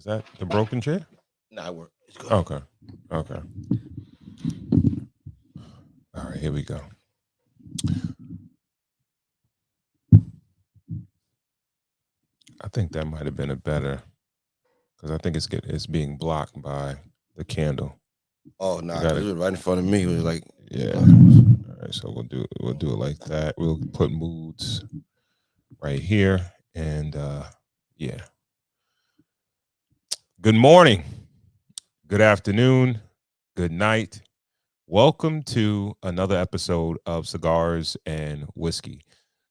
that the broken chair? Nah, it worked. It's good. Okay. Okay. All right, here we go. I think that might have been a better because I think it's being blocked by the candle. Oh, nah, gotta- it was right in front of me. It was like, Yeah. All right, so we'll do it like that. We'll put moods right here, and yeah. Good morning, good afternoon, good night. Welcome to another episode of Cigars and Whiskey,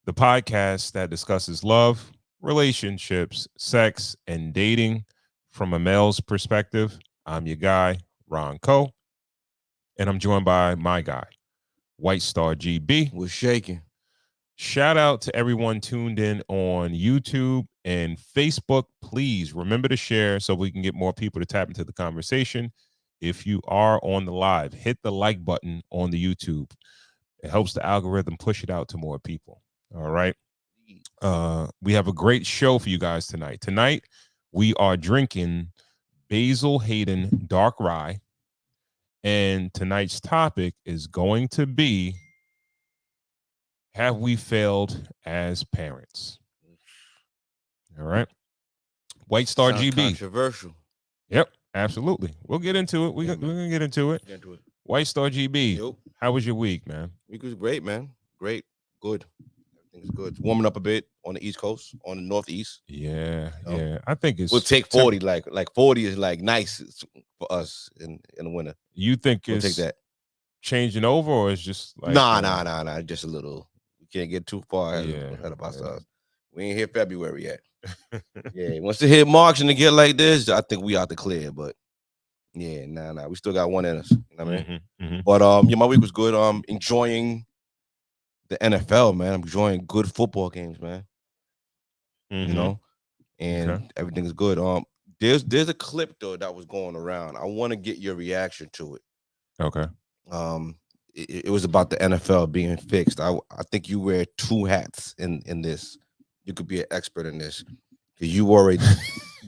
the podcast that discusses love, relationships, sex, and dating from a male's perspective. I'm your guy, Ron Coe, and I'm joined by my guy, White Star GB. was shaking. Shout out to everyone tuned in on YouTube and Facebook. Please remember to share so we can get more people to tap into the conversation. If you are on the live, hit the like button on the YouTube. It helps the algorithm push it out to more people. All right. We have a great show for you guys tonight. Tonight, we are drinking Basil Hayden Dark Rye. And tonight's topic is going to be, have we failed as parents? All right. White Star Sounds GB. controversial. Yep, absolutely. We'll get into it. We're going to get into it. White Star GB. Yep. How was your week, man? Week was great, man. Great. Good. Everything's good. It's warming up a bit on the East Coast, on the Northeast. Yeah, yeah. I think it's... We'll take 40. Like 40 is like nice for us in the winter. You think We'll it's take that. changing over, or it's just like... Nah. Just a little. We can't get too far ahead of ourselves. We ain't hit February yet. Yeah, once it hit March and it get like this, I think we out the clear. But yeah, nah. We still got one in us. You know what I mean? Mm-hmm. But yeah, my week was good. Enjoying the NFL, man. I'm enjoying good football games, man. Mm-hmm. You know, and everything's good. There's a clip though that was going around. I want to get your reaction to it. Okay. It was about the NFL being fixed. I think you wear two hats in this. You could be an expert in this because you are a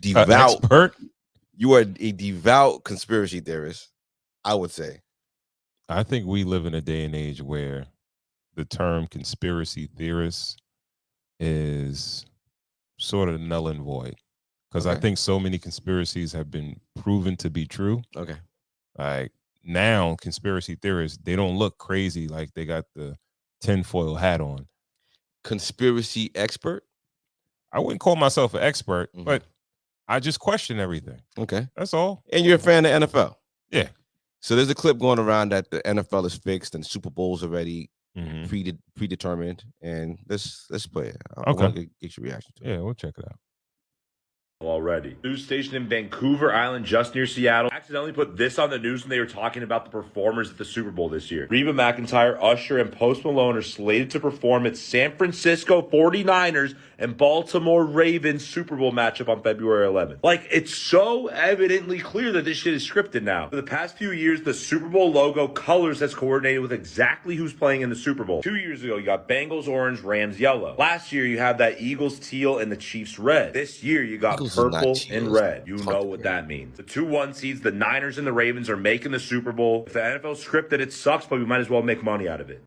devout expert. You are a devout conspiracy theorist, I would say. I think we live in a day and age where the term conspiracy theorist is sort of null and void because I think so many conspiracies have been proven to be true. Okay. Like now, conspiracy theorists, they don't look crazy like they got the tinfoil hat on. Conspiracy expert? I wouldn't call myself an expert, but I just question everything. Okay. That's all. And you're a fan of the NFL? Yeah. So there's a clip going around that the NFL is fixed and Super Bowl's already predetermined. And let's play it. I want to get your reaction to it. Yeah, we'll check it out. Already. News station in Vancouver Island, just near Seattle, accidentally put this on the news when they were talking about the performers at the Super Bowl this year. Reba McEntire, Usher, and Post Malone are slated to perform at San Francisco 49ers and Baltimore Ravens Super Bowl matchup on February 11th. Like, it's so evidently clear that this shit is scripted now. For the past few years, the Super Bowl logo colors has coordinated with exactly who's playing in the Super Bowl. 2 years ago, you got Bengals orange, Rams yellow. Last year, you had that Eagles teal and the Chiefs red. This year, you got purple and red. You know what that means. The 2-1 seeds, the Niners and the Ravens, are making the Super Bowl. If the NFL scripted, it sucks, but we might as well make money out of it.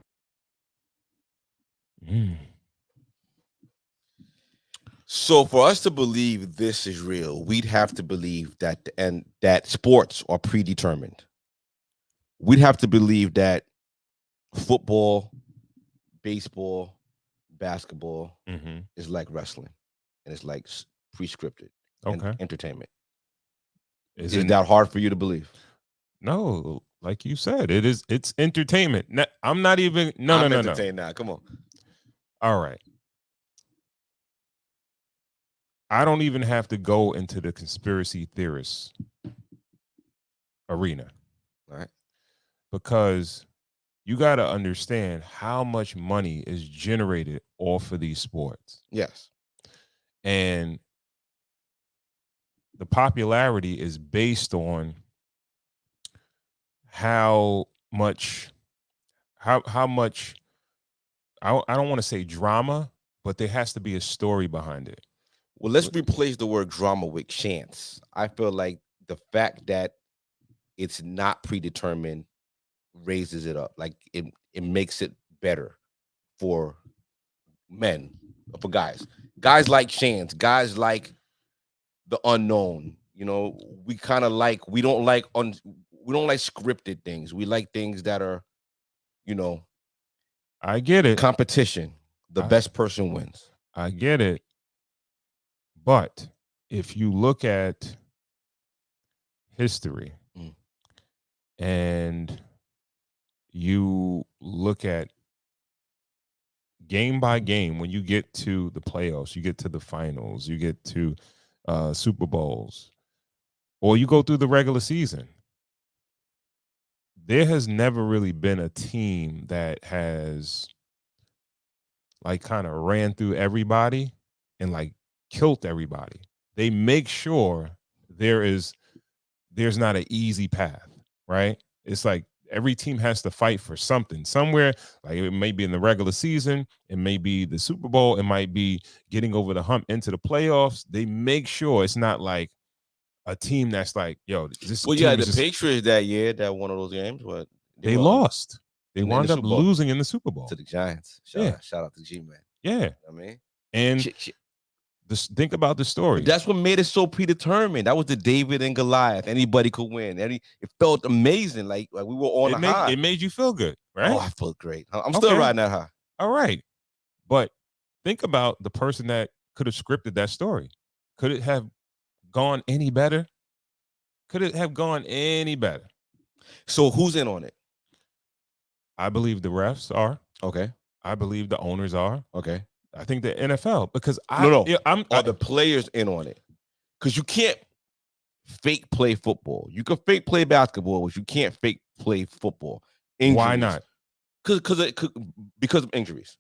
So for us to believe this is real, we'd have to believe that sports are predetermined. We'd have to believe that football, baseball, basketball is like wrestling, and it's like pre-scripted. Entertainment. Is that hard for you to believe? No, like you said, it's entertainment. I'm not even no. Now, come on. All right. I don't even have to go into the conspiracy theorist arena. All right. Because you got to understand how much money is generated off of these sports. Yes. And the popularity is based on how much I don't want to say drama, but there has to be a story behind it. Well, let's replace the word drama with chance. I feel like the fact that it's not predetermined raises it up. Like it makes it better for men, for guys. Guys like chance. Guys like the unknown. You know, we kind of like we don't like scripted things. We like things that are, you know, I get it. competition. The best person wins. I get it. But if you look at history and you look at game by game, when you get to the playoffs, you get to the finals, you get to Super Bowls, or you go through the regular season, there has never really been a team that has like kind of ran through everybody and like killed everybody. They make sure there's not an easy path, right? It's like every team has to fight for something somewhere. Like it may be in the regular season, it may be the Super Bowl, it might be getting over the hump into the playoffs. They make sure it's not like a team that's like, yo, this. Well, yeah, the Patriots that year that won all those games, but they lost. They wound up losing in the Super Bowl to the Giants. Shout out to G-Man. Yeah, I mean, and think about the story. But that's what made it so predetermined. That was the David and Goliath. Anybody could win. It felt amazing. Like we were on a high. It made you feel good, right? Oh, I felt great. I'm still riding that high. All right, but think about the person that could have scripted that story. Could it have gone any better? Could it have gone any better? So who's in on it? I believe the refs are. Okay. I believe the owners are. Okay. I think the NFL, because are the players in on it? Because you can't fake play football. You can fake play basketball, but you can't fake play football. Injuries. Why not? Because of injuries.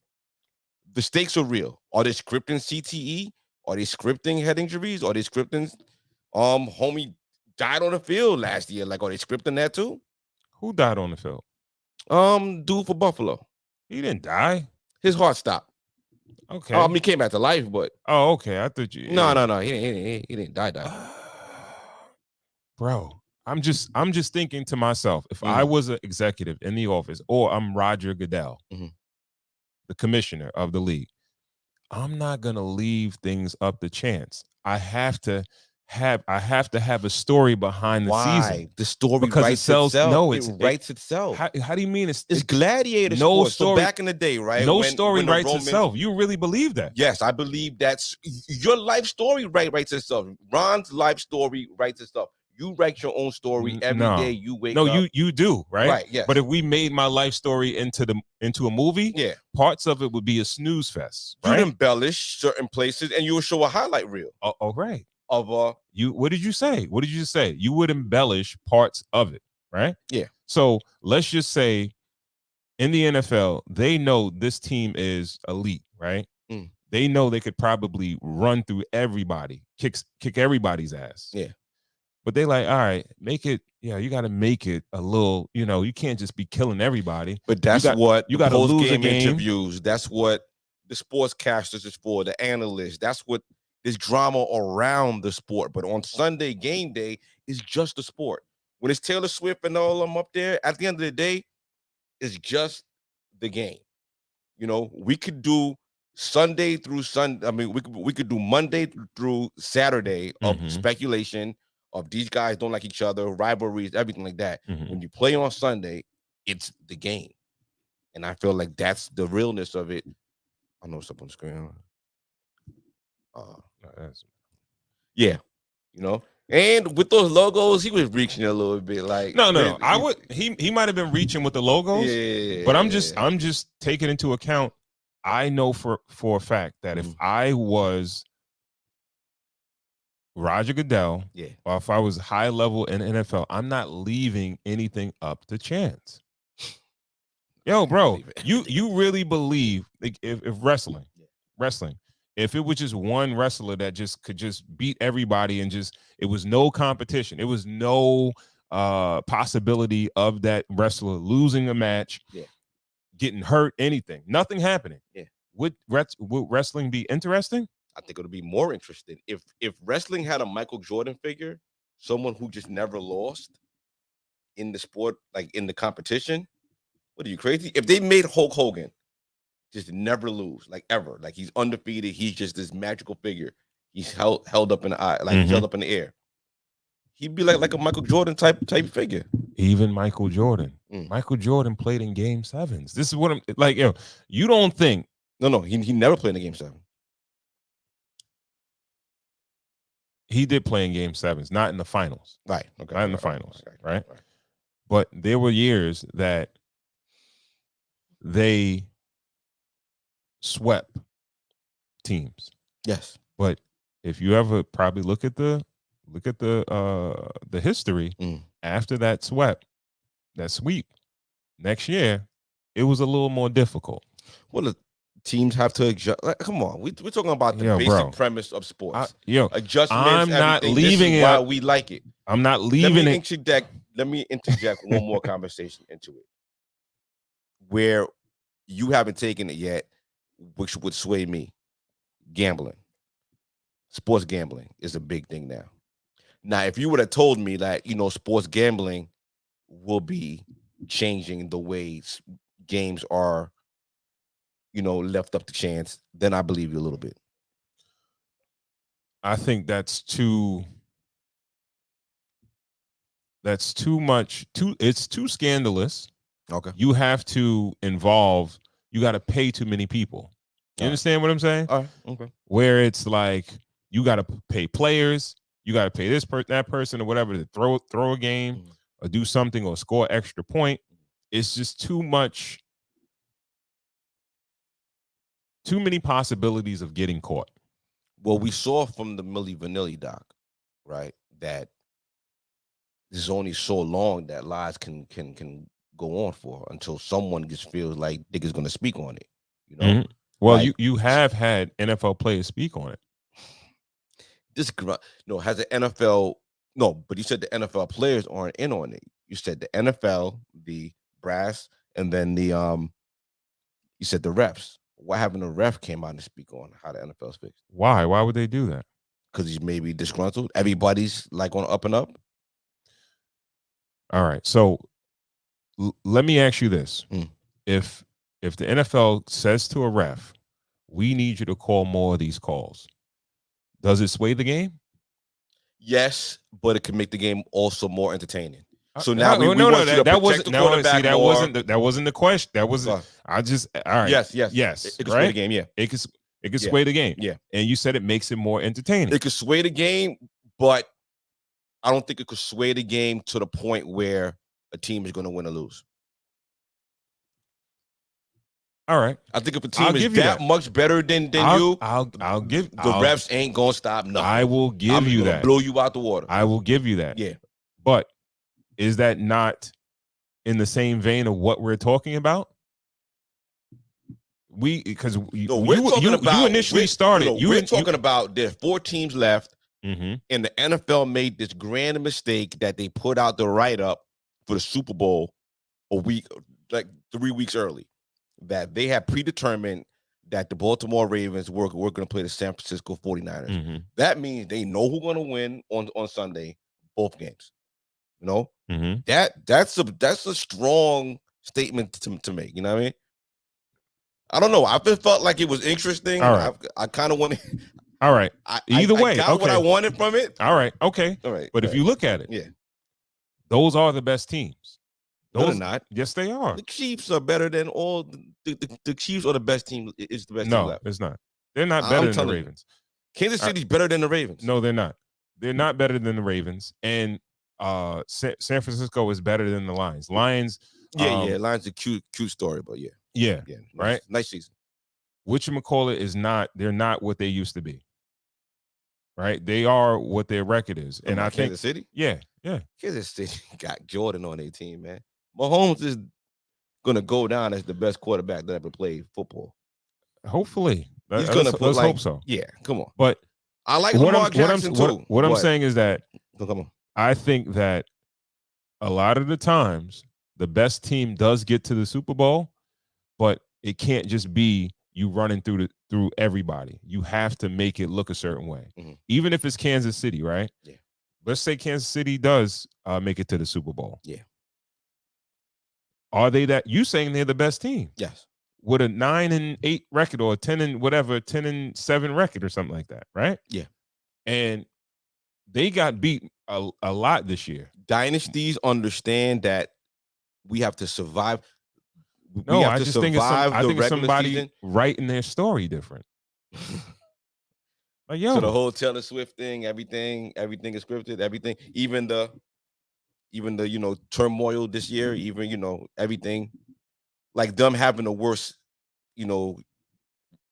The stakes are real. Are they scripting CTE? Are they scripting head injuries? Are they scripting homie died on the field last year? Like, are they scripting that too? Who died on the field? Dude for Buffalo. He didn't die. His heart stopped. Okay. He came back to life, but okay. I thought you. No. He didn't die. Bro, I'm just thinking to myself, if I was an executive in the office, or I'm Roger Goodell, the commissioner of the league, I'm not gonna leave things up to chance. I have to have a story behind the season. The story because writes itself. No, it writes itself. How do you mean it's gladiator sports? Story, so back in the day, right? No story writes itself. You really believe that? Yes, I believe that's your life story writes itself. Ron's life story writes itself. You write your own story every day. You wake up. No, you do, right? Right, yes. But if we made my life story into a movie, parts of it would be a snooze fest. Right? You'd embellish certain places and you would show a highlight reel. Oh, right. Of what did you say? What did you say? You would embellish parts of it, right? Yeah. So let's just say in the NFL, they know this team is elite, right? They know they could probably run through everybody, kick everybody's ass. Yeah. But they like, all right, make it, you got to make it a little, you can't just be killing everybody. But that's what you got to lose a game. Interviews. That's what the sportscasters is for, the analysts. That's what there's drama around the sport. But on Sunday game day, it's just the sport. When it's Taylor Swift and all of them up there, at the end of the day, it's just the game. We could do Sunday through Sunday. I mean, we could do Monday through Saturday of speculation of these guys don't like each other, rivalries, everything like that. When you play on Sunday, it's the game. And I feel like that's the realness of it. I know something on the screen. Yeah, and with those logos, he was reaching a little bit. Like no. He might have been reaching with the logos. Yeah, but I'm just taking into account. I know for a fact that if I was Roger Goodell, or if I was high level in NFL, I'm not leaving anything up to chance. Yo, bro, you really believe if wrestling, if it was just one wrestler that could just beat everybody and it was no competition, it was no possibility of that wrestler losing a match, getting hurt, anything, nothing happening. Would wrestling be interesting? I think it'll be more interesting if wrestling had a Michael Jordan figure, someone who just never lost in the sport, like in the competition. What are you, crazy? If they made Hulk Hogan just never lose, like ever, like he's undefeated, he's just this magical figure. He's held up in the eye, like he's held up in the air. He'd be like a Michael Jordan type figure. Even Michael Jordan. Michael Jordan played in Game 7s. This is what I'm like. Yo, you don't think? No, he never played in Game 7. He did play in Game 7s, not in the finals. Right. Okay. Not in the finals. Right. But there were years that they swept teams. Yes. But if you ever probably look at the history after that sweep, next year, it was a little more difficult. Well, the teams have to adjust. Like, come on, we're talking about the basic premise of sports. Adjustments. I'm not leaving it. Why we like it. I'm not leaving it. Let me interject one more conversation into it, where you haven't taken it yet, which would sway me. Gambling, sports gambling is a big thing now. Now, if you would have told me that, sports gambling will be changing the ways games are, left up to chance, then I believe you a little bit. I think that's too much. It's too scandalous. Okay. You have to involve, you got to pay too many people. You understand what I'm saying? All right. Okay. Where it's like, you got to pay players, you got to pay this person, that person, or whatever to throw a game or do something or score an extra point. It's just too much, too many possibilities of getting caught. Well, we saw from the Milli Vanilli doc, right, that there's only so long that lies can go on for until someone just feels like niggas going to speak on it. Well, like, you have had NFL players speak on it. Has the NFL? No, but you said the NFL players aren't in on it. You said the NFL, the brass, and then the you said the refs. Why haven't a ref came out and speak on how the NFL's fixed? Why? Why would they do that? Because he's maybe disgruntled. Everybody's like on up and up. All right. So let me ask you this: if the NFL says to a ref, "We need you to call more of these calls," does it sway the game? Yes, but it can make the game also more entertaining. So now we want you to protect the quarterback more. That wasn't the question. That was all right. Yes. It could sway the game. Yeah, it could sway the game. Yeah, and you said it makes it more entertaining. It could sway the game, but I don't think it could sway the game to the point where a team is going to win or lose. All right, I think if a team is that much better than you, I'll give the refs ain't gonna stop nothing. I will give you that. Blow you out the water. I will give you that. Yeah, but is that not in the same vein of what we're talking about? Because you initially started. We're talking about there's 4 teams left, and the NFL made this grand mistake that they put out the write-up for the Super Bowl a week, like 3 weeks early. That they had predetermined that the Baltimore Ravens were going to play the San Francisco 49ers. That means they know who's going to win on Sunday, both games. That's a strong statement to make. You know what I mean? I don't know. I just felt like it was interesting. All right. I kind of want to. All right. Either way, I got what I wanted from it. All right. Okay. All right. But if you look at it, those are the best teams. No, they're not. Yes, they are. The Chiefs are better than all. The Chiefs are the best team. Is the best team left. No, it's not. They're not better than the Ravens. Kansas City's better than the Ravens. No, they're not. They're not better than the Ravens. And San Francisco is better than the Lions. Lions. Lions a cute story, but yeah, right. Nice season. Whatchamacallit is not. They're not what they used to be. Right. They are what their record is, and I think Kansas City. Yeah. Kansas City got Jordan on their team, man. Mahomes is going to go down as the best quarterback that ever played football. Hopefully. He's going to let's hope so. Yeah, come on. But I like Lamar Jackson too. What I'm saying is that come on. I think that a lot of the times the best team does get to the Super Bowl, but it can't just be you running through everybody. You have to make it look a certain way, even if it's Kansas City, right? Yeah. Let's say Kansas City does make it to the Super Bowl. Yeah. Are they that? You saying they're the best team? Yes. With a 9-8 record or 10-7 record or something like that, right? Yeah. And they got beat a lot this year. Dynasties understand that we have to survive. No, I just think it's somebody writing their story different. Like, yo. So the whole Taylor Swift thing, everything is scripted. Everything, even the turmoil this year, even everything, like them having the worst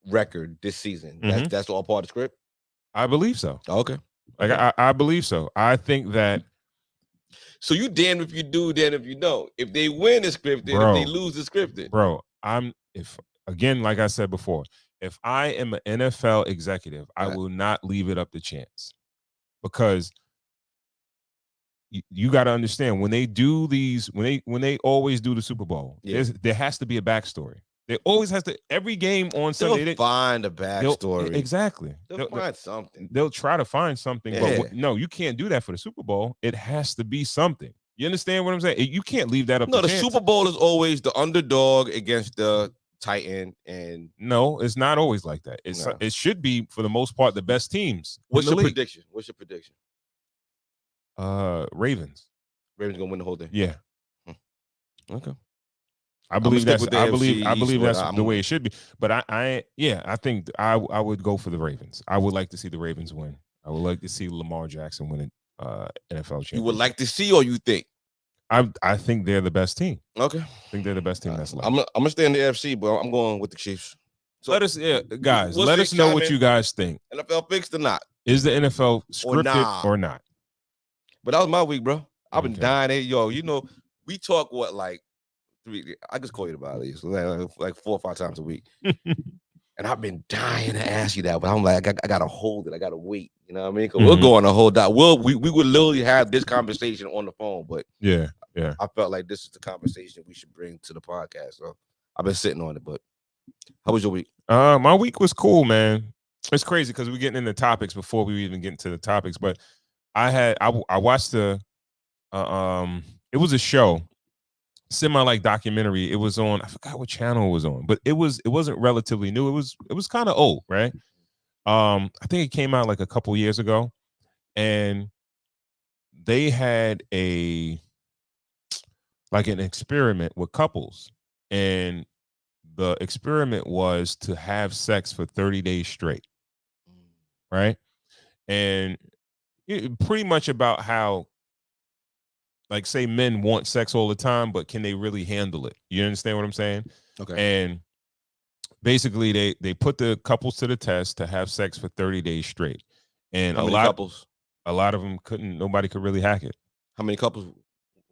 record this season. That's all part of the script. I believe so. Okay. Like I believe so. I think that. So you damned if you do, damned if you don't. If they win, it's scripted. Bro, if they lose, it's scripted. Bro, like I said before, if I am an NFL executive, I will not leave it up to chance, because you got to understand, when they do these, when they always do the Super Bowl, there has to be a backstory. There always has to. Every game on Sunday, they'll find a backstory. Exactly. They'll find something. They'll try to find something, but no, you can't do that for the Super Bowl. It has to be something. You understand what I'm saying? You can't leave that up to chance. No, the Super Bowl is always the underdog against the Titan, and no, it's not always like that. It should be, for the most part, the best teams. What's your prediction? Ravens. Ravens gonna win the whole thing. Yeah. Okay. I believe that's the way it should be. But I think I would go for the Ravens. I would like to see the Ravens win. I would like to see Lamar Jackson win an NFL championship. You would like to see, or you think? I think they're the best team. Okay. I think they're the best team that's left. I'm gonna stay in the AFC, but I'm going with the Chiefs. So let us know what you guys think. NFL fixed or not? Is the NFL scripted or not? But that was my week, bro. I've been dying. Yo, we talk like 3. I just call you about it, so like 4 or 5 times a week. And I've been dying to ask you that, but I'm like, I gotta hold it. I gotta wait. You know what I mean? Because we're going to hold that. We would literally have this conversation on the phone, but yeah. I felt like this is the conversation we should bring to the podcast. So I've been sitting on it. But how was your week? My week was cool, man. It's crazy because we're getting into topics before we even get into the topics. But I watched it was a show, semi documentary. It was on, I forgot what channel it was on, but it wasn't relatively new. It was kind of old, right? I think it came out like a couple years ago, and they had an experiment with couples, and the experiment was to have sex for 30 days straight, right? And pretty much about how, like, say men want sex all the time, but can they really handle it? You understand what I'm saying? Okay. And basically they put the couples to the test to have sex for 30 days straight. And how many couples? A lot of them nobody could really hack it. How many couples?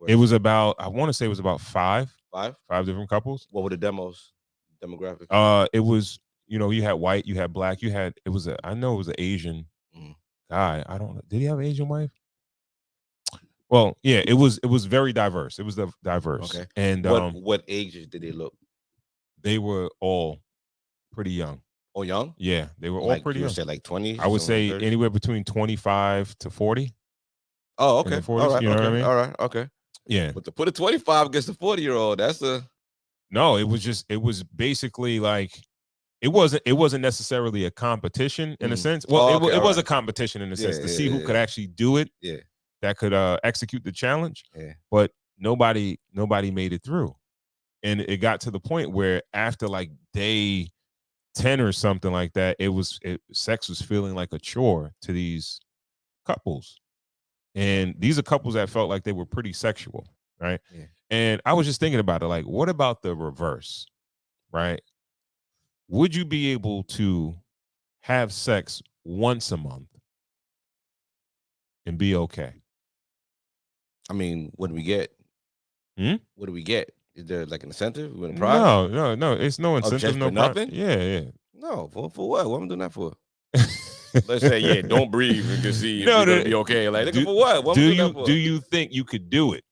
It was about, I want to say it was about 5 different couples. What were the demographics? It was, you had white, you had black, I know it was an Asian guy. I don't know. Did he have an Asian wife? Well, yeah, it was very diverse. It was diverse. Okay. And what ages did they look? They were all pretty young. Oh, young? Yeah, they were all pretty young. Say like 20? I would say anywhere between 25 to 40. Oh, okay. 40s, all right. you know what I mean? All right. Okay. Yeah. But to put a 25 against a 40-year-old, that's a... No, it was basically like, it wasn't necessarily a competition in a sense. Well, it was a competition in a sense to see who could actually do it. Yeah. That could execute the challenge. Yeah. But nobody made it through. And it got to the point where after like day 10 or something like that, sex was feeling like a chore to these couples. And these are couples that felt like they were pretty sexual, right? Yeah. And I was just thinking about it, like, what about the reverse, right? Would you be able to have sex once a month and be okay? I mean, what do we get? What do we get? Is there like an incentive? We win a prize? No. It's no incentive. No nothing. Yeah. No, for what? What am I doing that for? Let's say, don't breathe and just see if you're gonna be okay. Like, looking for what? What am I doing that for? Do you think you could do it?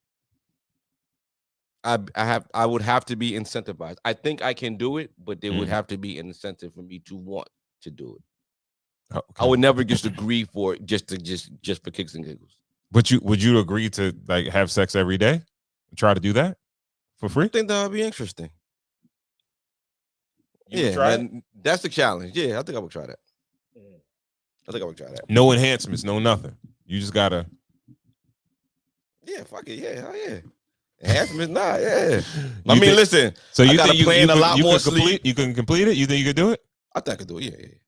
I would have to be incentivized. I think I can do it, but there would Mm. have to be an incentive for me to want to do it. Okay. I would never just agree for it just for kicks and giggles. But would you agree to like have sex every day? Try to do that for free? I think that would be interesting. You would try it? That's the challenge. Yeah, I think I would try that. I think I would try that. No enhancements, no nothing. You just gotta. Yeah, fuck it. Yeah, hell yeah. Enhancements, nah, yeah. You I mean, think- listen. So you I gotta think plan a lot more can sleep. complete? You can complete it? You think you could do it? I think I could do it.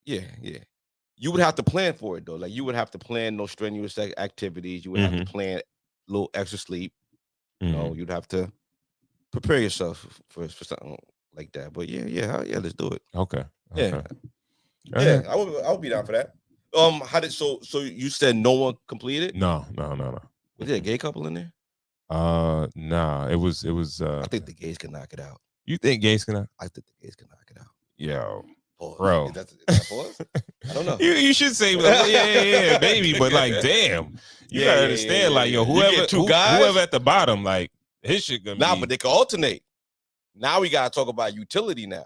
Yeah. You would have to plan for it though. Like you would have to plan those strenuous activities. You would have to plan a little extra sleep. You know, you'd have to prepare yourself for something like that. But yeah, let's do it. Okay. Yeah. All Yeah, right. I would be down for that. How did so you said no one completed? No. Was there a gay couple in there? Nah. It was. I think the gays can knock it out. You think gays can? I think the gays can knock it out. Yo, Pause. bro. Is that pause? I don't know. You should say, yeah, baby. But like, damn, you gotta understand, like, yo, You get two guys? whoever at the bottom, like, his shit gonna be. But they can alternate. Now we gotta talk about utility now.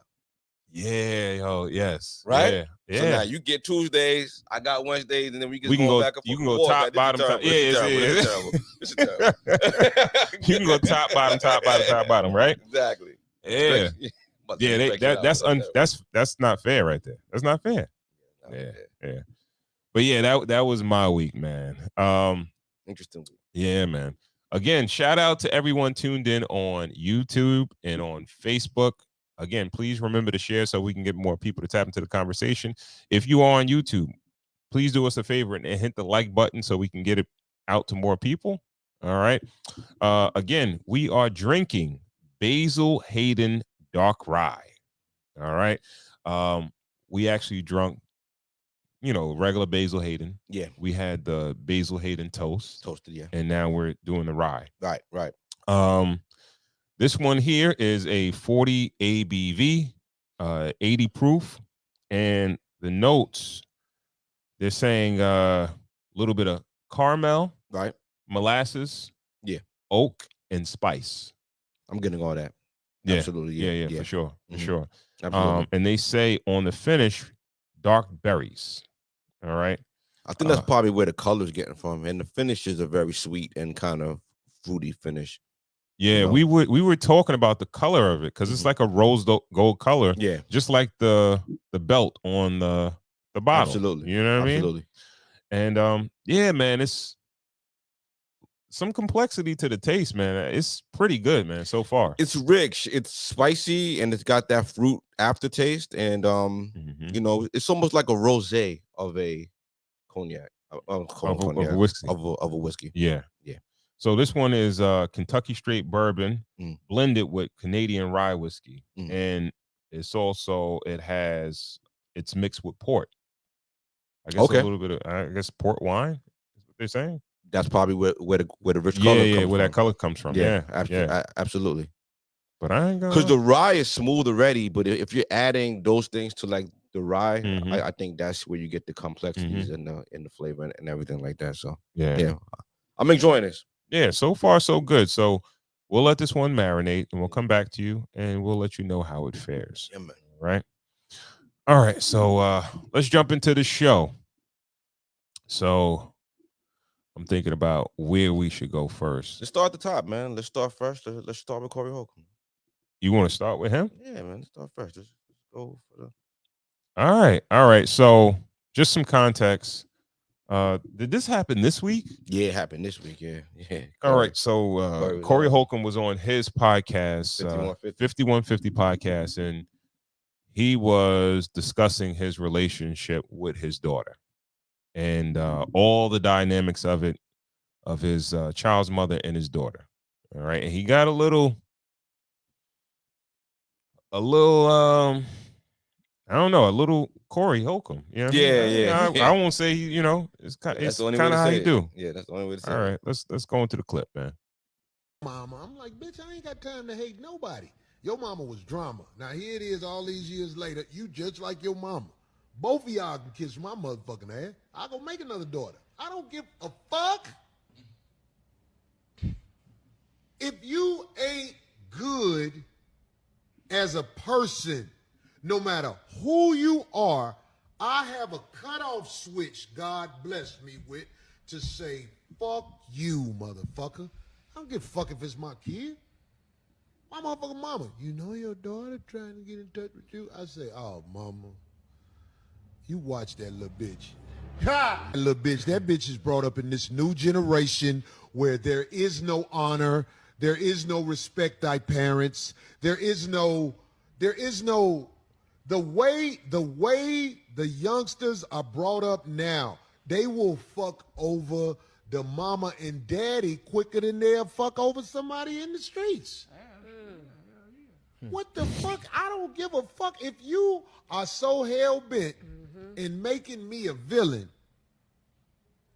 Yeah, yo, yes, right. Yeah. So now you get Tuesdays, I got Wednesdays, and then we can go back and forth. You can go top, bottom, top. Yeah. This is terrible. You can go top, bottom, right? Exactly. Yeah. Yeah, that's not fair right there. That's not fair. Yeah. But yeah, that was my week, man. Interesting week. Yeah, man. Again, shout out to everyone tuned in on YouTube and on Facebook. Again, please remember to share so we can get more people to tap into the conversation. If you are on YouTube, please do us a favor and hit the like button so we can get it out to more people. All right. Again, we are drinking Basil Hayden Dark Rye. All right. We actually drunk, regular Basil Hayden. Yeah. We had the Basil Hayden toasted, yeah. And now we're doing the rye. Right. This one here is a 40 ABV, 80 proof, and the notes, they're saying a little bit of caramel, right, molasses, oak, and spice. I'm getting all that. Yeah. Absolutely. Yeah, for sure. Absolutely. And they say on the finish, dark berries. All right. I think that's probably where the color's getting from. And the finish is a very sweet and kind of fruity finish. Yeah, we were talking about the color of it because it's like a rose gold color. Yeah. Just like the belt on the bottle. Absolutely. You know what I mean? Absolutely. And yeah, man, it's some complexity to the taste, man. It's pretty good, man, so far. It's rich, it's spicy, and it's got that fruit aftertaste. And it's almost like a rosé of a cognac. Of a whiskey. Of a whiskey. Yeah. So this one is Kentucky straight bourbon blended with Canadian rye whiskey. And it's mixed with port. I guess a little bit of port wine is what they're saying. That's probably where the rich color comes from. That color comes from. Yeah. Absolutely. But I ain't gonna, because the rye is smooth already, but if you're adding those things to like the rye, I think that's where you get the complexities in the flavor and everything like that. So yeah. I'm enjoying this. Yeah, so far so good. So we'll let this one marinate and we'll come back to you and we'll let you know how it fares. Yeah, man. Right. All right. So let's jump into the show. So I'm thinking about where we should go first. Let's start at the top, man. Let's start first. Let's start with Corey Holcomb. You want to start with him? Yeah, man. Let's start first. Let's go for the. All right. So just some context. Did this happen this week? Yeah, it happened this week. Yeah. All right. So Corey Holcomb was on his podcast, 5150 podcast, and he was discussing his relationship with his daughter and all the dynamics of it, of his child's mother and his daughter. All right. And he got a little I don't know, a little Corey Holcomb. You know yeah. I won't say, it's kind of how you do. Yeah, that's the only way to say it. All right, let's go into the clip, man. Mama, I'm like, bitch, I ain't got time to hate nobody. Your mama was drama. Now here it is all these years later, you just like your mama. Both of y'all can kiss my motherfucking ass. I'll go make another daughter. I don't give a fuck. If you ain't good as a person, no matter who you are, I have a cutoff switch God blessed me with to say, fuck you, motherfucker. I don't give a fuck if it's my kid. My motherfucking mama, you know your daughter trying to get in touch with you? I say, oh, mama, you watch that little bitch. Ha! Little bitch, that bitch is brought up in this new generation where there is no honor, there is no respect thy parents, the way the youngsters are brought up now, they will fuck over the mama and daddy quicker than they'll fuck over somebody in the streets. What the fuck? I don't give a fuck. If you are so hell-bent in making me a villain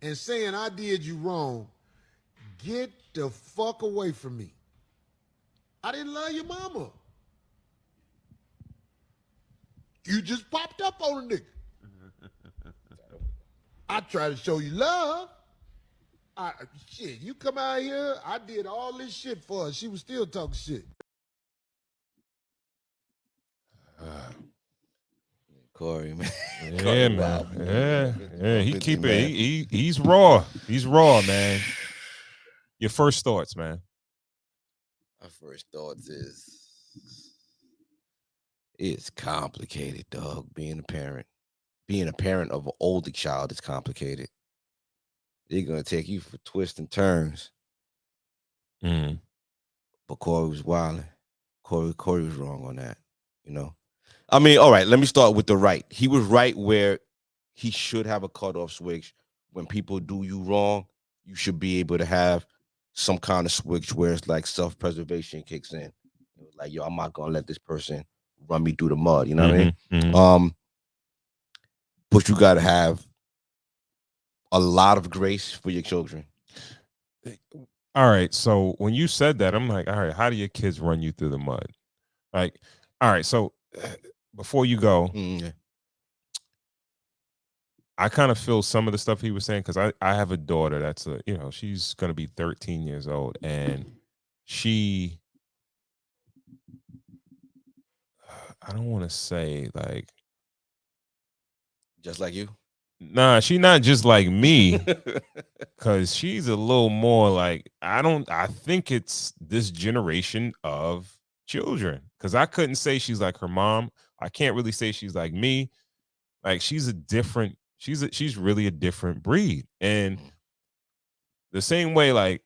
and saying I did you wrong, get the fuck away from me. I didn't love your mama. You just popped up on a nigga. I try to show you love. Shit, you come out here, I did all this shit for her. She was still talking shit. Corey, man. Yeah, Corey, man. wow. Yeah. He 50, keep man. it. He's raw. He's raw, man. Your first thoughts, man. My first thoughts is it's complicated, dog. Being a parent of an older child is complicated. They're gonna take you for twists and turns. Mm. But Corey was wilding. Corey was wrong on that. You know. I mean, all right. Let me start with the right. He was right where he should have a cutoff switch. When people do you wrong, you should be able to have some kind of switch where it's like self-preservation kicks in. Like, yo, I'm not gonna let this person run me through the mud. You know what I mean? Mm-hmm. But you gotta have a lot of grace for your children. All right. So when you said that, I'm like, all right, how do your kids run you through the mud? Like, all right. So before you go, I kind of feel some of the stuff he was saying because I have a daughter that's she's gonna be 13 years old, and I don't want to say like just like you. Nah, she not just like me, because she's a little more like I think it's this generation of children, because I couldn't say she's like her mom. I can't really say she's like me. Like she's really a different breed. And the same way, like,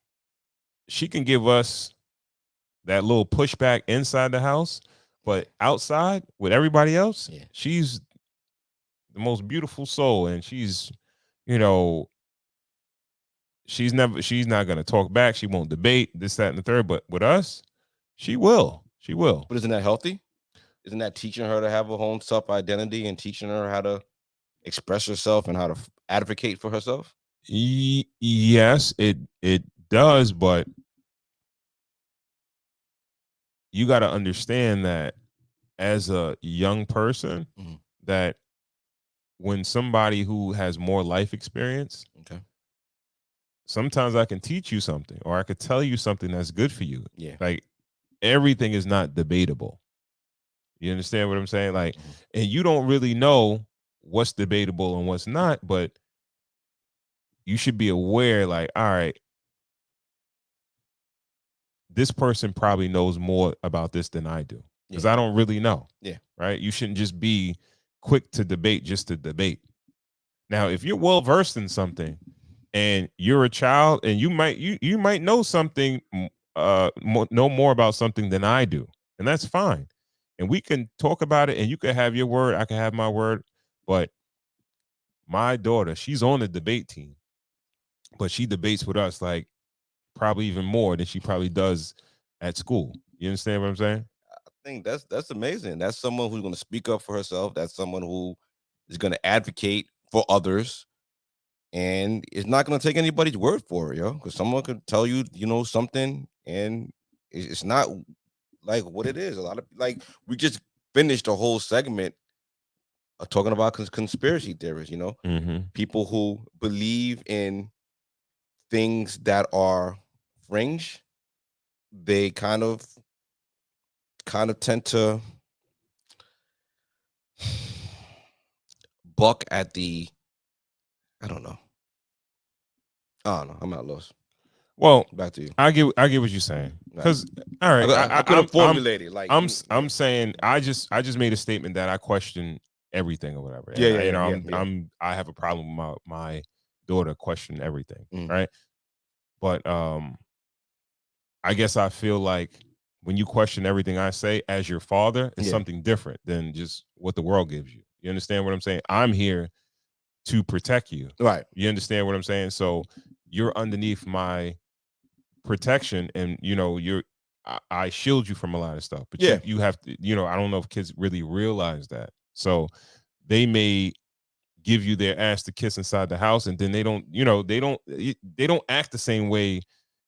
she can give us that little pushback inside the house, but outside with everybody else, she's the most beautiful soul, and she's not going to talk back. She won't debate this, that, and the third. But with us, she will. But isn't that healthy? Isn't that teaching her to have a own self-identity and teaching her how to express herself and how to advocate for herself? Yes, it does. But you got to understand that as a young person, that when somebody who has more life experience, sometimes I can teach you something, or I could tell you something that's good for you. Yeah. Like, everything is not debatable. You understand what I'm saying? Like, and you don't really know what's debatable and what's not, but you should be aware, like, all right, this person probably knows more about this than I do, because I don't really know. Yeah. Right? You shouldn't just be quick to debate just to debate. Now, if you're well versed in something and you're a child, and you might know something, know more about something than I do, and that's fine. And we can talk about it, and you can have your word, I can have my word. But my daughter, she's on the debate team, but she debates with us like probably even more than she probably does at school. You understand what I'm saying? I think that's amazing. That's someone who's going to speak up for herself. That's someone who is going to advocate for others, and is not going to take anybody's word for it, yo. Because someone could tell you, something, and it's not like what it is. A lot of, like, we just finished a whole segment talking about conspiracy theories. People who believe in things that are fringe, they kind of tend to buck at the. I don't know. I'm at loss. Well, Back to you. I get what you're saying. Because all right, I couldn't formulate it. Like I'm saying I just made a statement that I question everything or whatever. And Yeah. I have a problem with my daughter questioning everything, Mm. right? But I guess I feel like when you question everything I say as your father, it's something different than just what the world gives you. You understand what I'm saying? I'm here to protect you. Right. You understand what I'm saying? So you're underneath my protection, and I shield you from a lot of stuff. But you have to, I don't know if kids really realize that. So they may give you their ass to kiss inside the house, and then they don't act the same way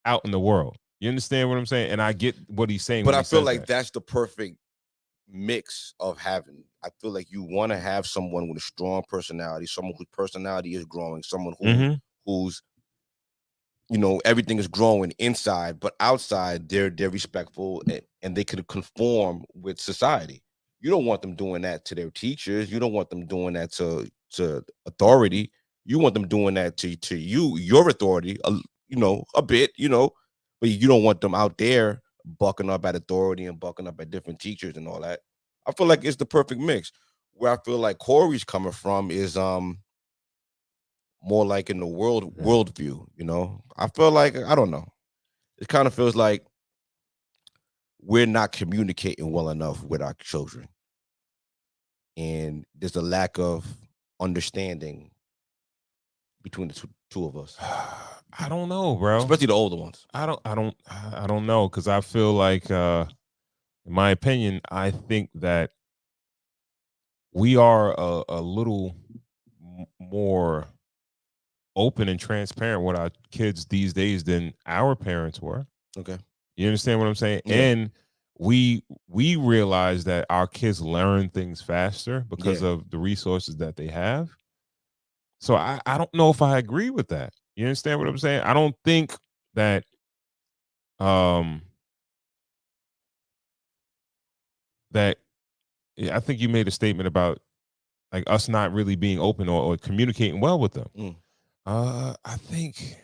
out in the world. You understand what I'm saying? And I get what he's saying. But when I he feel says like that. that's the perfect mix of having. I feel like you want to have someone with a strong personality, someone whose personality is growing, someone who's everything is growing inside, but outside they're respectful and they could conform with society. You don't want them doing that to their teachers. You don't want them doing that to authority. You want them doing that to your authority, a bit, but you don't want them out there bucking up at authority and bucking up at different teachers and all that. I feel like it's the perfect mix. Where I feel like Corey's coming from is more like in the worldview, I feel like, I don't know. It kind of feels like we're not communicating well enough with our children. And there's a lack of understanding between the two of us. I don't know, bro. Especially the older ones. I don't know, because I feel like in my opinion, I think that we are a little more open and transparent with our kids these days than our parents were. Okay. You understand what I'm saying? Yeah. And we realize that our kids learn things faster because of the resources that they have. So I don't know if I agree with that. You understand what I'm saying? I don't think that I think you made a statement about like us not really being open or communicating well with them. I think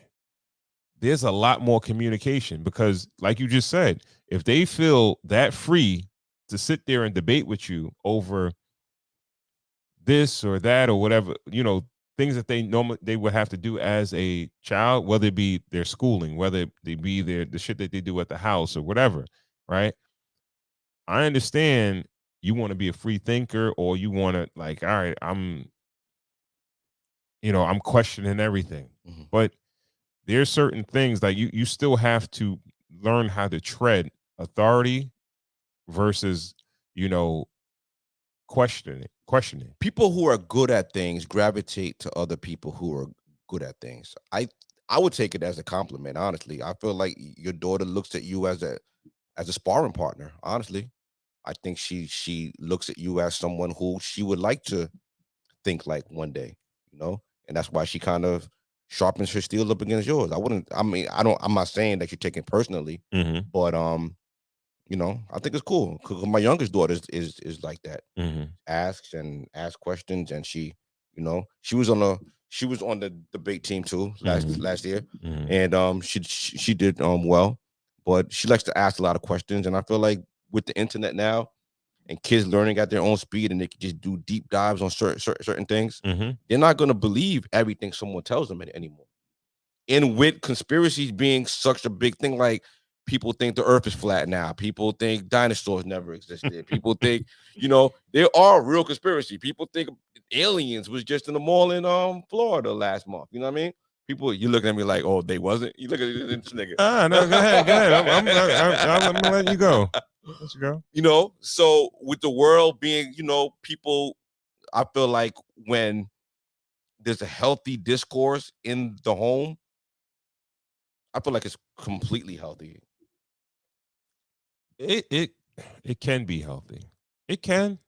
there's a lot more communication, because like you just said, if they feel that free to sit there and debate with you over this or that or whatever, things that they would have to do as a child, whether it be their schooling, whether it be the shit that they do at the house or whatever, right? I understand you want to be a free thinker, or you want to, like, all right, I'm questioning everything. Mm-hmm. But there's certain things like you still have to learn how to tread authority versus, questioning. People who are good at things gravitate to other people who are good at things. I would take it as a compliment, honestly. I feel like your daughter looks at you as a sparring partner, honestly. I think she looks at you as someone who she would like to think like one day, and that's why she kind of sharpens her steel up against yours. I'm not saying that you're taking it personally, but I think it's cool because my youngest daughter is like that. Asks questions, and she was on the debate team too last year, and she did well, but she likes to ask a lot of questions, and I feel like with the internet now and kids learning at their own speed and they can just do deep dives on certain things, they're not going to believe everything someone tells them anymore. And with conspiracies being such a big thing, like people think the earth is flat now. People think dinosaurs never existed. People think, there are real conspiracy. People think aliens was just in the mall in Florida last month. You know what I mean? People, you looking at me like, oh, they wasn't? You look at this nigga. No, go ahead. I'm gonna let you go. Let you go. So with the world being, people, I feel like when there's a healthy discourse in the home, I feel like it's completely healthy. It can be healthy. It can.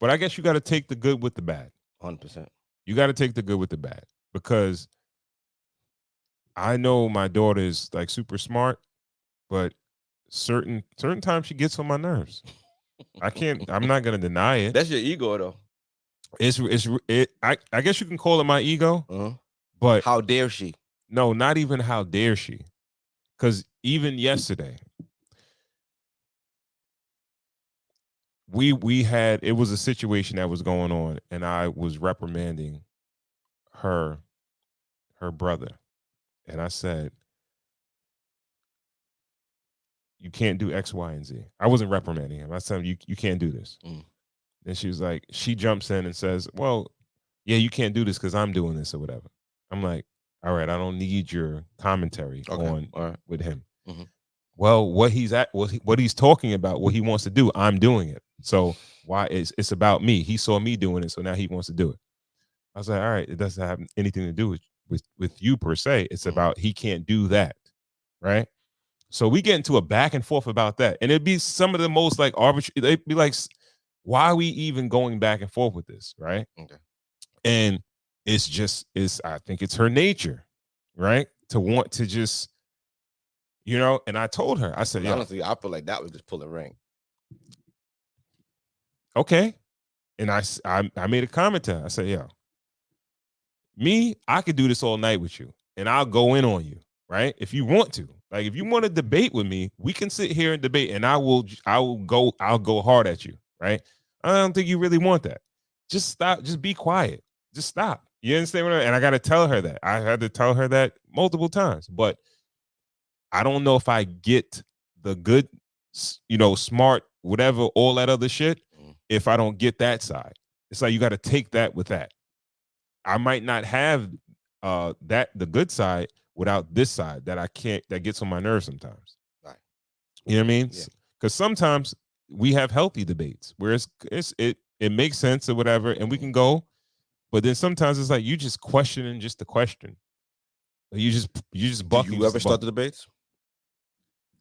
But I guess you got to take the good with the bad. 100%. You got to take the good with the bad, because I know my daughter is like super smart, but certain times she gets on my nerves. I'm not gonna deny it. That's your ego, though. I guess you can call it my ego, Uh-huh. but How dare she? no, not even how dare she. Because even yesterday, it was a situation that was going on, and I was reprimanding her brother, and I said, you can't do X, Y, and Z. I wasn't reprimanding him. I said, you can't do this. And she was like, she jumps in and says, well, yeah, you can't do this because I'm doing this or whatever. I'm like, all right, I don't need your commentary on with him. Mhm. Well, what he's talking about, what he wants to do, I'm doing it. So why it's about me. He saw me doing it, so now he wants to do it. I was like, all right, it doesn't have anything to do with you per se. It's about he can't do that, right? So we get into a back and forth about that, and it'd be some of the most like arbitrary. They'd be like, why are we even going back and forth with this, right? Okay. And I think it's her nature, right, to want to just, and I told her, I said, honestly, I feel like that was just pulling rank. Okay. And I made a comment to her. I said, I could do this all night with you, and I'll go in on you, right? If you want to. Like, if you want to debate with me, we can sit here and debate, and I'll go hard at you, right? I don't think you really want that. Just stop. Just be quiet. Just stop. You understand what and I got to tell her that. I had to tell her that multiple times, but I don't know if I get the good, smart, whatever, all that other shit, if I don't get that side. It's like you got to take that with that. I might not have the good side without this side that gets on my nerves sometimes. Right. You know what I mean? Yeah. Because sometimes we have healthy debates where it makes sense or whatever, and we can go. But then sometimes it's like you just questioning just the question. You just bucking. Do you ever start the debates?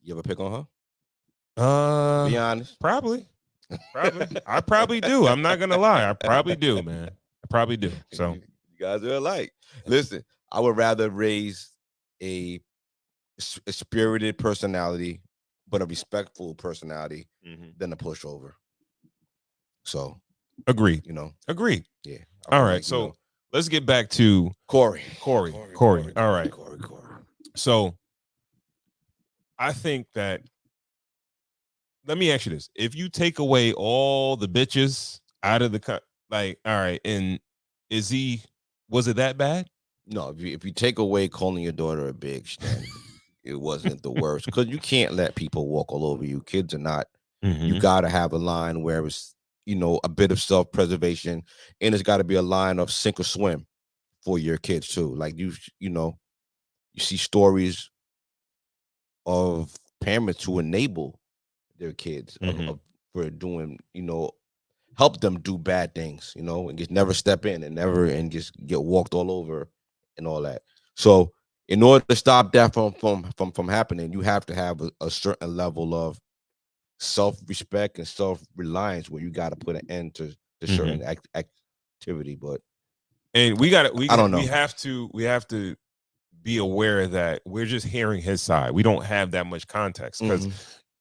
You ever pick on her? Be honest. Probably. I probably do. I'm not gonna lie. I probably do, man. I probably do. So you guys are alike. Listen, I would rather raise a spirited personality, but a respectful personality than a pushover. So, agreed. Agreed. Yeah. All right. So let's get back to Corey. All right. Corey. So I think that, let me ask you this. If you take away all the bitches out of the, all right, and was it that bad? No, if you take away calling your daughter a bitch, then it wasn't the worst. Because you can't let people walk all over you. Kids are not, you got to have a line where it's, a bit of self-preservation, and it's got to be a line of sink or swim for your kids too. Like you see stories of parents who enable their kids for doing, help them do bad things, and just never step in and just get walked all over and all that. So in order to stop that from happening, you have to have a certain level of self-respect and self-reliance where you got to put an end to certain activity. But we have to be aware that we're just hearing his side. We don't have that much context, because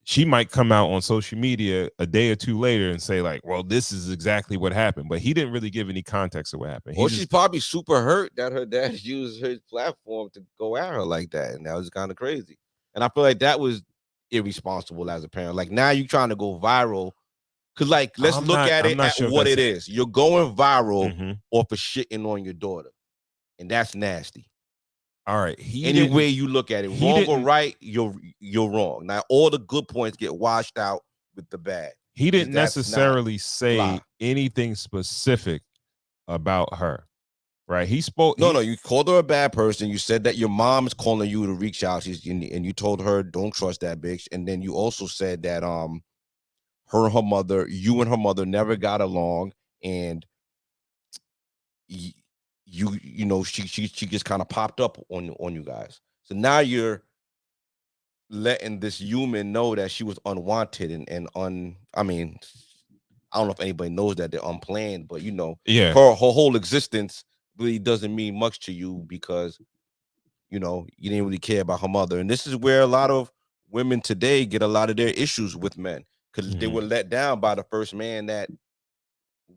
she might come out on social media a day or two later and say like, well, this is exactly what happened, but he didn't really give any context of what happened. She's probably super hurt that her dad used his platform to go at her like that, and that was kind of crazy. And I feel like that was irresponsible as a parent. Like, now you trying to go viral, because like, let's look at it at what it is. You're going viral off of shitting on your daughter, and that's nasty. All right. Any way you look at it, wrong or right, you're wrong. Now all the good points get washed out with the bad. He didn't necessarily say anything specific about her, right? He spoke. No, you called her a bad person. You said that your mom is calling you to reach out. And you told her, don't trust that bitch. And then you also said that you and her mother never got along, and she just kind of popped up on you guys. So now you're letting this human know that she was unwanted and I mean, I don't know if anybody knows that they're unplanned, but her whole existence really doesn't mean much to you because you didn't really care about her mother. And this is where a lot of women today get a lot of their issues with men because they Mhm. were let down by the first man that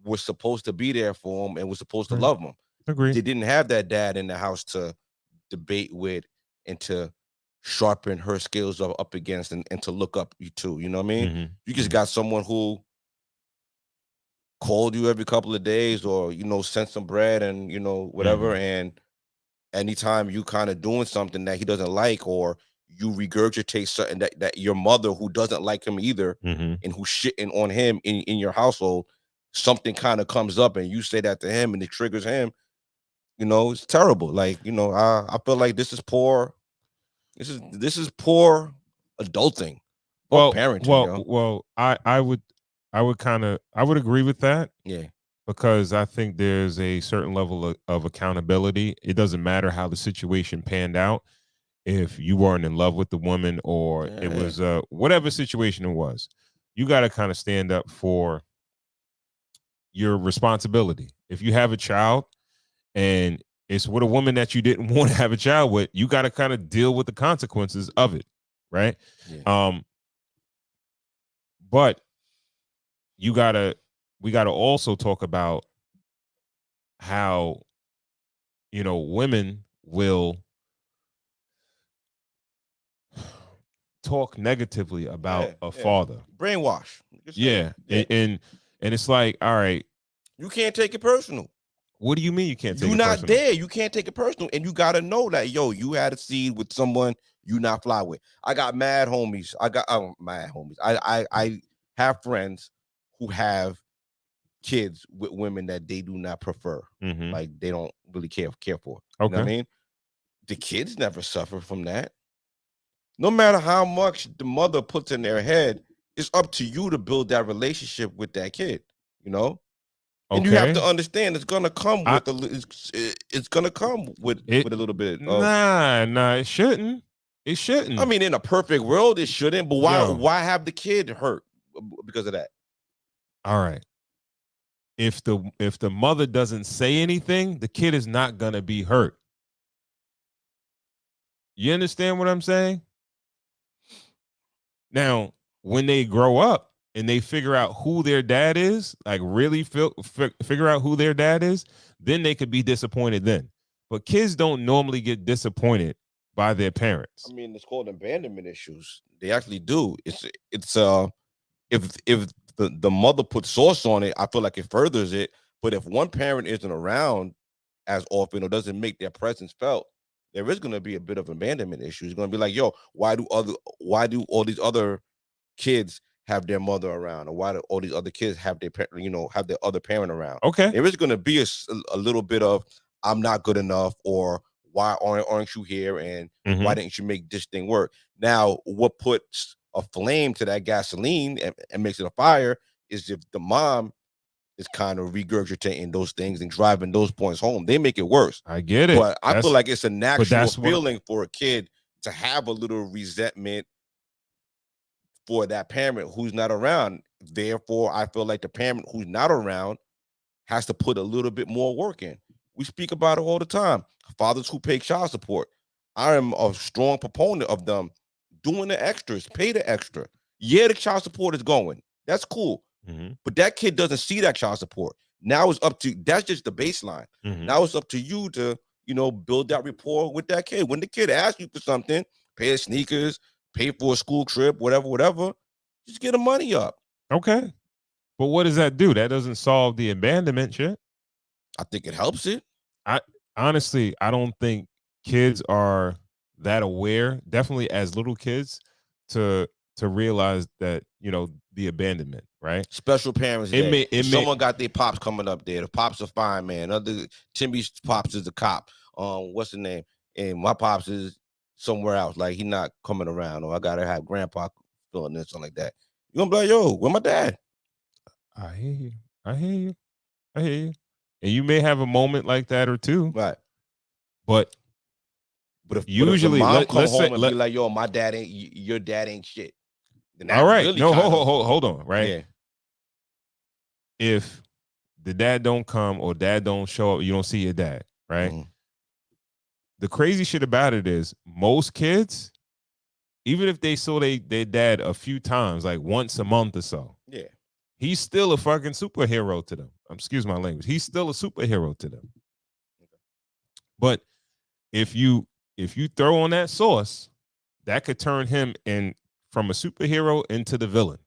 was supposed to be there for them and was supposed to Right. love them. Agreed. They didn't have that dad in the house to debate with and to sharpen her skills up against and to look up you to. You know what I mean? Mhm. You just Mhm. got someone who called you every couple of days or, sent some bread and, whatever. Mhm. And anytime you kind of doing something that he doesn't like or you regurgitate something that your mother who doesn't like him either Mhm. and who's shitting on him in your household, something kind of comes up and you say that to him and it triggers him, it's terrible. Like, I feel like this is poor. This is poor adulting or Well, parenting, well, well. I would agree with that Yeah. because I think there's a certain level of accountability. It doesn't matter how the situation panned out. If you weren't in love with the woman or it Yeah. was whatever situation it was, you got to kind of stand up for your responsibility. If you have a child and it's with a woman that you didn't want to have a child with, you got to kind of deal with the consequences of it, right? Yeah. But we gotta also talk about how women will talk negatively about Yeah, a yeah. father. Brainwash. You can say Yeah, it. Yeah. and it's like, all right, You can't take it personal. what do you mean you can't take You it not personal? there. You can't take it personal. And you gotta know that, you had a seed with someone you not fly with. I got mad homies. Mad homies. I have friends who have kids with women that they do not prefer. Mhm. Like they don't really care for. You know what I Okay. mean? The kids never suffer from that. No matter how much the mother puts in their head, it's up to you to build that relationship with that kid, And you have to Okay. understand it's gonna come I with it's gonna come with it a little bit of. nah, it shouldn't. It I shouldn't. mean, in a perfect world, it shouldn't. But why Yo, why have the kid hurt because of that? all right. If the mother doesn't say anything, the kid is not gonna be hurt. You understand what I'm saying? Now, when they grow up and they figure out who their dad is, like really figure out who their dad is, then they could be disappointed then. But kids don't normally get disappointed by their parents. I mean, it's called abandonment issues. They actually do. It's if the mother puts sauce on it, I feel like it furthers it. But if one parent isn't around as often or doesn't make their presence felt, there is going to be a bit of abandonment issues. It's going to be like, yo, why do all these other kids have their mother around, or why do all these other kids have have their other parent around? Okay. There is going to be a little bit of I'm not good enough, or why aren't you here, and why Mhm. didn't you make this thing work? Now, what puts a flame to that gasoline and makes it a fire is if the mom is kind of regurgitating those things and driving those points home. They make it worse. I get it. But I feel like it's a natural that's what feeling for a kid to have a little resentment for that parent who's not around. Therefore, I feel like the parent who's not around has to put a little bit more work in. We speak about it all the time. Fathers who pay child support. I am a strong proponent of them doing the extras, pay the extra. Yeah, the child support is going. That's cool. Mhm. But that kid doesn't see that child support. Now it's up to, that's just the baseline. Mhm. Now it's up to you to, build that rapport with that kid. When the kid asks you for something, pay his sneakers, pay for a school trip, whatever, just get the money up. Okay. But what does that do? That doesn't solve the abandonment shit. I think it helps it. I honestly, I don't think kids are that aware, definitely as little kids, to realize that, the abandonment, right? Special Parents It Day. may If someone got their pops coming up there, the pops are fine, man. Timmy's pops is a cop. What's the name? And my pops is somewhere else. Like he not coming around, or I gotta have grandpa doing this, something like that. You gonna be like, yo, where my dad? I hear you. I hear you. I hear you. And you may have a moment like that or two, Right. but But if the usually mom come let's say home and be like, yo, my dad ain't your dad ain't shit. Then that all right. really No, kinda, hold on, right? Yeah. If the dad don't come or dad don't show up, you don't see your dad, right? Mhm. The crazy shit about it is most kids even if they saw their dad a few times, like once a month or so, Yeah. he's still a fucking superhero to them. Excuse my language. He's still a superhero to them. But if you throw on that sauce, that could turn him from a superhero into the villain.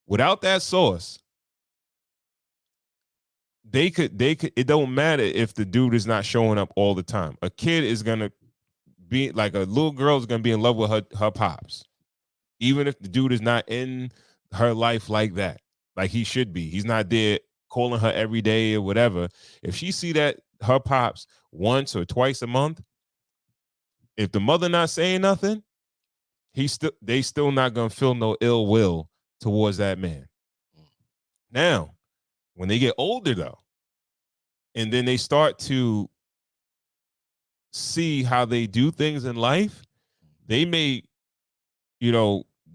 Without that sauce, they could it don't matter if the dude is not showing up all the time. A kid is gonna be like, a little girl is gonna be in love with her pops, even if the dude is not in her life like that, like he should be. He's not there calling her every day or whatever. If she see that her pops once or twice a month, if the mother not saying nothing, they still not gonna feel no ill will towards that man. Now, when they get older though, and then they start to see how they do things in life, they may,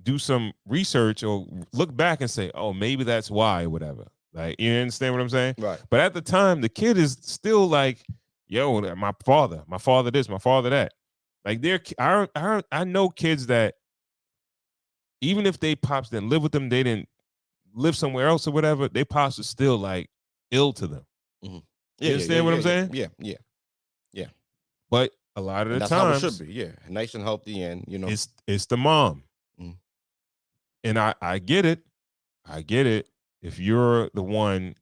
do some research or look back and say, oh, maybe that's why, or whatever. Like, you understand what I'm saying? Right. But at the time, the kid is still like, yo, my father this, my father that. Like, I know kids that even if they pops didn't live with them, they didn't live somewhere else or whatever, they pops are still like ill to them. Mm-hmm. You understand what I'm saying? Yeah. But a lot of the that's times, how it should be. Yeah, nice and healthy, and it's the mom. Mm. And I get it. I get it. If you're the one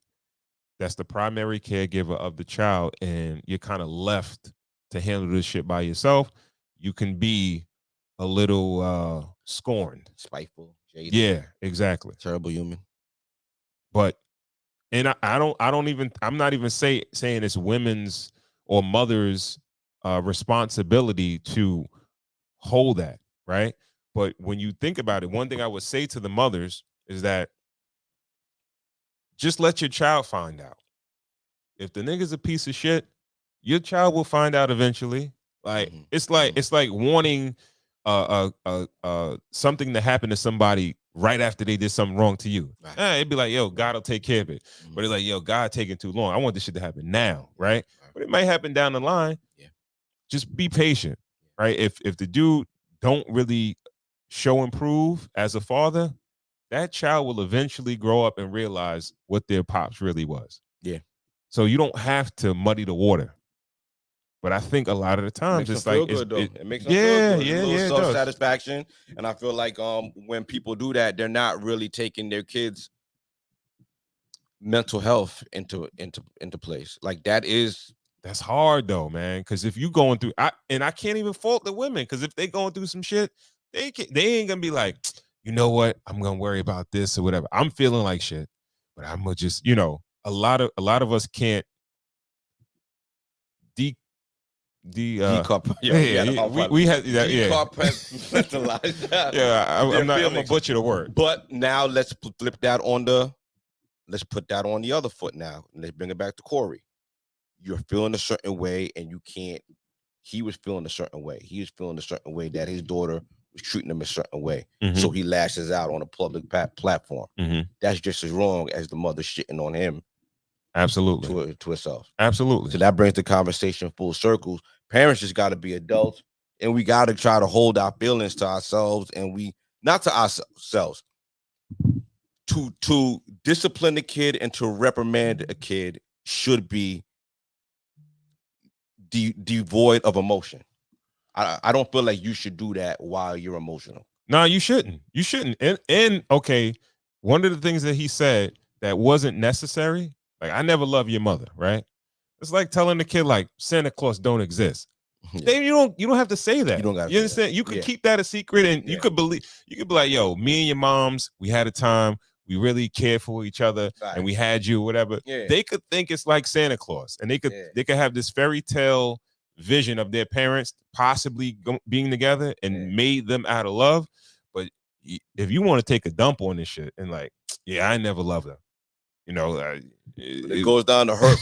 that's the primary caregiver of the child and you're kind of left to handle this shit by yourself, you can be a little scorned, spiteful, jaded. Yeah, exactly. Terrible human. But I'm not even saying it's women's or mothers' responsibility to hold that, right? But when you think about it, one thing I would say to the mothers is that just let your child find out. If the nigga's a piece of shit, your child will find out eventually. Like, it's like wanting something to happen to somebody right after they did something wrong to you. Right. It'd be like, yo, God will take care of it. But it's like, yo, God taking too long. I want this shit to happen now, right? But it might happen down the line. Yeah. Just be patient, right? If the dude don't really show improve as a father, that child will eventually grow up and realize what their pops really was. Yeah. So you don't have to muddy the water. But I think a lot of the times it's like it makes them feel good. Yeah, self-satisfaction. And I feel like when people do that, they're not really taking their kids' mental health into place. Like, that's hard though, man. Because if you going through, I can't even fault the women, because if they going through some shit, they ain't gonna be like, you know what, I'm gonna worry about this or whatever. I'm feeling like shit, but I'm gonna just, a lot of us can't we had that, I'm gonna butcher the word. But now let's put that on the other foot now. And let's bring it back to Corey. You're feeling a certain way, and he was feeling a certain way. He was feeling a certain way that his daughter was treating him a certain way. Mm-hmm. So he lashes out on a public platform. Mm-hmm. That's just as wrong as the mother shitting on him. Absolutely. To herself. Absolutely. So that brings the conversation full circle. Parents just got to be adults, and we got to try to hold our feelings to ourselves, and not to ourselves. To discipline a kid and to reprimand a kid should be devoid of emotion. I don't feel like you should do that while you're emotional. No, you shouldn't. You shouldn't. And okay, one of the things that he said that wasn't necessary, like, I never love your mother, right? It's like telling the kid, like, Santa Claus don't exist. Yeah. Then you don't have to say that. You understand? You could keep that a secret, and you could be like, yo, me and your moms, we had a time, we really cared for each other, and we had you, whatever. Yeah. They could think it's like Santa Claus, and they could have this fairy tale vision of their parents possibly being together and made them out of love. But if you want to take a dump on this shit and like, yeah, I never loved them, it goes down to hurt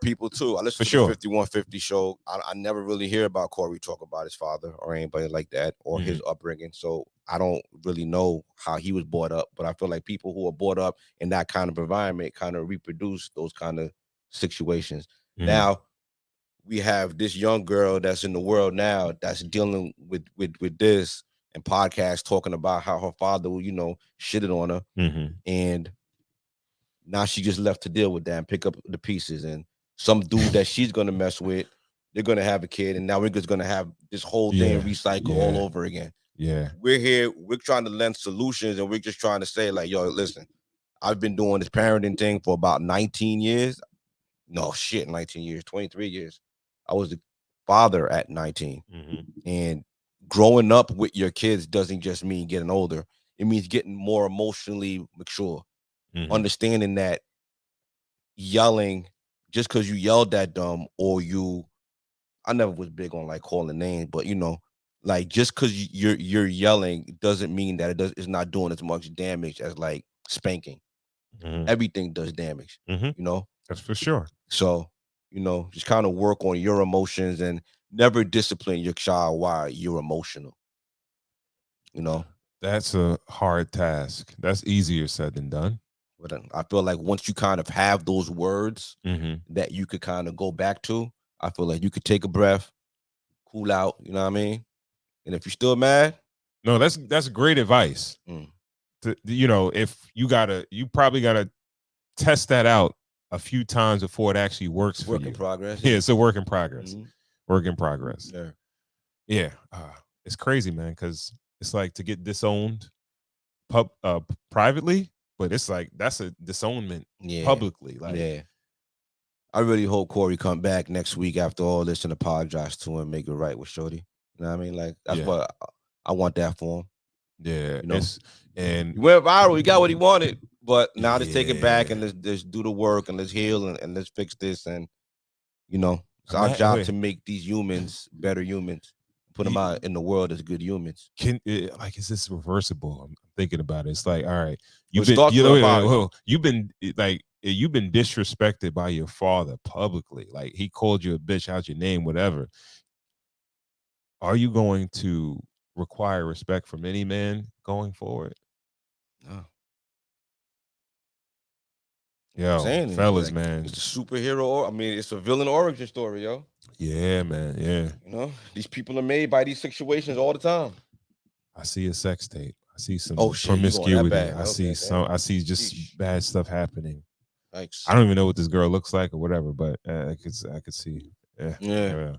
people too. I listen to the 5150 show. I never really hear about Corey talk about his father or anybody like that, or his upbringing. So I don't really know how he was brought up, but I feel like people who are brought up in that kind of environment kind of reproduce those kind of situations. Now, we have this young girl that's in the world now that's dealing with this and podcasts talking about how her father, shitted on her, and now she just left to deal with that and pick up the pieces. And some dude that she's gonna mess with, they're gonna have a kid, and now we're just gonna have this whole thing recycle all over again. Yeah, we're here, we're trying to lend solutions, and we're just trying to say, like, yo, listen, I've been doing this parenting thing for about 19 years. No shit, 19 years, 23 years. I was the father at 19. And growing up with your kids doesn't just mean getting older. It means getting more emotionally mature. Understanding that yelling, just because you yelled at them, or I never was big on like calling names, but like just because you're yelling doesn't mean that it's not doing as much damage as like spanking. Everything does damage, That's for sure. So, just kind of work on your emotions and never discipline your child while you're emotional. That's a hard task. That's easier said than done. But I feel like once you kind of have those words that you could kind of go back to, I feel like you could take a breath, cool out, you know what I mean? And if you're still mad. No, that's great advice. If you probably gotta test that out a few times before it actually works for you. Work in progress. Yeah, it's a work in progress. Work in progress. Yeah. Yeah. It's crazy, man, because it's like to get disowned privately, but it's like that's a disownment publicly. Like, I really hope Corey come back next week after all this and apologize to him, make it right with Shorty. You know what I mean? Like, that's what I want that for him. Yeah. And he went viral. He got what he wanted. But now let's take it back and let's do the work and let's heal and let's fix this. And, it's our job to make these humans better humans, put them out in the world as good humans. Is this reversible? I'm thinking about it. It's like, all right, you've been disrespected by your father publicly. Like, he called you a bitch out your name, whatever. Are you going to require respect from any man going forward? No. Yo, fellas, man. It's a superhero. I mean, it's a villain origin story, yo. Yeah, man. Yeah. These people are made by these situations all the time. I see a sex tape. I see some shit, promiscuity. I see just bad stuff happening. Thanks. I don't even know what this girl looks like or whatever, but I could see. Yeah.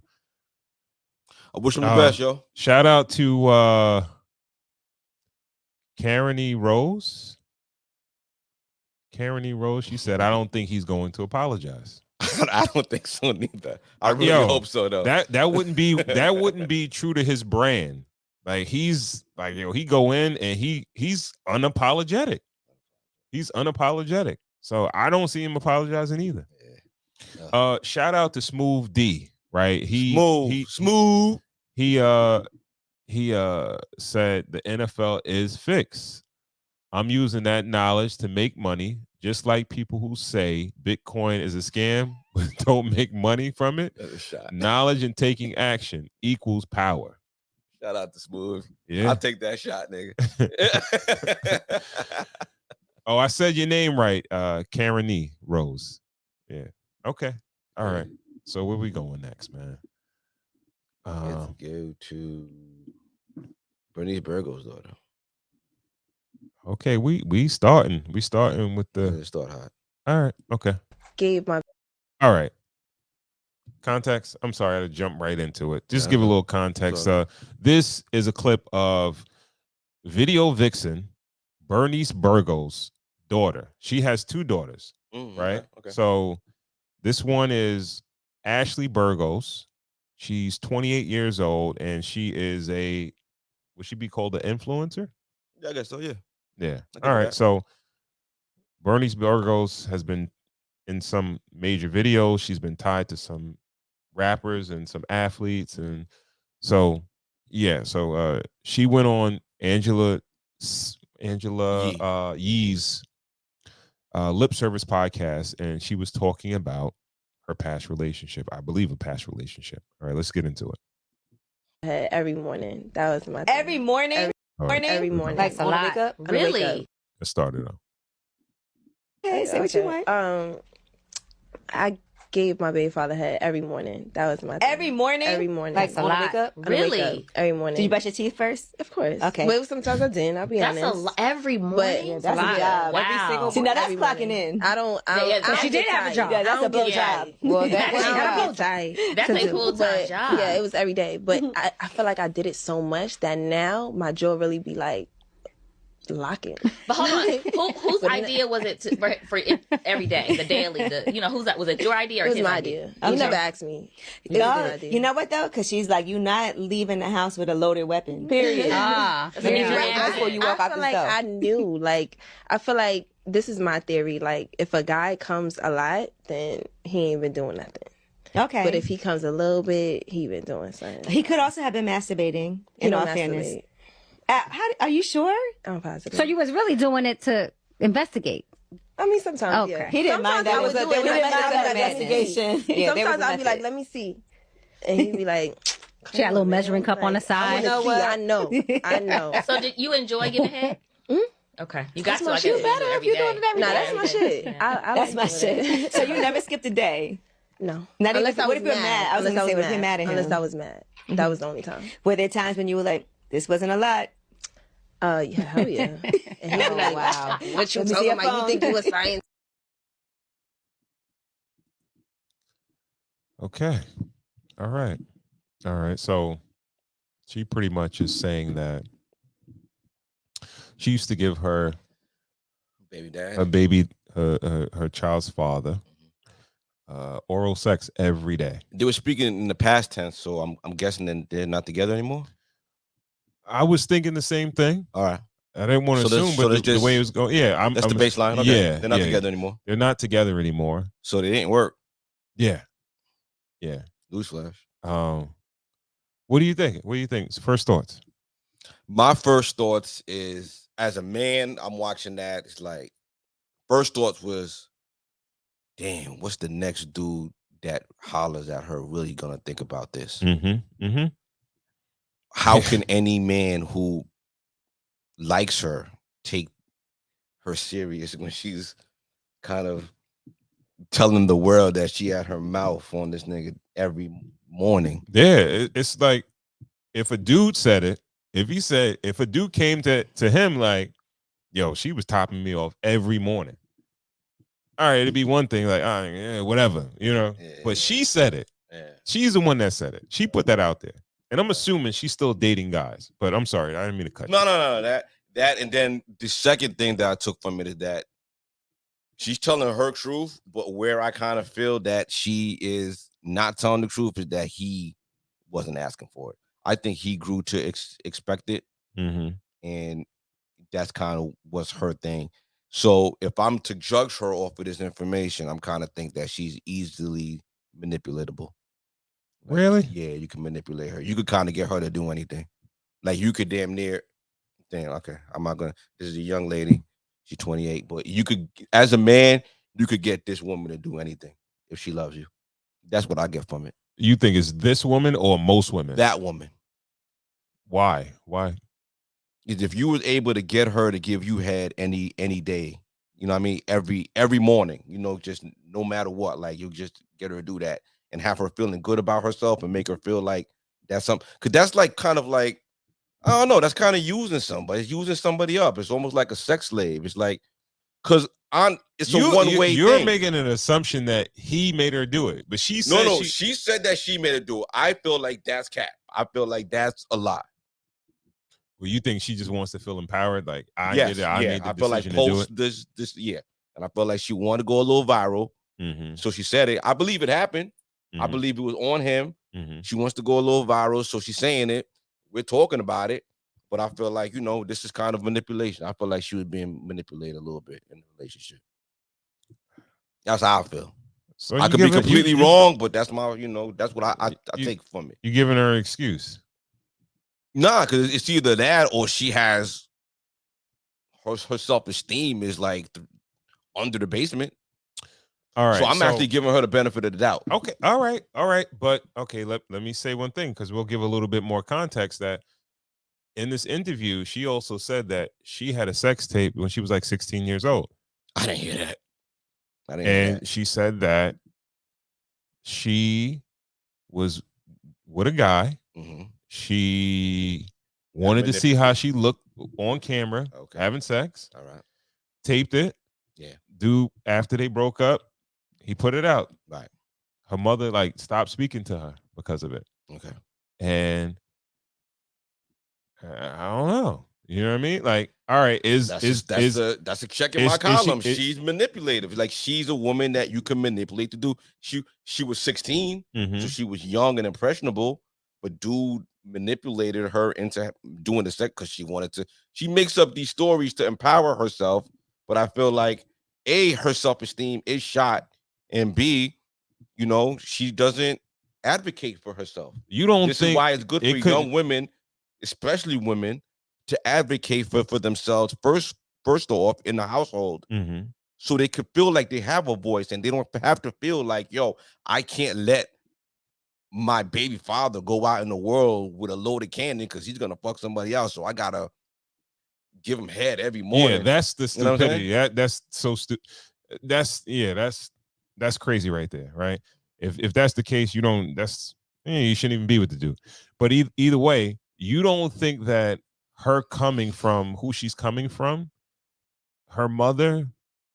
I wish him the best, yo. Shout out to Karen E. Rose. Karen E. Rose, she said, I don't think he's going to apologize. I don't think so neither. I really hope so, though. That wouldn't be true to his brand. Like, he's like, he go in and he's unapologetic. He's unapologetic. So I don't see him apologizing either. Yeah. Shout out to Smooth D, right? Smooth. He said the NFL is fixed. I'm using that knowledge to make money, just like people who say Bitcoin is a scam but don't make money from it. Knowledge and taking action equals power. Shout out to Smooth. Yeah. I'll take that shot, nigga. Oh, I said your name right. Karen E. Rose. Yeah. Okay. All right. So where we going next, man? Let's go to Bernice Burgos' daughter. Okay, we starting with the Let's start hot. All right. Okay. All right. Context. I'm sorry, I had to jump right into it. Just give a little context. This is a clip of video vixen Bernice Burgos' daughter. She has two daughters, right? Okay. So this one is Ashley Burgos. She's 28 years old, and she is would she be called an influencer? Yeah, I guess so, yeah. Yeah. All right. So Bernice Burgos has been in some major videos. She's been tied to some rappers and some athletes. And so, yeah. So she went on Angela Yee's Lip Service podcast, and she was talking about her past relationship. I believe a past relationship. All right, let's get into it. Every morning. That was my thing. Every morning? Every morning. That's a lot. Makeup? Really? Let's start it off. Okay, say what you want. I gave my baby father head every morning. That was my thing. Every morning? Every morning. Like, a when I lot. wake up? When I wake Really? up, every morning. Do you brush your teeth first? Of course. Okay. But sometimes I didn't. I'll be That's honest. a lot. Every morning. But Yeah, that's a Wow. job. Wow. Every single See, now that's every clocking morning. in. I don't. Yeah, so I she don't did get have a tired. job. Yeah, that's I a don't blow get job. tired. Well, that's I a don't job. get tired. That's to a do, full-time but, job. Yeah, it was every day. But I feel like I did it so much that now my jaw really be like locking. But hold on, whose But idea was it for it every day, the daily, whose that was it? Your idea or It was his my idea? idea. Okay. He never asked me. It was No, his idea. you know what though? Because she's like, you're not leaving the house with a loaded weapon. Period. Ah, Let me yeah. drink before you walk I out feel the like door. I knew. Like I feel like this is my theory. Like if a guy comes a lot, then he ain't been doing nothing. Okay. But if he comes a little bit, he been doing something. he could also have been masturbating, He in don't all fairness. masturbate. Are you sure? I'm positive. So you was really doing it to investigate. I mean, sometimes, Okay. yeah. He didn't mind that. Sometimes I There would was do a it, like, method of let me see. investigation. Yeah, there was Sometimes a I'll be like, method. let me see. And he'd be like, She had a little measuring cup on the I side. want to see. I know. So did you enjoy giving head? Okay, you got That's to. my I shit. guess Better do it if you're doing it every Nah, day. that's my shit. Yeah. I That's like my doing it. shit. So you never skipped a day? No. Not Unless even, I what was if you're mad? I was Unless going to say, what if you're mad at him? Unless I was mad. That was the only time. Were there times when you were like, this wasn't a lot? Yeah, hell yeah. And he'd be like, wow. what you Let me see talking your about? You phone. think you a science? Okay. All right. So she pretty much is saying that she used to give her Baby dad. her child's father oral sex every day. They were speaking in the past tense, so I'm guessing that they're not together anymore. I was thinking the same thing. All right. I didn't want to So there's- assume, so but there's the way it just- was going, yeah, That's the baseline. Okay. Yeah, They're not yeah. together anymore. They're not together anymore. So they didn't work. Yeah. Newsflash. What do you think? What do you think? First thoughts. My first thoughts is, as a man, I'm watching that. It's like, first thoughts was, damn, what's the next dude that hollers at her really gonna think about this? Mm-hmm. How can any man who likes her take her serious when she's kind of telling the world that she had her mouth on this nigga every morning? Yeah, it's like if a dude said it, if a dude came to him like, yo, she was topping me off every morning. All right, it'd be one thing like, yeah, whatever, Yeah. But she said it. Yeah. She's the one that said it. She put that out there. And I'm assuming she's still dating guys. But I'm sorry, I didn't mean to cut you. No. That, and then the second thing that I took from it is that she's telling her truth, but where I kind of feel that she is not telling the truth is that he wasn't asking for it. I think he grew to expect it, Mm-hmm. and that's kind of what's her thing. So if I'm to judge her off of this information, I'm kind of think that she's easily manipulatable. Like, Really? yeah, you can manipulate her. You could kind of get her to do anything. Like you could damn near think, okay, I'm not gonna. This is a young lady. She's 28, but you could, as a man, you could get this woman to do anything if she loves you. That's what I get from it. You think it's this woman or most women? That woman. Why? Why? Is if you was able to get her to give you head any day, you know what I mean, every morning, just no matter what, like you just get her to do that and have her feeling good about herself and make her feel like that's something. Because that's like kind of like, I don't know, that's kind of using somebody. It's using somebody up. It's almost like a sex slave. It's like, because it's a one-way You're thing. making an assumption that he made her do it, but she said No, she said that she made it do it. I feel like that's cap. I feel like that's a lie. Well, you think she just wants to feel empowered? Like I Yes, did it. I made the I feel like decision to do it. post this, yeah. And I feel like she wanted to go a little viral. Mm-hmm. So she said it. I believe it happened. I Mhm. believe it was on him. Mm-hmm. She wants to go a little viral. So she's saying it. We're talking about it. But I feel like, this is kind of manipulation. I feel like she was being manipulated a little bit in the relationship. That's how I feel. So I you could be giving- completely you- wrong, but that's my, that's what I You- take from it. You giving her an excuse? Nah, because it's either that or she has her self-esteem is like under the basement. All right. So I'm actually giving her the benefit of the doubt. Okay. All right. But okay, let me say one thing because we'll give a little bit more context that in this interview, she also said that she had a sex tape when she was like 16 years old. I didn't hear that. I didn't hear And that. she said that she was with a guy. Mm-hmm. She wanted to see how she looked on camera, having sex. All right. Taped it. Yeah. Dude, after they broke up, he put it out. Right. Her mother like stopped speaking to her because of it. Okay. And I don't know. You know what I mean? Like, all right, that's a check in my column. She's manipulative. Like, she's a woman that you can manipulate to do. She was 16, so she was young and impressionable, but dude manipulated her into doing the sex because she wanted to. She makes up these stories to empower herself, but I feel like A, her self-esteem is shot, and B, you know, she doesn't advocate for herself. You don't This think is why it's good for young women, especially women, to advocate for themselves first off in the household, so they could feel like they have a voice and they don't have to feel like, yo, I can't let my baby father go out in the world with a loaded cannon because he's gonna fuck somebody else, so I gotta give him head every morning. Yeah, that's the stupidity. You know that's so stupid. That's crazy right there, right? If that's the case, you don't. You shouldn't even be with the dude. But either way, you don't think that her coming from who she's coming from, her mother,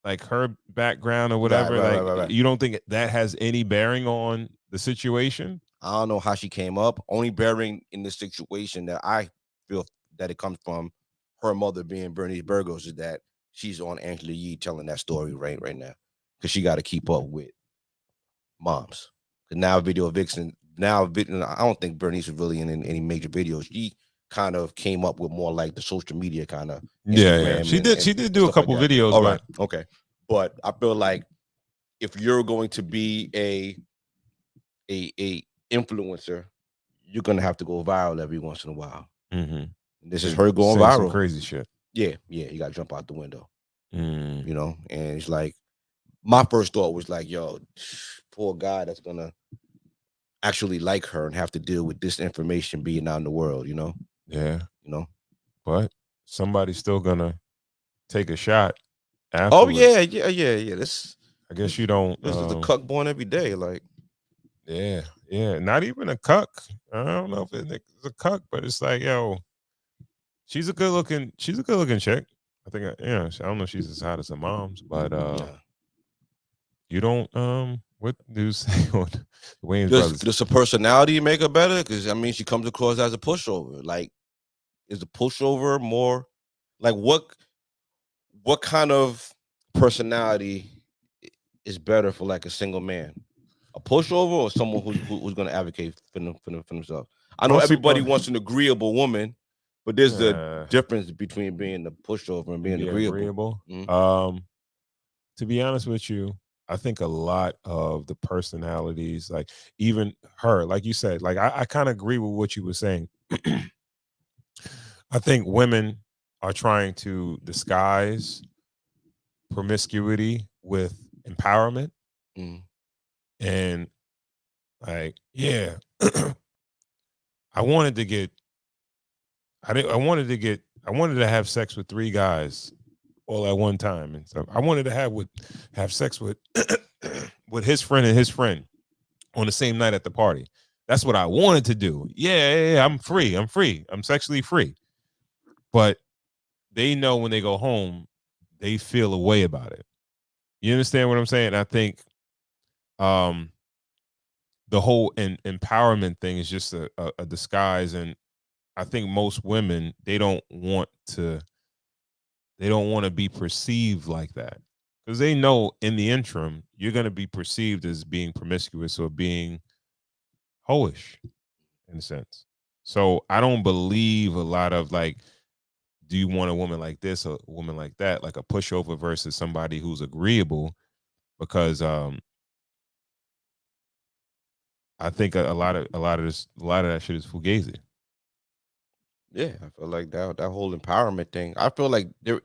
like her background or whatever, right. You don't think that has any bearing on the situation? I don't know how she came up. Only bearing in the situation that I feel that it comes from her mother being Bernice Burgos is that she's on Angela Yee telling that story right now because she got to keep up with moms. Now Video Vixen, I don't think Bernice is really in any major videos. She kind of came up with more like the social media kind of. Yeah. She did do a couple like videos. All right. Okay. But I feel like if you're going to be a influencer, you're gonna have to go viral every once in a while. This is her going viral. Some crazy shit. Yeah, you gotta jump out the window. You know, and it's like my first thought was like, yo, poor guy that's gonna actually like her and have to deal with this information being out in the world, you know? Yeah. You know? But somebody's still gonna take a shot afterwards. Oh yeah. This I guess you don't this is a cuck born every day, like. Yeah. Not even a cuck. I don't know if it's a cuck, but it's like, yo, she's a good looking chick. I think I don't know if she's as hot as her mom's, but you don't what do you say on the Wayans brothers? Does her personality make her better? Because I mean, she comes across as a pushover. Like, is the pushover more like what kind of personality is better for like a single man? A pushover or someone who's going to advocate for themselves? I know everybody wants an agreeable woman, but there's a difference between being a pushover and being agreeable. To be honest with you, I think a lot of the personalities, like even her, like you said, like I kind of agree with what you were saying. I think women are trying to disguise promiscuity with empowerment. And like, yeah, I wanted to have sex with 3 guys all at one time and stuff. I wanted to have sex with with his friend and his friend on the same night at the party. That's what I wanted to do. Yeah, I'm free. I'm sexually free. But they know when they go home, they feel a way about it. You understand what I'm saying? I think the whole empowerment thing is just a disguise, and I think most women they don't want to be perceived like that because they know in the interim you're going to be perceived as being promiscuous or being hoish in a sense. So I don't believe a lot of like, do you want a woman like this or a woman like that, like a pushover versus somebody who's agreeable, because I think a lot of that shit is fugazi. Yeah, I feel like that whole empowerment thing. I feel like there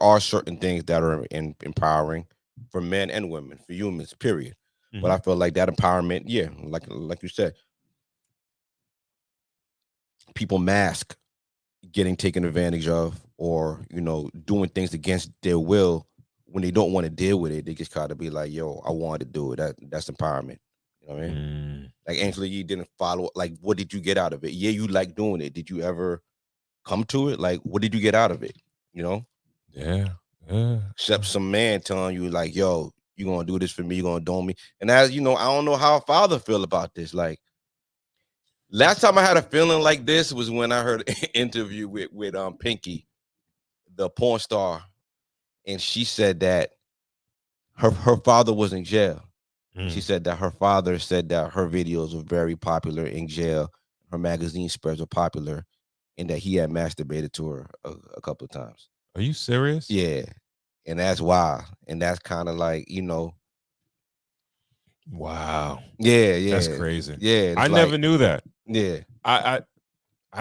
are certain things that are empowering for men and women, for humans, period. But I feel like that empowerment, yeah, like you said, people mask getting taken advantage of, or doing things against their will when they don't want to deal with it. They just gotta be like, yo, I want to do it. That's empowerment. You know what I mean? Mm, Like Angela Yee didn't follow. Like, what did you get out of it? Yeah, you like doing it. Did you ever come to it? Like, what did you get out of it? You know? yeah. Yeah. Except some man telling you, like, yo, you gonna do this for me, you gonna dome me. And as you know, I don't know how a father feel about this. Like, last time I had a feeling like this was when I heard an interview with Pinky, the porn star, and she said that her father was in jail. She said that her father said that her videos were very popular in jail. Her magazine spreads were popular, and that he had masturbated to her a couple of times. Are you serious? Yeah, and that's why, and that's kind of like, you know. Wow. Yeah, yeah, That's crazy. Yeah, I never knew that. Yeah, I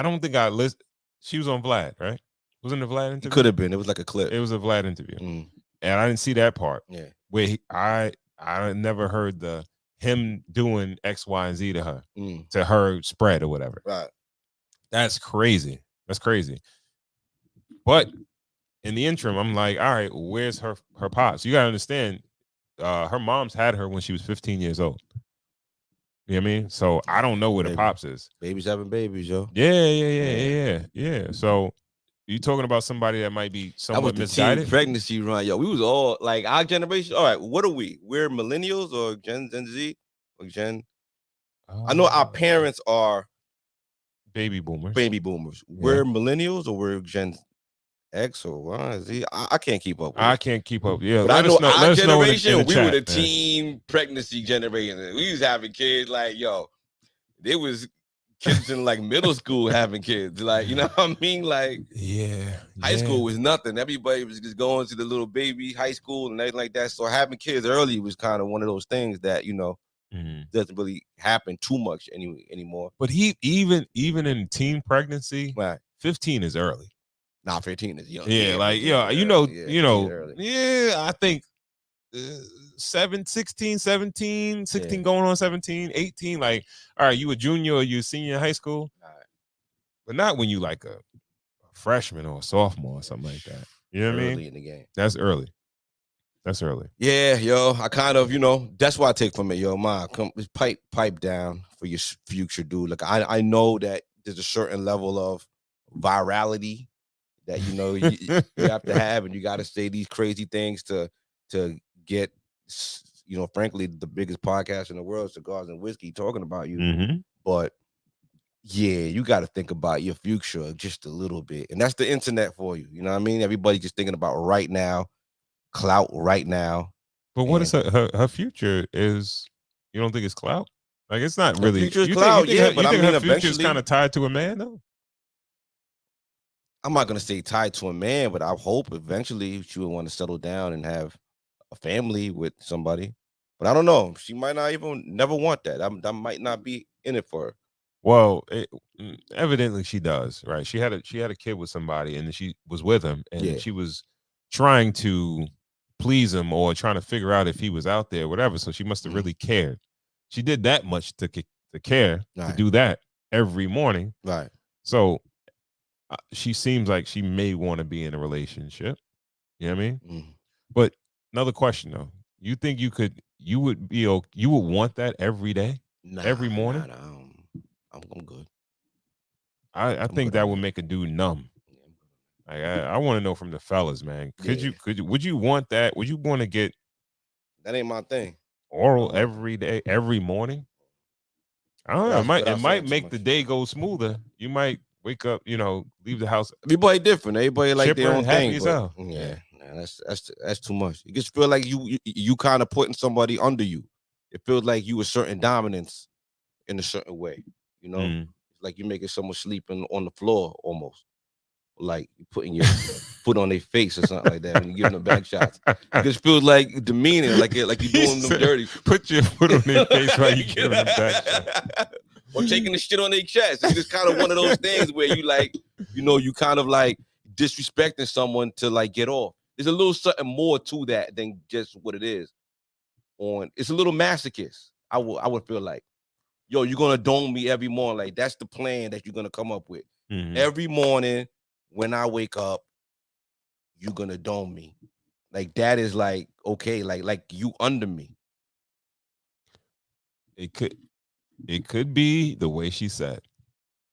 don't think I listened. She was on Vlad, right? Wasn't it Vlad interview? it could have been. It was like a clip. It was a Vlad interview, Mm. and I didn't see that part. Yeah, Where I never heard him doing X, Y, and Z to her spread or whatever. Right. That's crazy. That's crazy. But in the interim, I'm like, all right, where's her pops? You gotta understand, her mom's had her when she was 15 years old. You know what I mean? So I don't know where the pops is. Babies having babies, yo. Yeah. So you talking about somebody that might be somewhat misguided? Teen pregnancy run, yo. We was all like our generation. All right, what are we? We're millennials or Gen Z or Gen? I know our parents are baby boomers. We're millennials or we're Gen X or Y, Z. I can't keep up with I it. can't keep up. Yeah, but I know our generation, in the we chat, were the man. teen pregnancy generation. We was having kids like, yo, there was kids in like middle school having kids. Like, you know what I mean? Like, high school was nothing. Everybody was just going to the little baby high school and everything like that. So having kids early was kind of one of those things that, you know, doesn't really happen too much anymore. But even in teen pregency, right. 15 is early. Nah, 15 is young. Yeah, like, yeah, I think 16, going on 17, 18. Like, all right, you a junior or you a senior in high school, but not when you like a freshman or a sophomore or something like that. You know what I mean? Early in the game. That's early. That's early. Yeah, yo, I kind of, you know, that's what I take from it, yo. Come pipe down for your future, dude. Like, I know that there's a certain level of virality that, you know, you have to have, and you got to say these crazy things to get, you know, frankly, the biggest podcast in the world, Cigars and Whiskey, talking about you. But yeah, you got to think about your future just a little bit, and that's the internet for you. You know what I mean? Everybody just thinking about right now, clout right now. But what is her future? Is you don't think it's clout? Like, it's not really. Future is clout, but I mean, her future is kind of tied to a man, though. I'm not gonna say tied to a man, but I hope eventually she would want to settle down and have a family with somebody. But I don't know. She might not even never want that. That might not be in it for her. Well, evidently she does, right? She had a kid with somebody, and she was with him, and she was trying to please him or trying to figure out if he was out there, whatever. So she must have really cared. She did that much to care, to do that every morning, right? So she seems like she may want to be in a relationship. You know what I mean? But another question though, you think you would want that every day, every morning? I'm good. I think that would make a dude numb. Like, I want to know from the fellas, man. Would you want that? Would you want to get that? Ain't my thing. Oral every day, every morning? I don't know. It might make the day go smoother. You might wake up, you know, leave the house. Everybody different. Everybody like their own thing. But, yeah, that's too much. It just feel like you kind of putting somebody under you. It feels like you a certain dominance in a certain way. You know, it's like you're making someone sleeping on the floor almost. Like you putting your foot on their face or something like that when you giving them back shots. It just feels like demeaning, like you're doing them dirty. Put your foot on their face while you giving them back shots. Or taking the shit on their chest. It's just kind of one of those things where you like, you know, you kind of like disrespecting someone to like get off. There's a little something more to that than just what it is. It's a little masochist. I would feel like, yo, you're gonna dome me every morning. Like that's the plan that you're gonna come up with. Every morning when I wake up, you're gonna dome me. Like that is like okay, like you under me. It could be the way she said.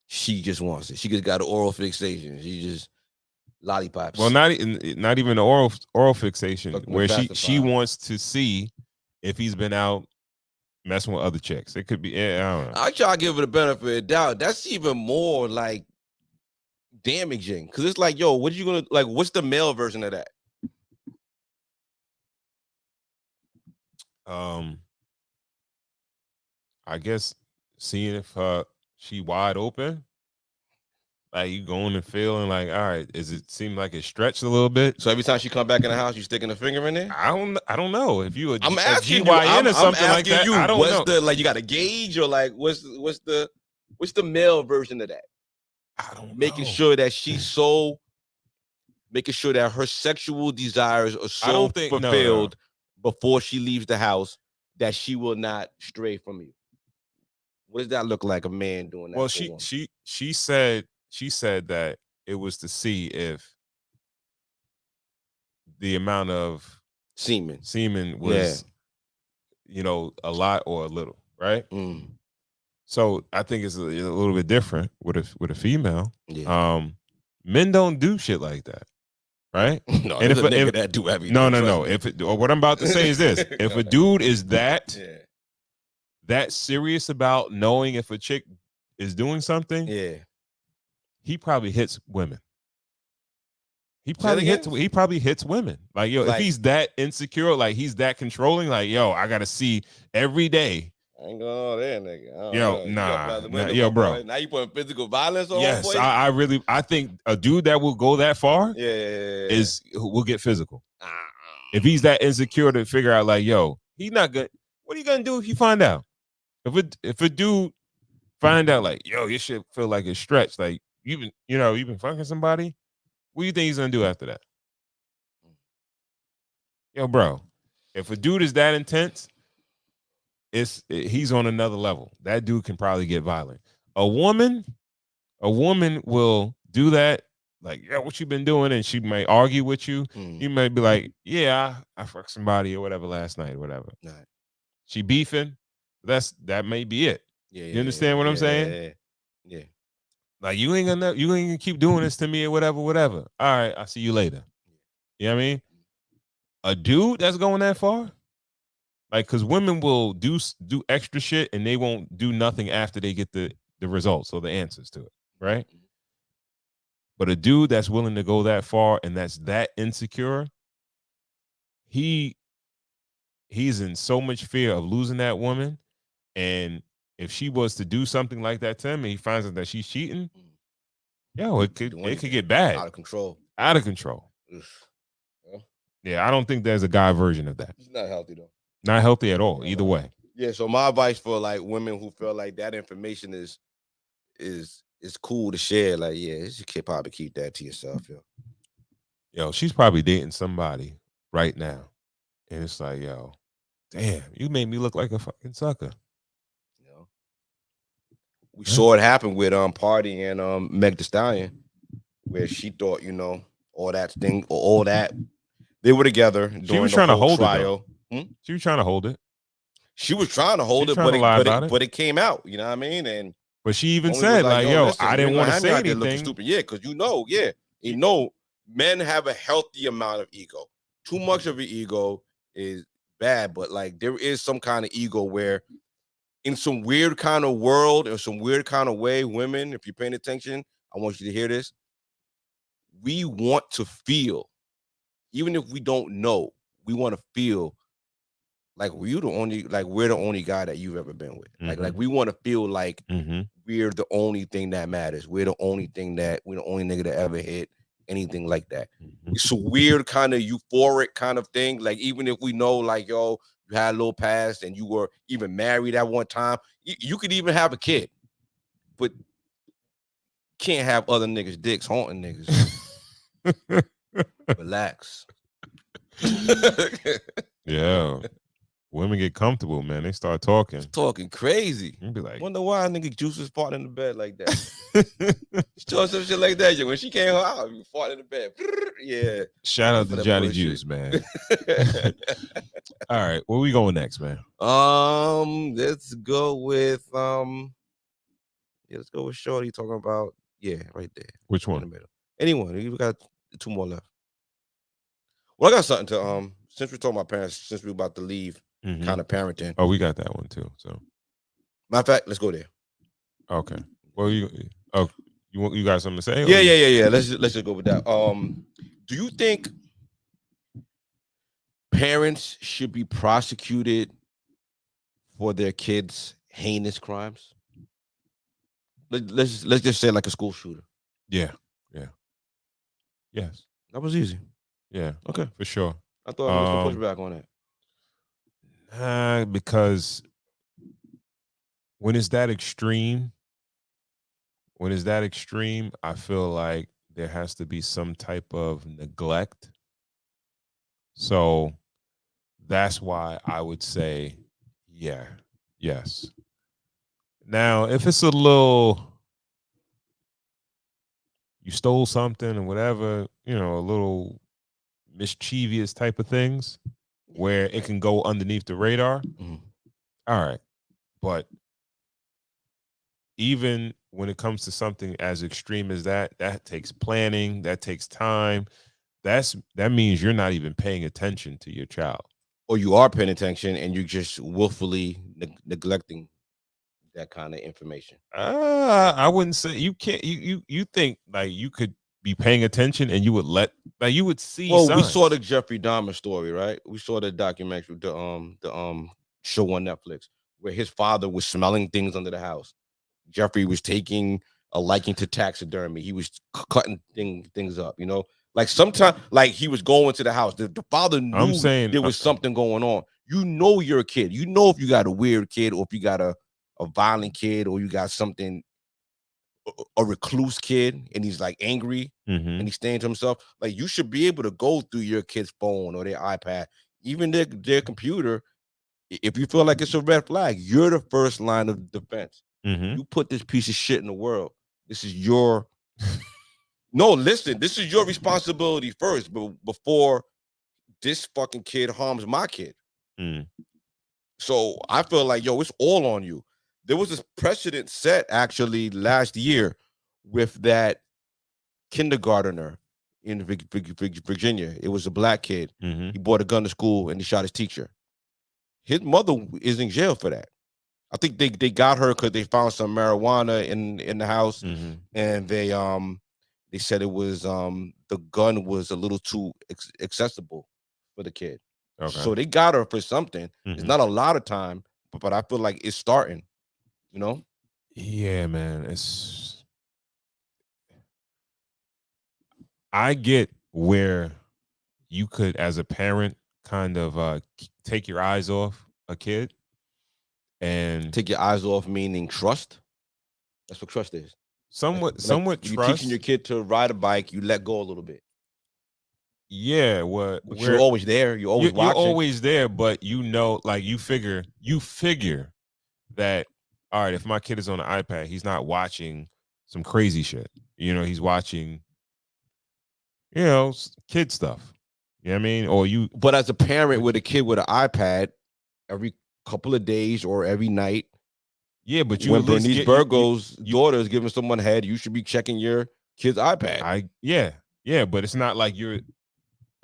She just wants it. She just got an oral fixation. She just lollipops. Well, not even the oral fixation, Fucking where she pacifier. wants to see if he's been out messing with other chicks. It could be. I don't know. I try to give it a benefit of the doubt. That's even more like damaging because it's like, yo, what are you gonna like? What's the male version of that? I guess seeing if she wide open, like you going and feeling like, all right, is it seem like it stretched a little bit? So every time she come back in the house, you sticking a finger in there? I don't know if you I'm a asking GYN you. or something I'm like asking that. you. I don't what's know. the like? You got a gauge or like what's the male version of that? I don't Making know. sure that making sure that her sexual desires are so don't think- no. fulfilled before she leaves the house that she will not stray from you. What does that look like? A man doing that? Well, for a woman? she said that it was to see if the amount of semen was, a lot or a little, right? Mm. So I think it's a little bit different with a female. Yeah. Men don't do shit like that, right? No, and there's a nigga that do everything. No. What I'm about to say is this: if a dude is that serious about knowing if a chick is doing something, he probably hits women. He probably hits women. Like, yo, if he's that insecure, like he's that controlling, like, yo, I gotta see every day. I ain't going all there, nigga. Yo, nah, bro. Now you putting physical violence on? Yes, I think a dude that will go that far will get physical. If he's that insecure to figure out, like, yo, he's not good. What are you gonna do if you find out? If a dude find out, like, yo, your shit feel like it's stretched, like you've been fucking somebody, what do you think he's gonna do after that? Yo, bro, if a dude is that intense, he's on another level. That dude can probably get violent. A woman will do that, like, yeah, what you been doing? And she may argue with you. You might be like, yeah, I fucked somebody or whatever last night or whatever. Right. She beefing. That may be it. You understand what I'm saying? Yeah. Like, you ain't gonna keep doing this to me or whatever. All right, I'll see you later. You know what I mean? A dude that's going that far, like, because women will do extra shit and they won't do nothing after they get the results or the answers to it, right? But a dude that's willing to go that far and that's that insecure, he's in so much fear of losing that woman. And if she was to do something like that to him and he finds out that she's cheating, yo, it could get bad. Out of control. Yeah, I don't think there's a guy version of that. It's not healthy though. Not healthy at all, either way. Yeah, so my advice for like women who feel like that information is cool to share, like, yeah, you should probably keep that to yourself, Yo, she's probably dating somebody right now. And it's like, yo, damn, you made me look like a fucking sucker. We saw it happen with Party and Meg Thee Stallion, where she thought, all that they were together. She was trying to hold trial. She was trying to hold it. She was trying to hold it, but it came out. You know what I mean? But she even said, like, yo, listen, I didn't want to say anything. Stupid. Yeah, because men have a healthy amount of ego. Too much of an ego is bad, but like there is some kind of ego where, in some weird kind of world or some weird kind of way, women, if you're paying attention, I want you to hear this. We want to feel, even if we don't know, we want to feel like we're the only guy that you've ever been with. Mm-hmm. Like we want to feel like we're the only thing that matters. We're the only nigga that ever hit anything like that. Mm-hmm. It's a weird kind of euphoric kind of thing. Like, even if we know, like, yo, you had a little past and you were even married at one time, you could even have a kid, but can't have other niggas' dicks haunting niggas. Relax. Yeah. Women get comfortable, man. They start talking. Talking crazy. You'd be like, wonder why a nigga Juice was farting in the bed like that. She told some shit like that. When she came out, you fart in the bed. Yeah. Shout out to Johnny Juice, man. All right, where we going next, man? Let's go with let's go with Shorty talking about right there. Which In the one? middle. Anyone. We got 2 more left. Well, I got something to since we're talking about parents, since we're about to leave kind of parenting. Oh, we got that one too. So matter of fact, let's go there. Okay. Well, you got something to say? Yeah. Let's just go with that. Do you think parents should be prosecuted for their kids' heinous crimes? Let's just say like a school shooter. Yeah. Yes. That was easy. Yeah. Okay. For sure. I thought I was gonna push back on that. Because when it's that extreme, I feel like there has to be some type of neglect. So that's why I would say, yes. Now, if it's a little, you stole something or whatever, a little mischievous type of things where it can go underneath the radar. All right. But even when it comes to something as extreme as that takes planning, that takes time. That means you're not even paying attention to your child. Or you are paying attention and you're just willfully neglecting that kind of information. I wouldn't say you can't. You think like you could be paying attention and you would you would see. Well, signs. we saw the Jeffrey Dahmer story, right? We saw the documentary, the show on Netflix, where his father was smelling things under the house. Jeffrey was taking a liking to taxidermy. He was cutting things up, Like sometimes, like he was going to the house. The father knew there was something going on. You're a kid. You know if you got a weird kid or if you got a violent kid or you got something, a recluse kid, and he's like angry and he's staying to himself. Like you should be able to go through your kid's phone or their iPad, even their computer. If you feel like it's a red flag, you're the first line of defense. You put this piece of shit in the world. This is your no, listen, this is your responsibility first, but before this fucking kid harms my kid. So I feel like, it's all on you. There was this precedent set actually last year with that kindergartner in Virginia. It was a black kid. He brought a gun to school and he shot his teacher. His mother is in jail for that. I think they got her because they found some marijuana in the house, and they said it was the gun was a little too accessible for the kid. Okay. So they got her for something. It's not a lot of time, but I feel like it's starting. Yeah, man. I get where you could, as a parent, kind of take your eyes off a kid. And take your eyes off, meaning trust. That's what trust is. Somewhat like trust. You're teaching your kid to ride a bike, you let go a little bit. Yeah, but you're always there. You're always watching. You're always there, but like you figure that, all right, if my kid is on an iPad, he's not watching some crazy shit. He's watching, kid stuff. You know what I mean? Or you. But as a parent with a kid with an iPad, every couple of days or every night. Yeah, but when Bernice Burgo's daughter is giving someone head, you should be checking your kid's iPad. Yeah, but it's not like you're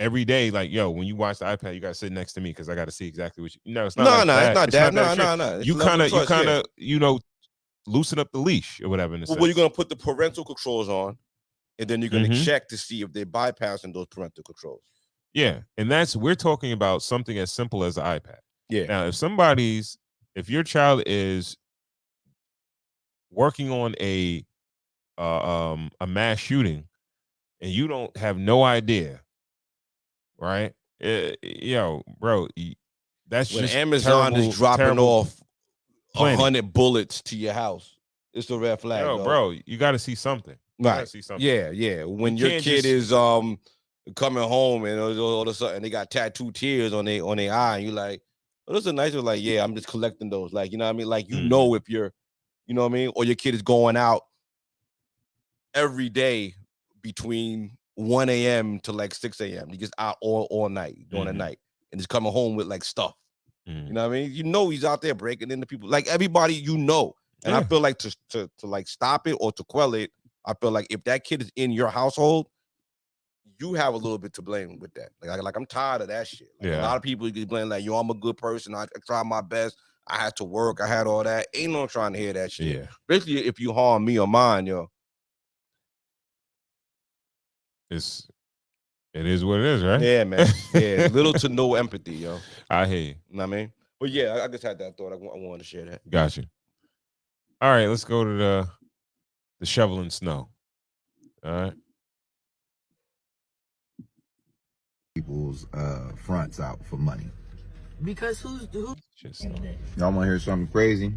every day, like, when you watch the iPad, you gotta sit next to me because I gotta see exactly what you. No, it's not. It's not that. No. You kind of, loosen up the leash or whatever. Well, you're gonna put the parental controls on, and then you're gonna check to see if they're bypassing those parental controls. Yeah, and we're talking about something as simple as an iPad. Yeah. Now, if your child is working on a mass shooting, and you don't have no idea, right? Bro, that's when just Amazon is dropping off planning. 100 bullets to your house. It's a red flag. Bro, you got to see something. Right. Yeah. When your kid is coming home and all of a sudden they got tattooed tears on their eye, and you like, oh, those are nice. Like, yeah, I'm just collecting those. Like, you know what I mean? Like, know if you're, you know what I mean? Or your kid is going out every day between 1 a.m. to like 6 a.m. He gets out all night during the night. and he's coming home with like stuff. Mm. You know what I mean? You know he's out there breaking into people. Like everybody, you know. And I feel like to like stop it or to quell it, I feel like if that kid is in your household, you have a little bit to blame with that. Like I'm tired of that shit. Like, a lot of people get blamed like, yo, I'm a good person. I tried my best. I had to work. I had all that. Ain't no one trying to hear that shit. Yeah. Especially if you harm me or mine, yo. It is what it is, right? Yeah, man. Yeah, little to no empathy, yo. I hear you. You know what I mean? But yeah, I just had that thought. I wanted to share that. Gotcha. All right, let's go to the shoveling snow. All right. People's fronts out for money. Because who? Just Y'all want to hear something crazy?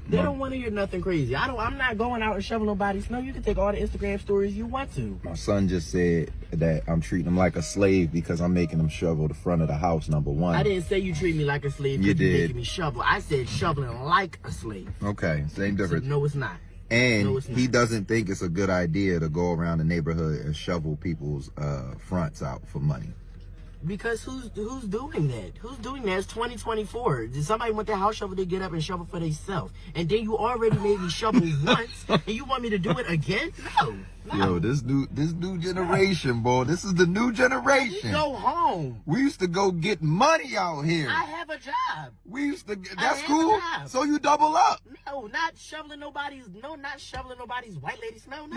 They don't want to hear nothing crazy. I'm not going out and shoveling nobody's snow. You can take all the Instagram stories you want to. My son just said that I'm treating him like a slave because I'm making him shovel the front of the house, number one. I didn't say you treat me like a slave. You did. did. Making me shovel. I said shoveling like a slave. Okay, same difference. So, no, it's not. And No, it's not. he doesn't think it's a good idea to go around the neighborhood and shovel people's fronts out for money. Because who's doing that? Who's doing that? It's 2024. Did somebody want their house shovel to get up and shovel for themselves? And then you already made me shovel once, and you want me to do it again? No. Yo, this new generation, boy. This is the new generation. Go home. We used to go get money out here. I have a job. We used to. I That's have cool. a job. So you double up. No, not shoveling nobody's white lady snow. No,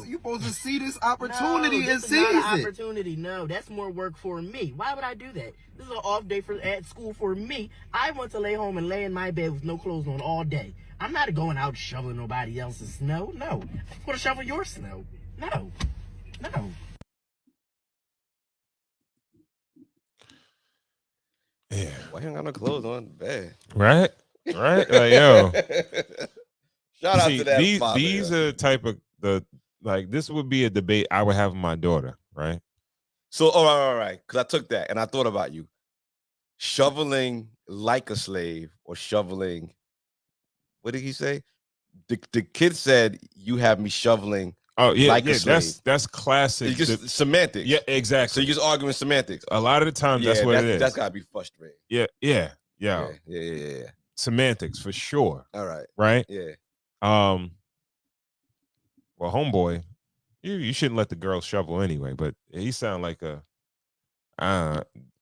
You supposed to see this no, opportunity and this is seize not an it. opportunity. No, that's more work for me. Why would I do that? This is an off day at school for me. I want to lay home and lay in my bed with no clothes on all day. I'm not going out shoveling nobody else's snow. No, I'm going to shovel your snow. No. yeah. Why you ain't got no clothes on? Bad. Right? Like, yo. Shout out See, to that. these are the type of this would be a debate I would have with my daughter, right? So, all right. Because I took that and I thought about you. Shoveling like a slave or shoveling. What did he say? The kid said, you have me shoveling. Oh, yeah, like a yeah, slave. that's classic. It's just semantics. Yeah, exactly. So you're just arguing semantics. A lot of the time, that's what it is. That's gotta be frustrating. Yeah. Yeah. Semantics for sure. All right. Right? Yeah. Well, homeboy, you shouldn't let the girls shovel anyway, but he sound like a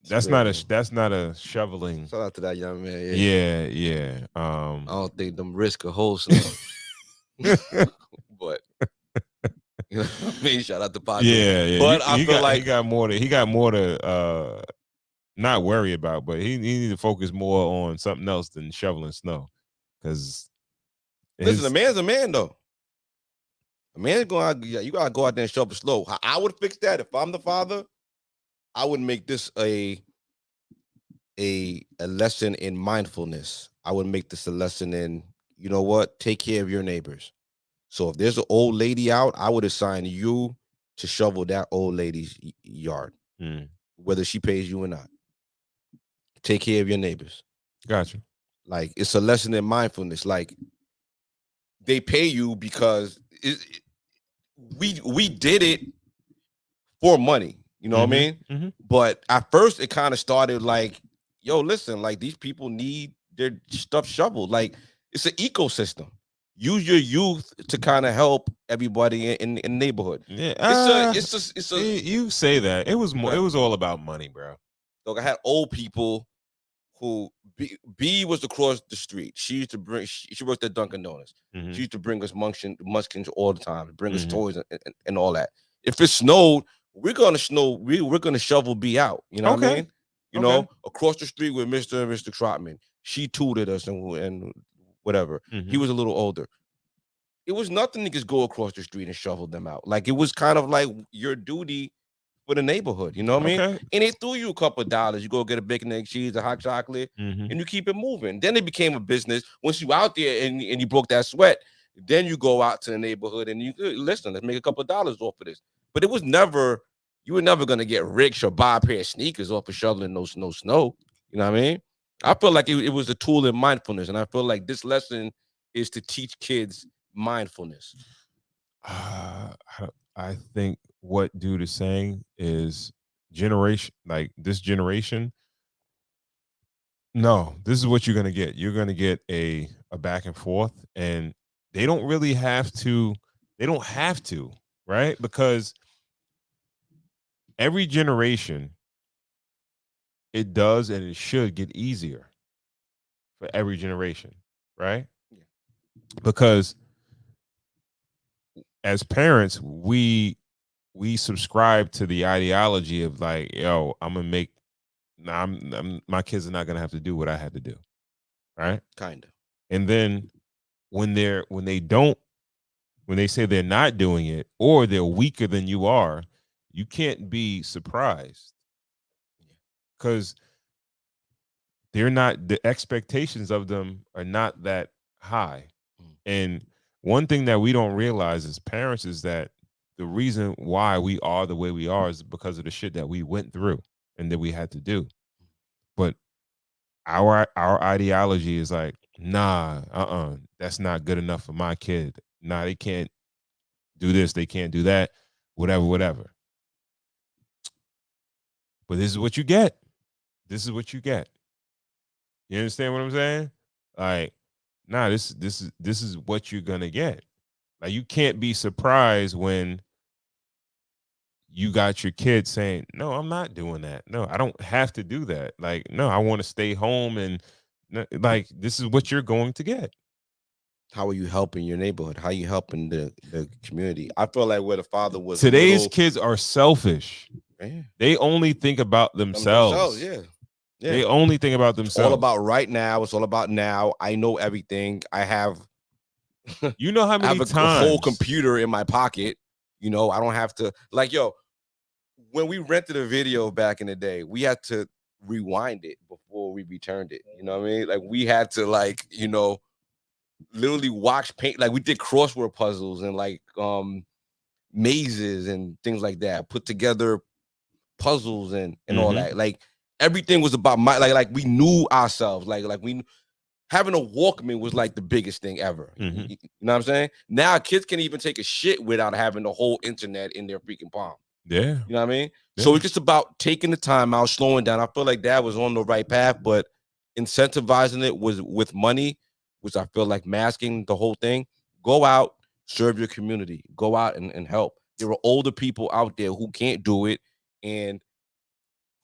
that's not a shoveling. Shout out to that young man. Yeah. I don't think them risk a whole snow. But you know what I mean? Shout out to Pocket. Yeah. But I feel like he got more to not worry about, but he need to focus more on something else than shoveling snow. Because listen, a man's a man though. A man's going out, you gotta go out there and shovel snow. I would fix that if I'm the father. I would make this a lesson in mindfulness. I would make this a lesson in, you know what, take care of your neighbors. So if there's an old lady out, I would assign you to shovel that old lady's yard, whether she pays you or not. Take care of your neighbors. Gotcha. Like, it's a lesson in mindfulness. Like, they pay you because we did it for money. You know what I mean? Mm-hmm. But at first, it kind of started like, yo, listen, like, these people need their stuff shoveled. Like, it's an ecosystem. Use your youth to kind of help everybody in the neighborhood. Yeah, it's a. You say that it was more. It was all about money, bro. Look, I had old people who B was across the street. She used to bring. She worked at Dunkin' Donuts. Mm-hmm. She used to bring us munchkins all the time. Bring us toys and all that. If it snowed, we're gonna shovel B out. You know what I mean? You know, across the street with Mr. and Mr. Trotman. She tutored us and whatever. He was a little older. It was nothing to just go across the street and shovel them out. Like, it was kind of like your duty for the neighborhood. You know what I mean? And they threw you a couple of dollars. You go get a bacon, egg, cheese, a hot chocolate, and you keep it moving. Then it became a business. Once you out there and you broke that sweat, then you go out to the neighborhood and you listen, let's make a couple of dollars off of this. But it was never, you were never going to get rich or buy a pair of sneakers off of shoveling no snow. You know what I mean? I feel like it was a tool in mindfulness, and I feel like this lesson is to teach kids mindfulness. I think what dude is saying is this generation No, this is what you're gonna get. You're gonna get a back and forth, and they don't really have to. They don't have to, right? Because every generation, it does and it should get easier for every generation, right? Yeah. Because as parents, we subscribe to the ideology of like, yo, I'm gonna make. Nah, my kids are not gonna have to do what I had to do, right? Kind of. And then when they say they're not doing it or they're weaker than you are, you can't be surprised because they're not, the expectations of them are not that high. And one thing that we don't realize as parents is that the reason why we are the way we are is because of the shit that we went through and that we had to do. But our ideology is like, nah, that's not good enough for my kid. Nah, they can't do this, they can't do that, whatever. But this is what you get. This is what you get. You understand what I'm saying? Like, nah, this is what you're gonna get. Like, you can't be surprised when you got your kid saying, no, I'm not doing that. No, I don't have to do that. Like, no, I want to stay home, and like, this is what you're going to get. How are you helping your neighborhood? How are you helping the community? I feel like where the father was. Today's kids are selfish. Yeah. They only think about themselves. Yeah. They only think about themselves. It's all about right now. It's all about now. I know everything. I have. You know how many I have times a whole computer in my pocket. You know, I don't have to. Like, yo, when we rented a video back in the day, we had to rewind it before we returned it. You know what I mean? Like, we had to, like, you know, literally watch paint. Like, we did crossword puzzles and like mazes and things like that. Put together puzzles and all that. Like, everything was about like we knew ourselves. Like we having a Walkman was like the biggest thing ever. You know what I'm saying? Now kids can even take a shit without having the whole internet in their freaking palm. Yeah. You know what I mean? Yeah. So it's just about taking the time out, slowing down. I feel like Dad was on the right path, but incentivizing it was with money, which I feel like masking the whole thing. Go out, serve your community. Go out and help. There are older people out there who can't do it, and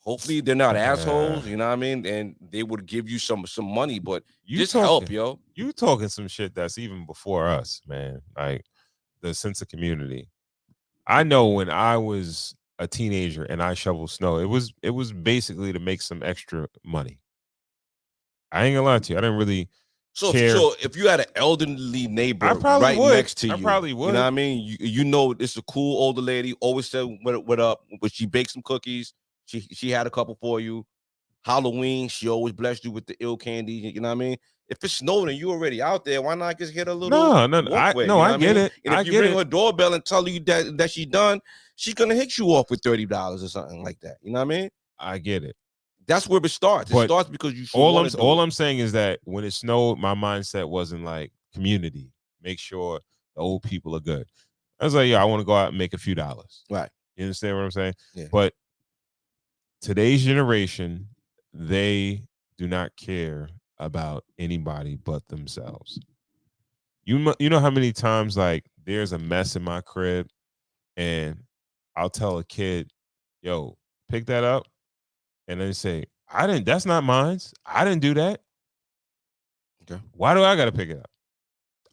hopefully they're not assholes, you know what I mean? And they would give you some money, but just help, yo. You talking some shit that's even before us, man. Like, the sense of community. I know when I was a teenager and I shoveled snow, it was basically to make some extra money. I ain't gonna lie to you. I didn't really care. So if you had an elderly neighbor right next to you, I probably would. You know what I mean? You know, it's a cool older lady. Always said what up. But she baked some cookies. She had a couple for you. Halloween, she always blessed you with the ill candy. You know what I mean? If it snowed and you already out there, why not just hit a little walkway? I get it. And if you bring her doorbell and tell you that she's done, she's gonna hit you off with $30 or something like that. You know what I mean? I get it. That's where it starts. It starts because you. All I'm saying is that when it snowed, my mindset wasn't like community. Make sure the old people are good. I was like, yeah, I want to go out and make a few dollars. Right. You understand what I'm saying? Yeah. But today's generation, they do not care about anybody but themselves. You know how many times, like, there's a mess in my crib and I'll tell a kid, yo, pick that up. And they say, that's not mine. I didn't do that. Okay. Why do I got to pick it up?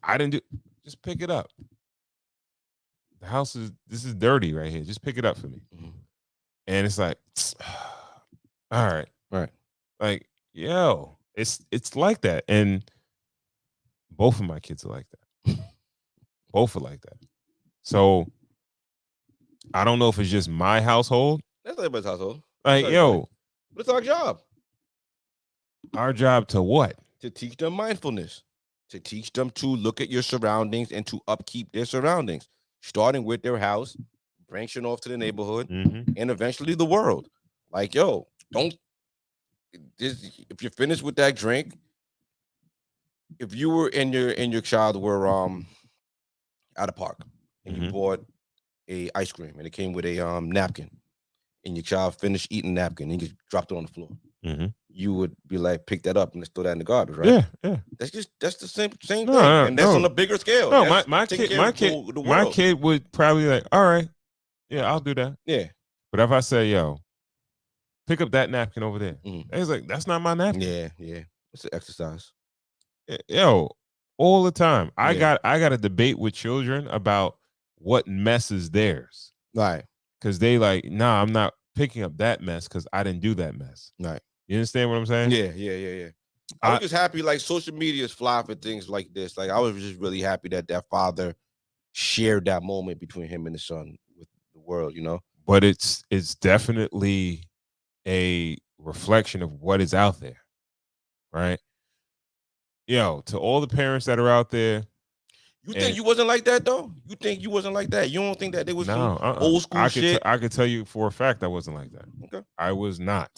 I didn't do, just pick it up. The house this is dirty right here. Just pick it up for me. And it's like, all right. Right. Like, yo, it's like that. And both of my kids are like that. Both are like that. So I don't know if it's just my household. That's everybody's household. Like, yo. But it's our job. Our job to what? To teach them mindfulness. To teach them to look at your surroundings and to upkeep their surroundings. Starting with their house, branching off to the neighborhood, and eventually the world. Like, yo, if you're finished with that drink, if you were and your child were at a park and you bought a ice cream and it came with a napkin, and your child finished eating the napkin and you just dropped it on the floor, you would be like, pick that up and let's throw that in the garbage, right? Yeah, yeah. That's the same thing, No, and that's no. on a bigger scale. No, That's my taking kid, care of the my world. kid would probably like, all right, yeah, I'll do that. Yeah. But if I say, yo, pick up that napkin over there, Mhm. he's like, that's not my napkin. Yeah. It's an exercise. Yo, all the time. I Yeah. got a debate with children about what mess is theirs. Right. Because they like, nah, I'm not picking up that mess because I didn't do that mess. Right. You understand what I'm saying? Yeah. I was just happy, like, social media is fly for things like this. Like, I was just really happy that father shared that moment between him and his son with the world, you know? But it's definitely a reflection of what is out there, right? Yo, to all the parents that are out there. You think you wasn't like that, though? You think you wasn't like that? You don't think that there was some old school shit? I could tell you for a fact I wasn't like that. Okay. I was not.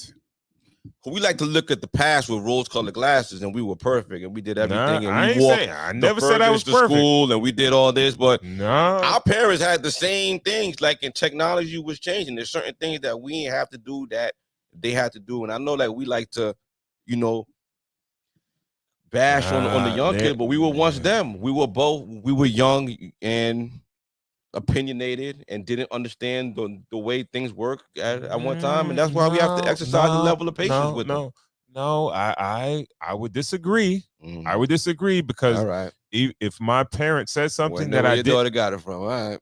We like to look at the past with rose-colored glasses, and we were perfect, and we did everything. Nah, and we I never said I was to perfect. School, and we did all this, but our parents had the same things. Like, and technology was changing. There's certain things that we didn't have to do that they had to do, and I know, like, we like to, you know, bash on the young kid, but we were once them. We were young and opinionated and didn't understand the way things work at one time, and that's why we have to exercise a level of patience with them. No, I would disagree. I would disagree because all right. If my parent said something that I your daughter got it from, all right.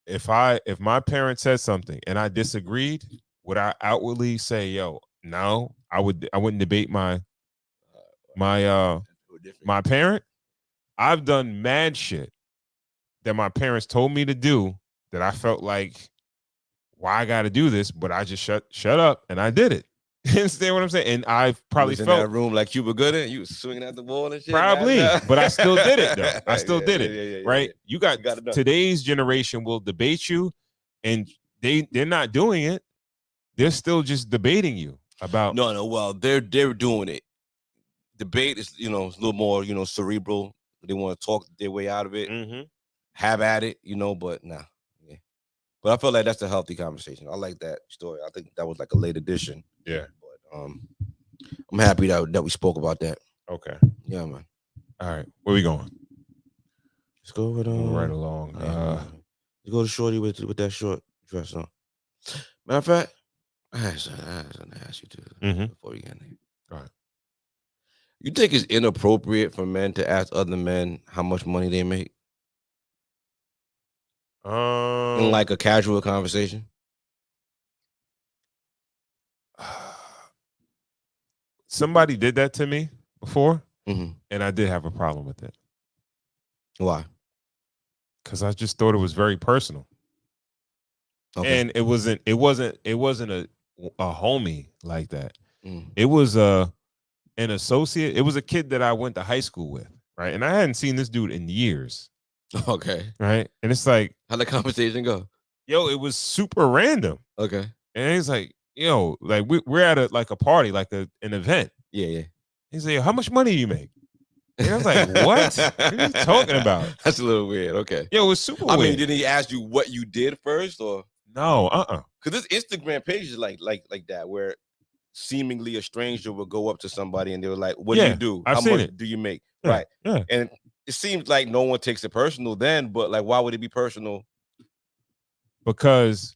If my parent said something and I disagreed, would I outwardly say, yo, no? I wouldn't debate my parent. I've done mad shit that my parents told me to do that I felt like, why I got to do this, but I just shut up and I did it. You understand what I'm saying? And I probably felt in that room like you were good at. You was swinging at the wall and shit. Probably, but I still did it though. I still did it. Yeah, right? You got today's generation will debate you, and they're not doing it. They're still just debating you about. No. Well, they're doing it. Debate is, you know, a little more, you know, cerebral. They want to talk their way out of it. Have at it, you know, but nah. Yeah. But I feel like that's a healthy conversation. I like that story. I think that was like a late addition. Yeah. But I'm happy that we spoke about that. Okay. Yeah, man. All right. Where we going? Let's go with right along. Let's go to Shorty with that short dress on. Matter of fact, I had something to ask you too before we get in there. Go ahead. You think it's inappropriate for men to ask other men how much money they make? In like a casual conversation? Somebody did that to me before, and I did have a problem with it. Why? Because I just thought it was very personal, and it wasn't a homie like that. It was an associate. It was a kid that I went to high school with, right? And I hadn't seen this dude in years. Okay. Right? And it's like, how'd the conversation go? Yo, it was super random. Okay. And he's like, yo, like we're at a party, like an event. Yeah. He's like, how much money do you make? And I was like, what? What are you talking about? That's a little weird. Okay. Yo, it was super weird. I mean, didn't he ask you what you did first, or no? Because this Instagram page is like that, where seemingly a stranger will go up to somebody and they were like, "What do you do? How much do you make?" Yeah, right. Yeah. And it seems like no one takes it personal then, but like, why would it be personal? Because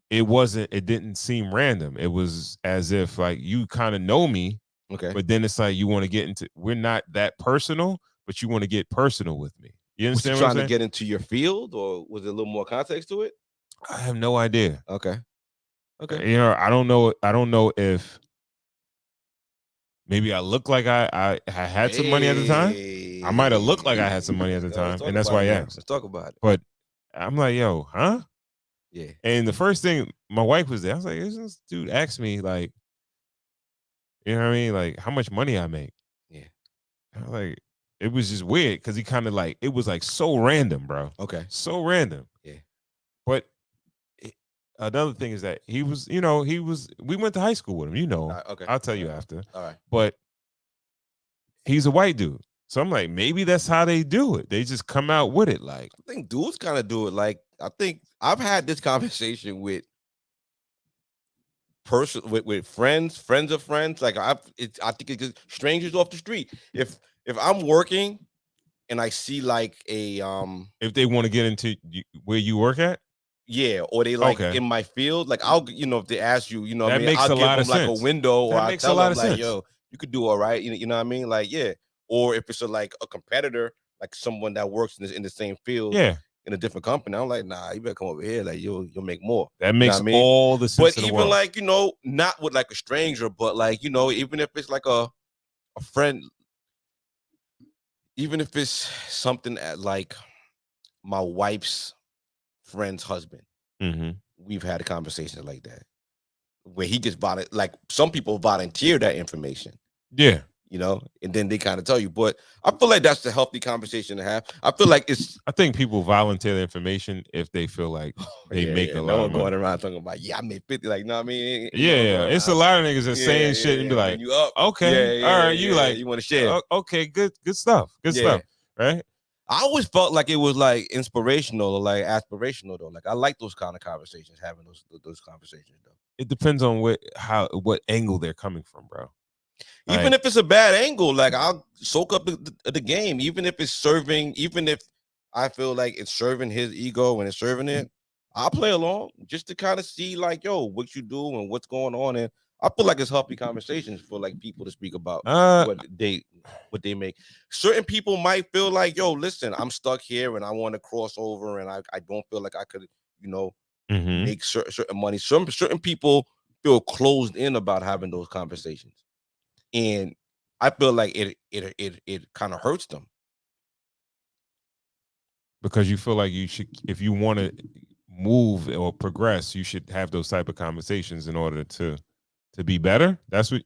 it didn't seem random. It was as if like you kind of know me. Okay. But then it's like you want to get into, we're not that personal, but you want to get personal with me. You understand Was what you I'm trying saying? to get into your field, or was there a little more context to it? I have no idea. Okay. You know, I don't know if maybe I look like I had some money at the time. I might have looked like I had some money at the time, and that's why I asked. Let's talk about it. But I'm like, yo, huh? Yeah. And the first thing, my wife was there. I was like, this dude asked me, like, you know what I mean? Like, how much money I make. Yeah. I was like, it was just weird because he kind of like, it was like so random, bro. Okay. So random. Yeah. But another thing is that we went to high school with him, you know. Okay. I'll tell you after. All right. But he's a white dude. So I'm like, maybe that's how they do it. They just come out with it. Like, I think dudes kind of do it. Like, I think I've had this conversation with person with friends of friends. Like I think it's strangers off the street. If I'm working and I see like a if they want to get into where you work at, yeah, or they like Okay. in my field, like I'll if they ask you, what I That mean, makes I'll a give lot them of like sense. a window, or That I makes a tell lot them of like, sense. yo, you could do all right, you know what I mean, like yeah. Or if it's like a competitor, like someone that works in the same field, Yeah, in a different company, I'm like, nah, you better come over here, like you'll make more. that You know makes what I mean? all the sense But in the even world. like not with like a stranger, but like even if it's like a friend, even if it's something at like my wife's friend's husband, Mm-hmm. we've had a conversation like that where he just like some people volunteer that information, Yeah, and then they kind of tell you. But I feel like that's the healthy conversation to have. I feel like I think people volunteer the information if they feel like they make a lot no of one going money. around talking about I made 50, like no, I mean, Yeah, it's a lot of niggas that saying shit and be like, you up, okay, all right, you like, you want to share, okay, good stuff, right? I always felt like it was like inspirational or like aspirational though. Like I like those kind of conversations, having those conversations though. It depends on what angle they're coming from, bro. Even if it's a bad angle, like I'll soak up the game. Even if it's serving, even if I feel like it's serving his ego and it's serving it, I'll play along just to kind of see like, yo, what you do and what's going on. And I feel like it's healthy conversations for like people to speak about what they make. Certain people might feel like, yo, listen, I'm stuck here and I want to cross over and I don't feel like I could, make certain money. Certain people feel closed in about having those conversations. And I feel like it kind of hurts them. Because you feel like you should, if you want to move or progress, you should have those type of conversations in order to be better. That's what,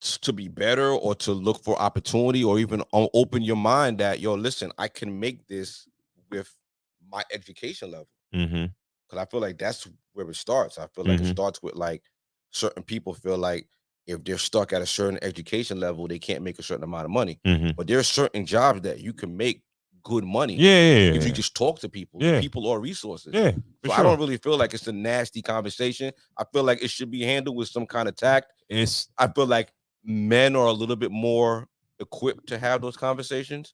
to be better or to look for opportunity or even open your mind that, yo, listen, I can make this with my education level. Mm-hmm. Because I feel like that's where it starts. I feel like it starts with like certain people feel like if they're stuck at a certain education level, they can't make a certain amount of money. But there's certain jobs that you can make good money. If you just talk to people, people or resources. Yeah. So I don't really feel like it's a nasty conversation. I feel like it should be handled with some kind of tact. I feel like men are a little bit more equipped to have those conversations.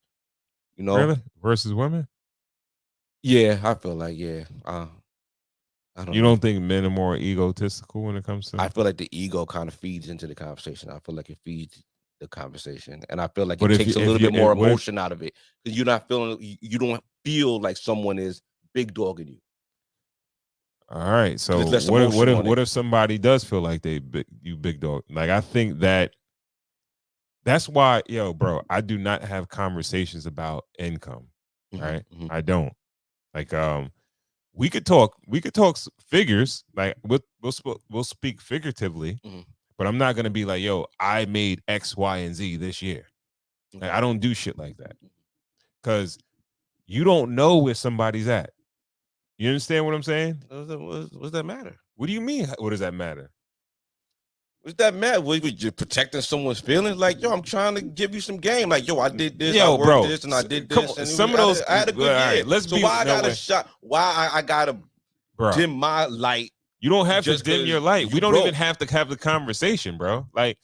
Really? Versus women? Yeah, I feel like I don't. You don't think men are more egotistical when it comes to? I feel like the ego kind of feeds into the conversation. I feel like it feeds the conversation, and I feel like But it takes a little bit more emotion out of it because you're not feeling. You don't feel like someone is big dogging you. All right. So what if somebody does feel like they big dog? Like I think that's why, yo, bro, I do not have conversations about income. Right? I don't. Like we could talk figures, like we'll speak figuratively, but I'm not gonna be like, yo, I made X, Y, and Z this year. Like, I don't do shit like that. Cause you don't know where somebody's at. You understand what I'm saying? What does that matter? What do you mean? What does that matter? What's that matter? Was you protecting someone's feelings? Like, yo, I'm trying to give you some game. Like, yo, I did this, yo, I worked this, and I did this. And some of those, I had a good year. Right, why I got a shot? Why I got to dim my light? You don't have to dim your light. We don't even have to have the conversation, bro. Like,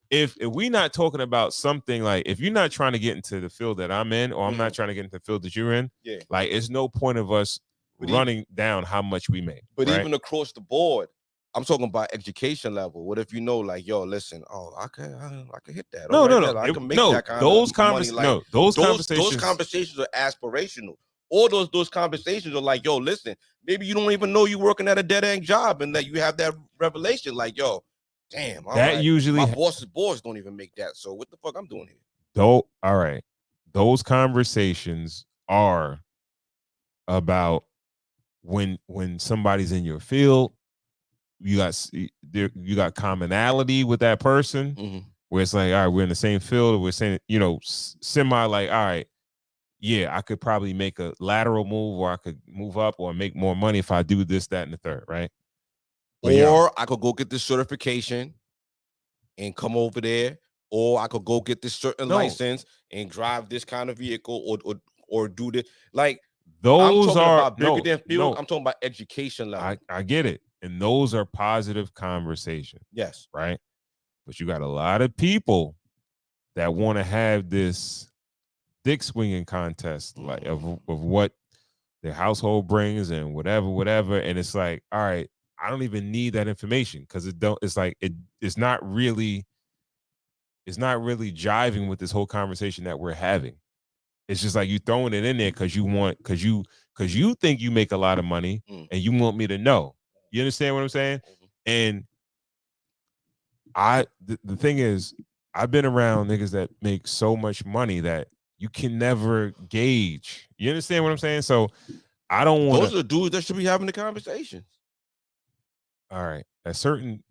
if we're not talking about something, like if you're not trying to get into the field that I'm in, or I'm not trying to get into the field that you're in, like it's no point of us running down how much we make. But even across the board, I'm talking about education level. What if like, yo, listen, I can hit that. No. I can make that kind of money. Like, those conversations are aspirational. Or those conversations are like, yo, listen, maybe you don't even know you're working at a dead end job and that you have that revelation, like, yo, damn, usually my boss's boss don't even make that. So what the fuck I'm doing here? All right. Those conversations are about when somebody's in your field. You got commonality with that person, where it's like, all right, we're in the same field. We're saying, semi like, all right, yeah, I could probably make a lateral move, or I could move up, or make more money if I do this, that, and the third, right? But or I could go get this certification and come over there, or I could go get this certain license and drive this kind of vehicle, or do this. Like, those I'm talking are about bigger than field. I'm talking about education level. I get it. And those are positive conversations. Yes. Right? But you got a lot of people that want to have this dick swinging contest, like of what their household brings and whatever. And it's like, all right, I don't even need that information because it's not really jiving with this whole conversation that we're having. It's just like you throwing it in there because you think you make a lot of money and you want me to know. You understand what I'm saying? And the thing is, I've been around niggas that make so much money that you can never gauge. You understand what I'm saying? So I don't want. Those are the dudes that should be having the conversations. All right. At certain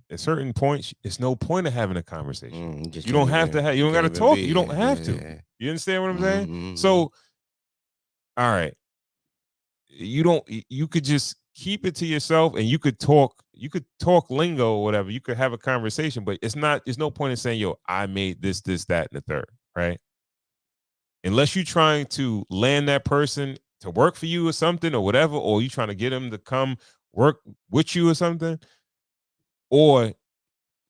points, it's no point of having a conversation. You don't have to have. You don't got to talk. You don't have to. You understand what I'm saying? So, all right. You could just keep it to yourself, and you could talk lingo or whatever. You could have a conversation, but there's no point in saying, yo, I made this, that, and the third, right? Unless you're trying to land that person to work for you or something or whatever, or you trying to get them to come work with you or something, or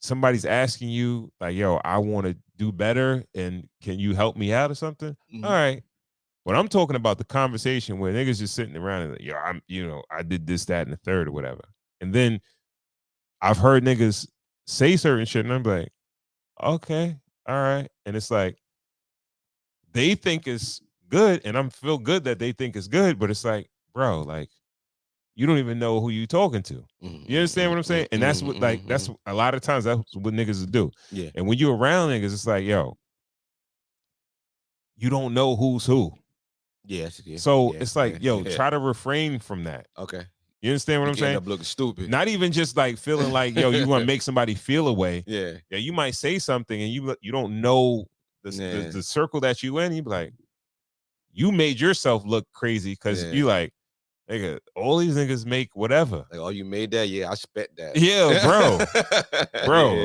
somebody's asking you like, yo, I want to do better and can you help me out or something? All right. But I'm talking about the conversation where niggas just sitting around and like, yo, I did this, that, and the third or whatever. And then I've heard niggas say certain shit and I'm like, okay, all right. And it's like, they think it's good and I'm feel good that they think it's good, but it's like, bro, like, you don't even know who you talking to. You understand what I'm saying? And that's what, that's a lot of times that's what niggas do. Yeah. And when you're around niggas, it's like, yo, you don't know who's who. Yes. So it's like, yo, try to refrain from that. Okay. You understand what I'm saying? End up looking stupid. Not even just like feeling like, yo, you want to make somebody feel away. Yeah. Yeah. You might say something and you don't know the circle that you in. You be like, you made yourself look crazy because you like, nigga, all these niggas make whatever. Like, oh, you made that? Yeah, I spent that. Yeah, bro.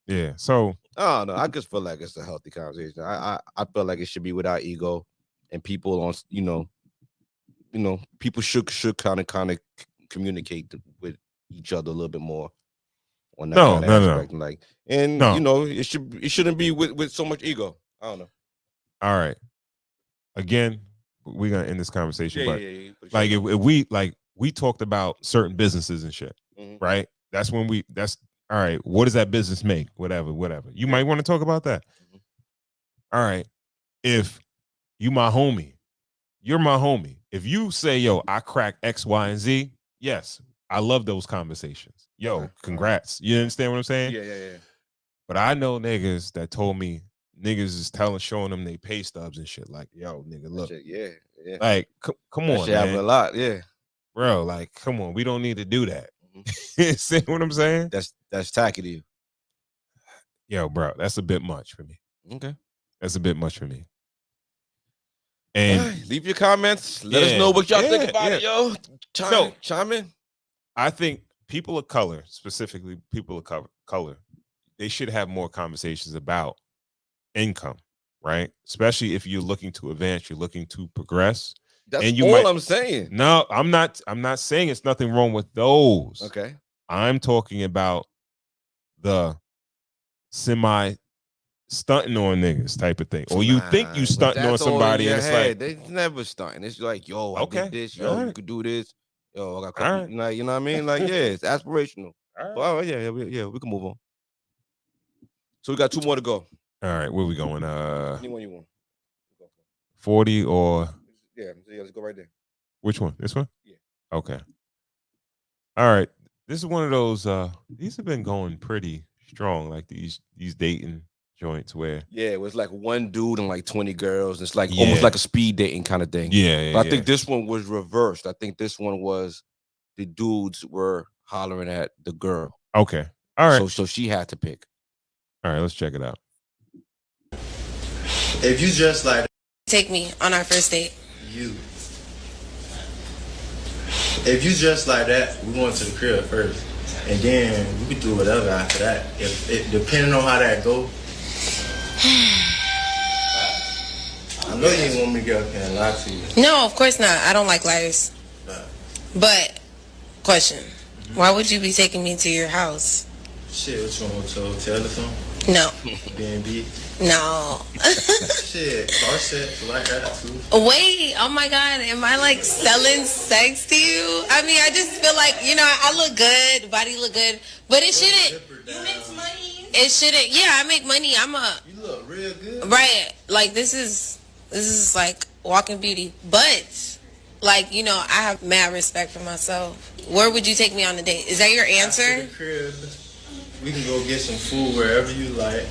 Yeah. So I don't know. I just feel like it's a healthy conversation. I feel like it should be without ego, and people on, people should kind of communicate with each other a little bit more on that kind of aspect. No. Like, and it shouldn't be with so much ego. I don't know. All right. Again, we're gonna end this conversation, but like sure. if we talked about certain businesses and shit, right? That's when that's all right. What does that business make? Whatever. You might want to talk about that. All right. If you my homie, you're my homie. If you say, yo, I crack X, Y, and Z, yes, I love those conversations. Yo, congrats. You understand what I'm saying? Yeah. But I know niggas that told me niggas is showing them they pay stubs and shit. Like, yo, nigga, look. Yeah. Like, come on, man. Happen a lot, yeah. Bro, like, come on. We don't need to do that. See what I'm saying? That's tacky to you. Yo, bro, that's a bit much for me. Okay. That's a bit much for me. And leave your comments. Let us know what y'all think about it, yo. Chime in. I think people of color, specifically people of color, they should have more conversations about income, right? Especially if you're looking to advance, you're looking to progress. That's all I'm saying. No, I'm not saying it's nothing wrong with those. Okay. I'm talking about the semi stunting on niggas type of thing. Or you think you stunting on somebody and it's like they never stunting. It's like, yo, I did this, yo, you could do this. Yo, I got couple, like, you know what I mean? Like, yeah, it's aspirational. Well, yeah, we can move on. So we got 2 more to go. All right, where we going? Anyone you want? 40 or let's go right there. Which one? This one? Yeah. Okay. All right. This is one of those these have been going pretty strong, like these dating joints where it was like one dude and like 20 girls. It's like almost like a speed dating kind of thing. But I think this one was reversed. I think this one was the dudes were hollering at the girl. Okay. All right. So she had to pick. All right, let's check it out. If you just like take me on our first date. If you just like that, we going to the crib first. And then we can do whatever after that. If it depending on how that go. I know you ain't want me to get up here and lie to you. No, of course not. I don't like liars. But Question. Why would you be taking me to your house? Shit, what you want to hotel or something? No. B&B? No. Shit, car sex like that too. Wait, oh my God, am I like selling sex to you? I mean, I just feel like, you know, I look good, body look good, but it shouldn't. You make money? It shouldn't. Yeah, I make money. You look real good. Right. Like this is like walking beauty, but like, you know, I have mad respect for myself. Where would you take me on a date? Is that your answer? After the crib, we can go get some food wherever you like.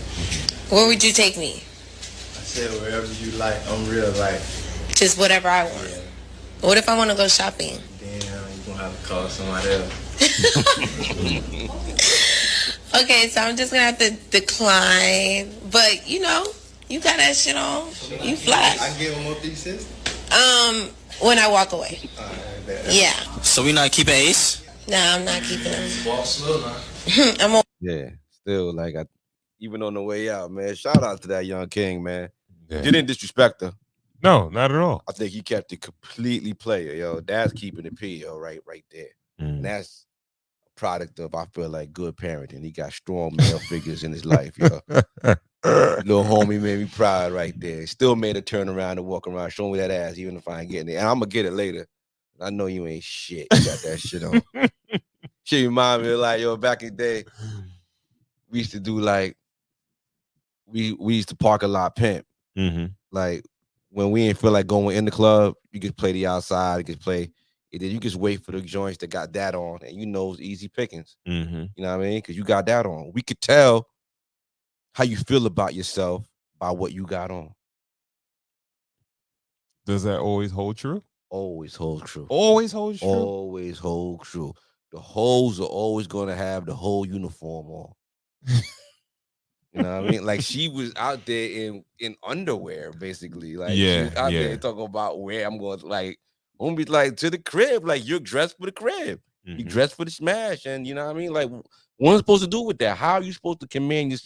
Where would you take me? I said wherever you like. I'm real like. Just whatever I want. Yeah. What if I want to go shopping? Damn, you gonna have to call somebody else. Okay, so I'm just gonna have to decline. But you know, you got that shit on. You fly. I give them more pieces. When I walk away. Yeah. So we not keeping Ace? No, I'm not keeping them. Walk slow now. I'm on. Yeah, still like even on the way out, man. Shout out to that young king, man. Yeah. Didn't disrespect her. No, not at all. I think he kept it completely player, yo. That's keeping it P, yo, right there. And that's a product of, I feel like, good parenting. He got strong male figures in his life, yo. Little homie made me proud right there. Still made her turn around and walk around, show me that ass, even if I ain't getting it. And I'm gonna get it later. I know you ain't shit. You got that shit on. Shit remind me of like, yo, back in the day, we used to do like, we used to park a lot pimp. Like when we ain't feel like going in the club, you could play the outside, you could play, and then you just wait for the joints that got that on, and you know it's easy pickings. You know what I mean? Because you got that on. We could tell how you feel about yourself by what you got on. Does that always hold true? Always hold true. Always hold true? Always hold true. The hoes are always going to have the whole uniform on. You know what I mean? Like she was out there in underwear, basically. Like she was out there talking about where I'm going. Like, I'm gonna be like to the crib. Like you're dressed for the crib. You dressed for the smash, and you know what I mean. Like, what am I supposed to do with that? How are you supposed to command your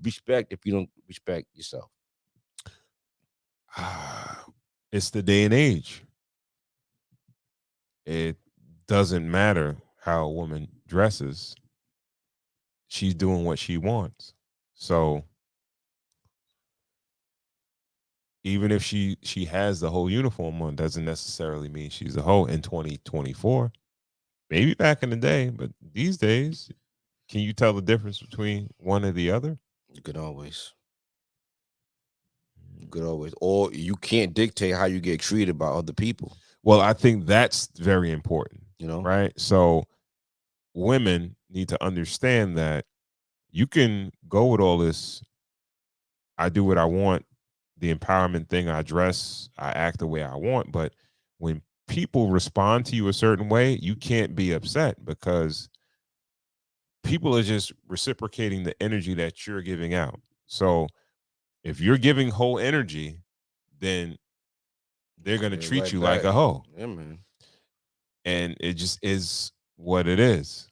respect if you don't respect yourself? It's the day and age. It doesn't matter how a woman dresses. She's doing what she wants. So even if she has the whole uniform on, doesn't necessarily mean she's a hoe in 2024. Maybe back in the day, but these days, can you tell the difference between one or the other? You could always. Or you can't dictate how you get treated by other people. Well, I think that's very important, you know, right? So women need to understand that you can go with all this, I do what I want, the empowerment thing, I dress, I act the way I want, but when people respond to you a certain way, you can't be upset because people are just reciprocating the energy that you're giving out. So if you're giving whole energy, then they're going to treat you like a hoe. Yeah, man. And it just is what it is.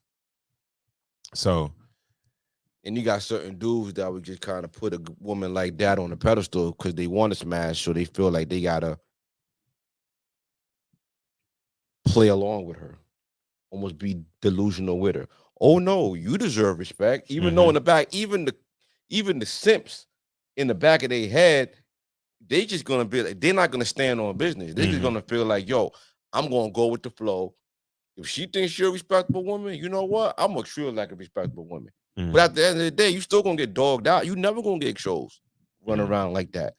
So, and you got certain dudes that would just kind of put a woman like that on a pedestal because they want to smash, so they feel like they gotta play along with her, almost be delusional with her. Oh no, you deserve respect. Even though in the back, even the simps in the back of their head, they just gonna be like, they're not gonna stand on business. They're just gonna feel like, yo, I'm gonna go with the flow. If she thinks you're a respectable woman, you know what? I'm gonna treat her like a respectable woman. But at the end of the day, you still gonna get dogged out. You never gonna get exposed running around like that.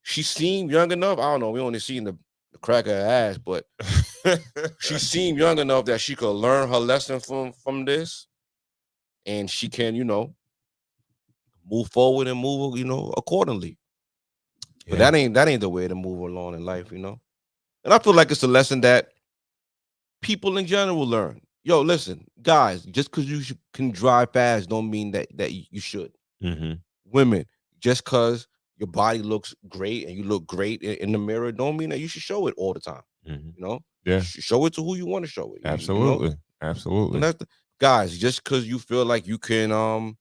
She seemed young enough. I don't know. We only seen the crack of her ass, but she seemed young enough that she could learn her lesson from this, and she can, you know, move forward and move, you know, accordingly. But that ain't the way to move along in life, you know. And I feel like it's a lesson that people in general learn. Yo, listen, guys, just because you can drive fast don't mean that you should. Women, just because your body looks great and you look great in the mirror don't mean that you should show it all the time. You know? Yeah. Show it to who you want to show it. Absolutely. You know? Absolutely. And that's guys, just because you feel like you can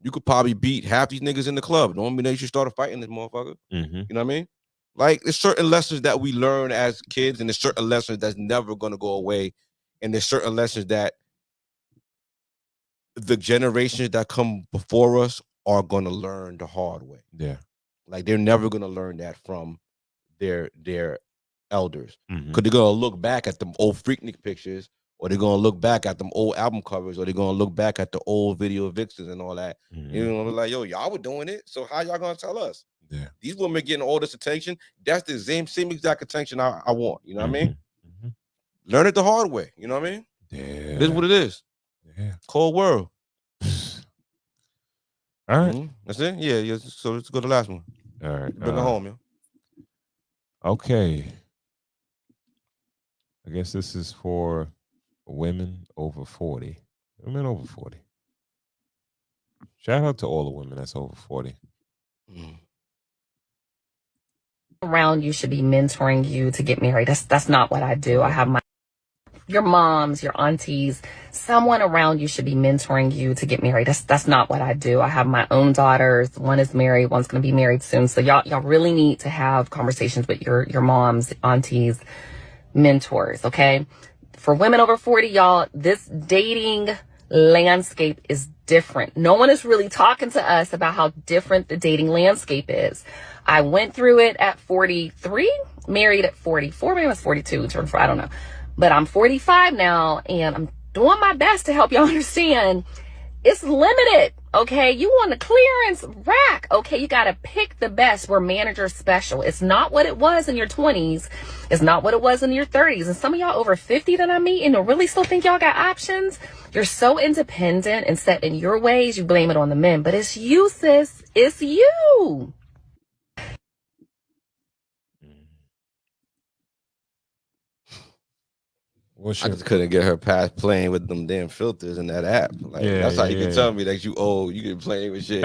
you could probably beat half these niggas in the club, don't mean that you should start a fight in this motherfucker. You know what I mean? Like, there's certain lessons that we learn as kids, and there's certain lessons that's never gonna go away And there's certain lessons that the generations that come before us are going to learn the hard way. Yeah. Like they're never going to learn that from their elders. Mhm. Because they're going to look back at them old Freaknik pictures, or they're going to look back at them old album covers, or they're going to look back at the old video vixens and all that. You're going to be like, yo, y'all were doing it. So how y'all going to tell us? Yeah. These women getting all this attention. That's the same exact attention I want. You know what I mean? Learn it the hard way. You know what I mean? Yeah. It is what it is. Yeah. Cold world. All right. That's it? Yeah. So let's go to the last one. All right. Bring it home, yo. Okay. I guess this is for women over 40. Women over 40. Shout out to all the women that's over 40. Around you should be mentoring you to get married. That's not what I do. I have your moms, your aunties, someone around you should be mentoring you to get married. That's not what I do. I have my own daughters. One is married, one's going to be married soon. So y'all really need to have conversations with your moms, aunties, mentors, okay? For women over 40, y'all, this dating landscape is different. No one is really talking to us about how different the dating landscape is. I went through it at 43, married at 44, maybe I was 42, turned 4, I don't know. But I'm 45 now, and I'm doing my best to help y'all understand it's limited, okay? You want a clearance rack, okay? You got to pick the best. We're manager special. It's not what it was in your 20s. It's not what it was in your 30s. And some of y'all over 50 that I meet and really still think y'all got options. You're so independent and set in your ways, you blame it on the men. But it's you, sis. It's you. I just couldn't get her past playing with them damn filters in that app. Like that's how you can tell me that you old. You can play with shit.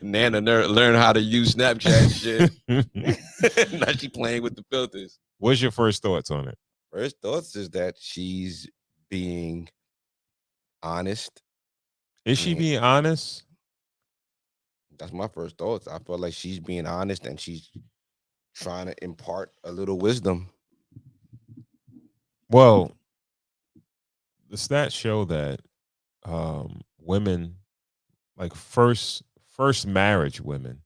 Nana learn how to use Snapchat and shit. Now she playing with the filters. What's your first thoughts on it? First thoughts is that she's being honest. Is she being honest? That's my first thoughts. I feel like she's being honest and she's trying to impart a little wisdom. Well, the stats show that women, like first marriage women,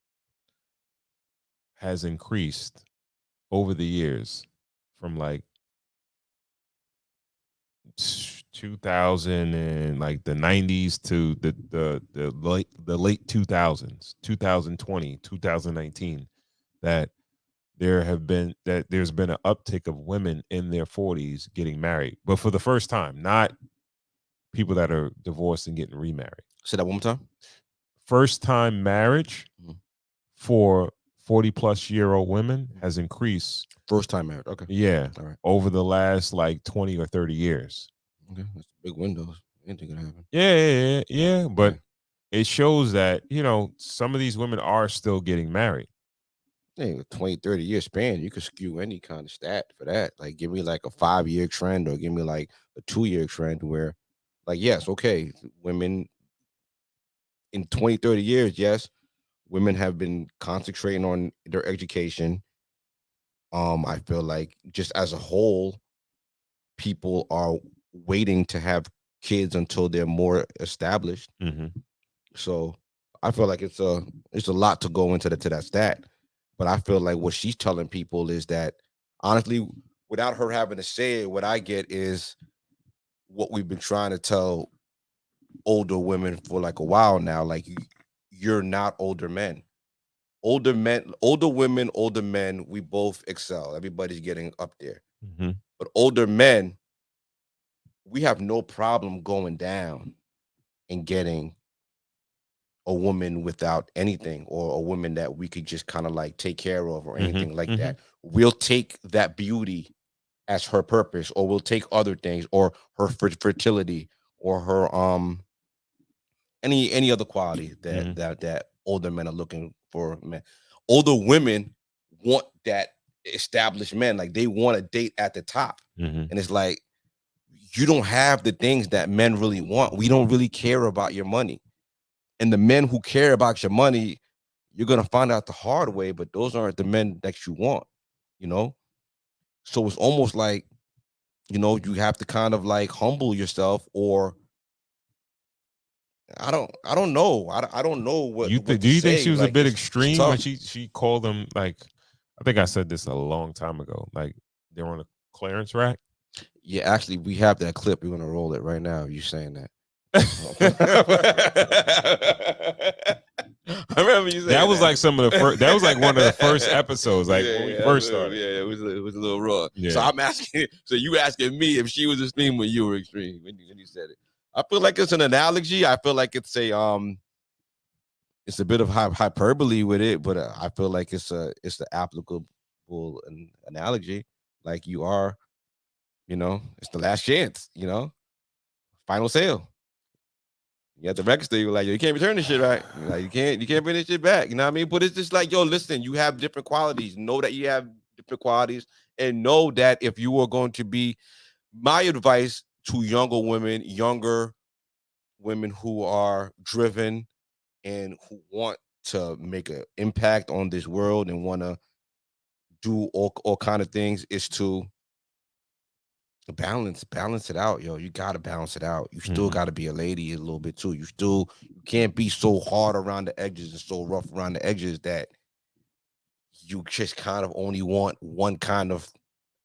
has increased over the years from like 2000 and like the 90s to the late 2000s, 2020, 2019, that there's been an uptick of women in their 40s getting married, but for the first time, not people that are divorced and getting remarried. Say that one more time. First time marriage for 40-plus-year-old women has increased. First time marriage, okay. Yeah, all right. Over the last like 20 or 30 years. Okay, that's big windows. Anything can happen. Yeah. But it shows that, some of these women are still getting married. Hey, a 20, 30 year span, you could skew any kind of stat for that. Like, give me like a 5-year trend or give me like a 2-year trend where, like, yes, okay, women in 20, 30 years, yes, women have been concentrating on their education. I feel like just as a whole, people are waiting to have kids until they're more established. So I feel like it's a lot to go into to that stat. But I feel like what she's telling people is that, honestly, without her having to say it, what I get is what we've been trying to tell older women for like a while now. Like, you're not older men. Older women, older men, we both excel. Everybody's getting up there. But older men, we have no problem going down and getting a woman without anything, or a woman that we could just kind of like take care of or anything like that. We'll take that beauty as her purpose, or we'll take other things, or her fertility, or her any other quality that older men are looking for. Men, older women want that established men. Like, they want to date at the top, and it's like, you don't have the things that men really want. We don't really care about your money. And the men who care about your money, you're going to find out the hard way, but those aren't the men that you want, So it's almost like you know, you have to kind of like humble yourself, or I don't know. I don't know what Do to you think say. she was a Like, bit it's extreme when tough. she called them, like, I think I said this a long time ago, like they're on a clearance rack? Yeah, actually, we have that clip. We're gonna roll it right now. You saying that? I remember you saying That was like some of the first. That was like one of the first episodes, like when we first started. Yeah, it was a little raw. Yeah. So I'm asking. So you asking me if she was extreme when you were extreme when you said it. I feel like it's an analogy. I feel like it's a bit of hyperbole with it, but I feel like it's the applicable analogy. Like, you are, you know, it's the last chance. You know, final sale. You have the record store, you're like, yo, you can't return this shit, right? You're like, you can't bring this shit back. You know what I mean? But it's just like, yo, listen, you have different qualities. Know that you have different qualities, and know that if you are going to be, my advice to younger women who are driven and who want to make an impact on this world and want to do all kind of things, is to balance it out, yo. You gotta balance it out. You still gotta be a lady a little bit too. You can't be so hard around the edges and so rough around the edges that you just kind of only want one kind of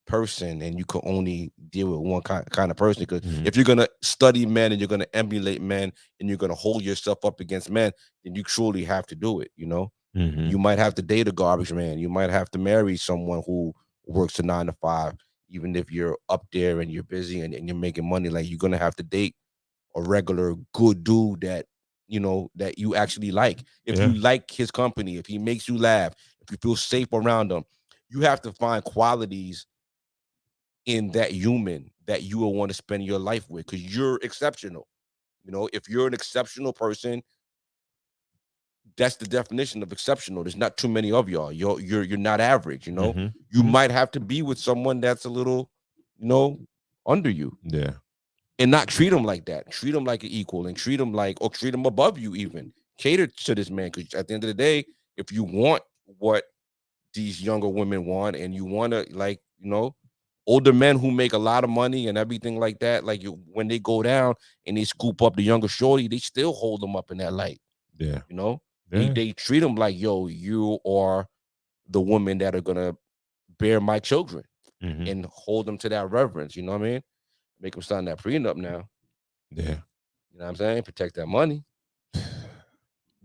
person, and you can only deal with one kind of person. Because if you're gonna study men and you're gonna emulate men and you're gonna hold yourself up against men, then you truly have to do it. You know, you might have to date a garbage man. You might have to marry someone who works a 9 to 5. Even if you're up there and you're busy and you're making money, like, you're gonna have to date a regular good dude that, you know, that you actually like. If you like his company, if he makes you laugh, if you feel safe around him, you have to find qualities in that human that you will want to spend your life with, because you're exceptional. You know, if you're an exceptional person, that's the definition of exceptional. There's not too many of y'all. You're not average, you know. You might have to be with someone that's a little, you know, under you. Yeah. And not treat them like that. Treat them like an equal, and treat them above you even. Cater to this man, because at the end of the day, if you want what these younger women want, and you want to, like, you know, older men who make a lot of money and everything like that, like, when they go down and they scoop up the younger shorty, they still hold them up in that light. Yeah. You know, Yeah. they treat them like, yo, you are the woman that are gonna bear my children, and hold them to that reverence. You know what I mean? Make them sign that prenup now. Yeah. You know what I'm saying? Protect that money.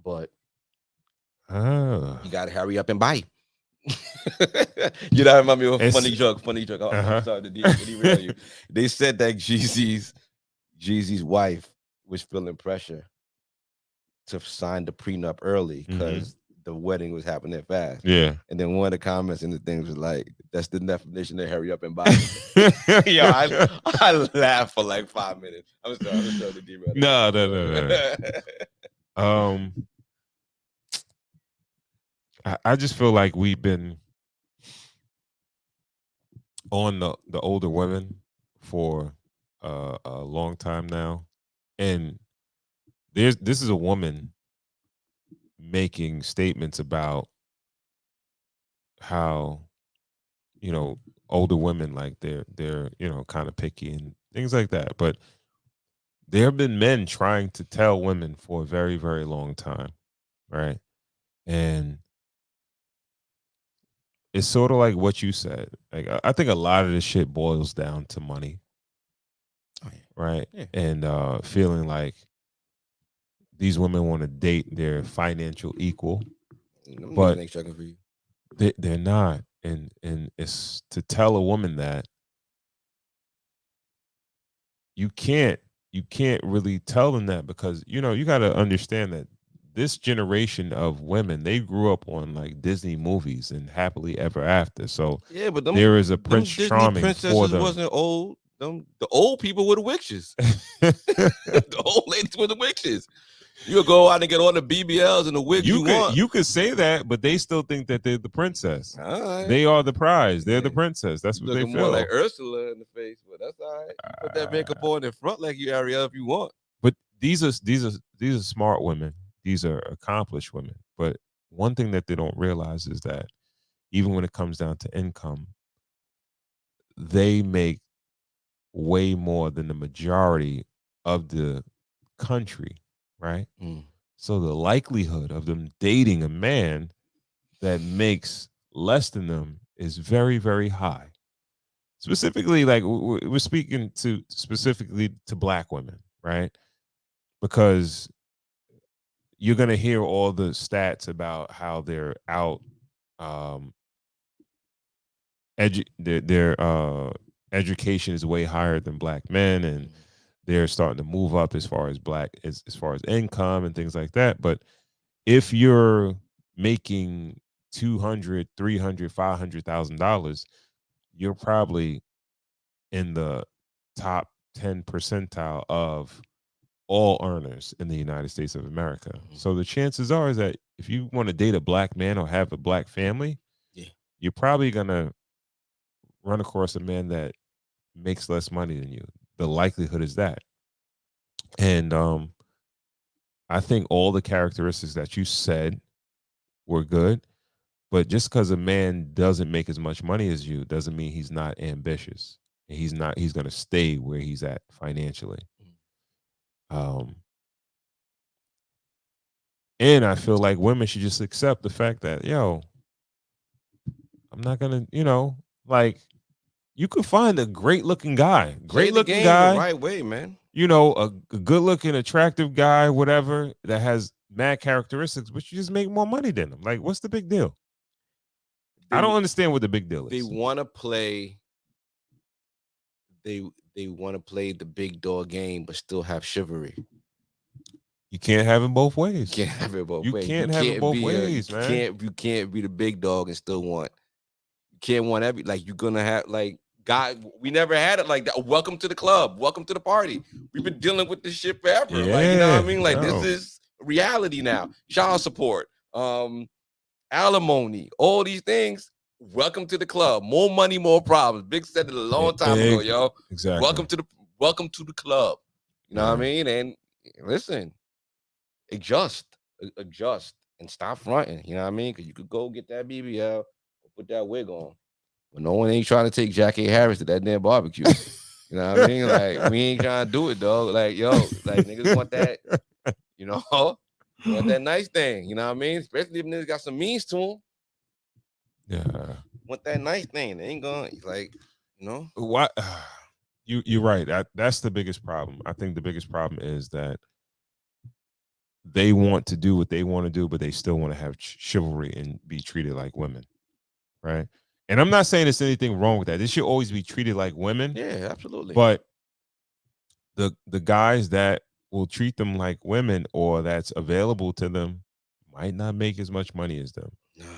But you gotta hurry up and buy. You know, remind me of a funny joke. I'm sorry to derail you. They said that Jeezy's wife was feeling pressure to sign the prenup early because the wedding was happening fast. Yeah. And then one of the comments in the things was like, that's the definition of hurry up and buy. Yo, I laughed for like 5 minutes. I'm sorry to derail. No. I just feel like we've been on the older women for a long time now, and this is a woman making statements about how, you know, older women, like, they're you know, kind of picky and things like that. But there have been men trying to tell women for a very, very long time, right? And it's sort of like what you said. Like, I think a lot of this shit boils down to money, right? Yeah. And feeling like these women want to date their financial equal, but they're not. And it's to tell a woman that you can't really tell them that, because, you know, you got to understand that this generation of women, they grew up on like Disney movies and happily ever after. So yeah, but there is a Prince Charming for them. Wasn't old. The old people were the witches. The old ladies were the witches. You'll go out and get all the BBLs and the wigs you want. You could say that, but they still think that they're the princess. All right. They are the prize. They're the princess. That's what they feel. More like Ursula in the face, but that's all right. You put that makeup on in front like you, Ariel, if you want. But these are smart women. These are accomplished women. But one thing that they don't realize is that even when it comes down to income, they make way more than the majority of the country, right? So the likelihood of them dating a man that makes less than them is very, very high. Specifically, like we're speaking to specifically to Black women, right? Because you're gonna hear all the stats about how they're out, their education is way higher than Black men, and they're starting to move up as far as as far as income and things like that. But if you're making $200, $300, $500,000, you're probably in the top 10 percentile of all earners in the United States of America. So the chances are is that if you want to date a Black man or have a Black family, you're probably gonna run across a man that makes less money than you. The likelihood is that. And I think all the characteristics that you said were good, but just because a man doesn't make as much money as you doesn't mean he's not ambitious. He's going to stay where he's at financially. And I feel like women should just accept the fact that, yo, I'm not going to, like, you could find a great looking guy, Play the game guy, the right way, man. A good looking, attractive guy, whatever, that has mad characteristics, but you just make more money than him. Like, what's the big deal? I don't understand what the big deal is. They want to play. They want to play the big dog game, but still have chivalry. You can't have it both ways. You can't have it both ways. You can't have it both ways, man. You can't be the big dog and still want. You can't want you're gonna have God. We never had it like that. Welcome to the club. Welcome to the party. We've been dealing with this shit forever. Yeah, you know what I mean? This is reality now. Child support, alimony, all these things. Welcome to the club. More money, more problems. Big said it a long time ago, yo. Exactly. Welcome to the club. You know what I mean? And listen, adjust, and stop fronting. You know what I mean? Because you could go get that BBL, put that wig on, but no one ain't trying to take Jackie Harris to that damn barbecue. You know what I mean? Like, we ain't trying to do it, dog. Like, yo, niggas want that, want that nice thing. You know what I mean? Especially if niggas got some means to them. Yeah. Want that nice thing. They ain't going, What? You're right. That's the biggest problem. I think the biggest problem is that they want to do what they want to do, but they still want to have chivalry and be treated like women, right? And I'm not saying there's anything wrong with that. This should always be treated like women. Yeah, absolutely. But the guys that will treat them like women or that's available to them might not make as much money as them.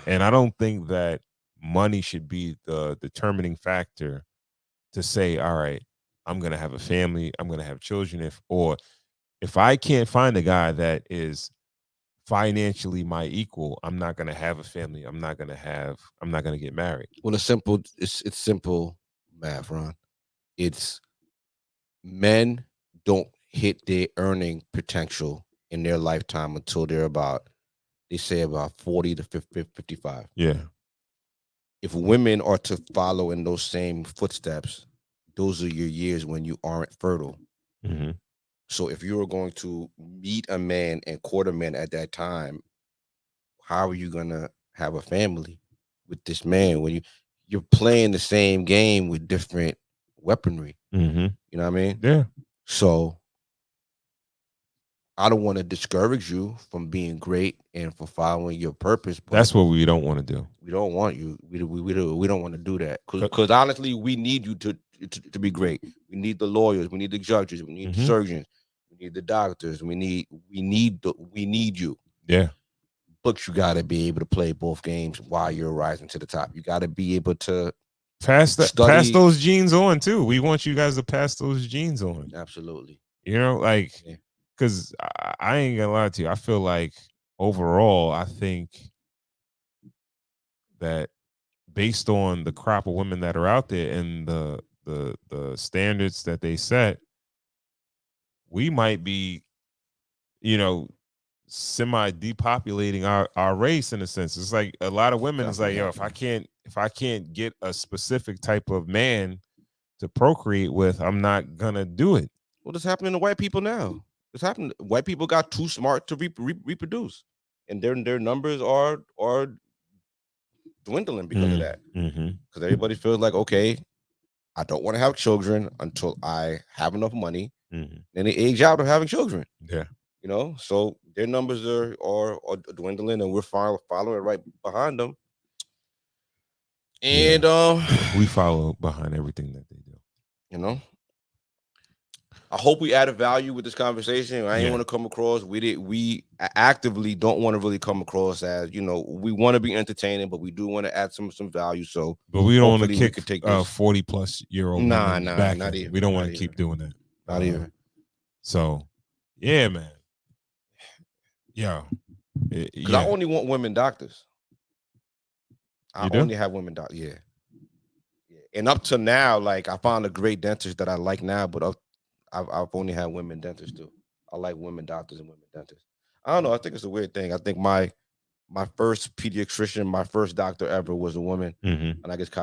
And I don't think that money should be the determining factor to say, all right, I'm going to have a family, I'm going to have children. If I can't find a guy that is financially my equal, I'm not going to have a family. I'm not going to get married. Well, it's simple math, Ron. It's men don't hit their earning potential in their lifetime until they're about 40 to 55. Yeah. If women are to follow in those same footsteps, those are your years when you aren't fertile. Mm-hmm. So if you are going to meet a man and court a man at that time, how are you going to have a family with this man when you're playing the same game with different weaponry? Mm-hmm. You know what I mean? Yeah. So I don't want to discourage you from being great and for following your purpose. But that's what we don't want to do. We don't want you. We don't want to do that because honestly, we need you to be great. We need the lawyers. We need the judges. We need the surgeons. We need the doctors. We need you. Yeah. But you got to be able to play both games while you're rising to the top. You got to be able to pass those genes on too. We want you guys to pass those genes on. Absolutely. Because I ain't gonna lie to you. I feel like overall, I think that based on the crop of women that are out there and the standards that they set, we might be, semi-depopulating our race in a sense. It's like a lot of women is like, yo, if I can't get a specific type of man to procreate with, I'm not gonna do it. Well, this happening to white people now. This happened. White people got too smart to reproduce, and their numbers are dwindling because of that. Because everybody feels like, okay, I don't want to have children until I have enough money. Then they age out of having children. Yeah. You know, so their numbers are dwindling, and we're following right behind them. And we follow behind everything that they do. You know, I hope we added value with this conversation. I ain't want to come across. We actively don't want to really come across as, you know, we want to be entertaining, but we do want to add some value. So, but we don't want to hopefully kick 40-plus-year-old Nah, back. not even. We don't Not want to even. keep doing that. Not even. So, yeah, man. Yeah. Because I only want women doctors. I do? only have women doctors. Yeah. And up to now, like, I found a great dentist that I like now, but I've only had women dentists too. I like women doctors and women dentists. I don't know. I think it's a weird thing. I think my first pediatrician, my first doctor ever was a woman, and I just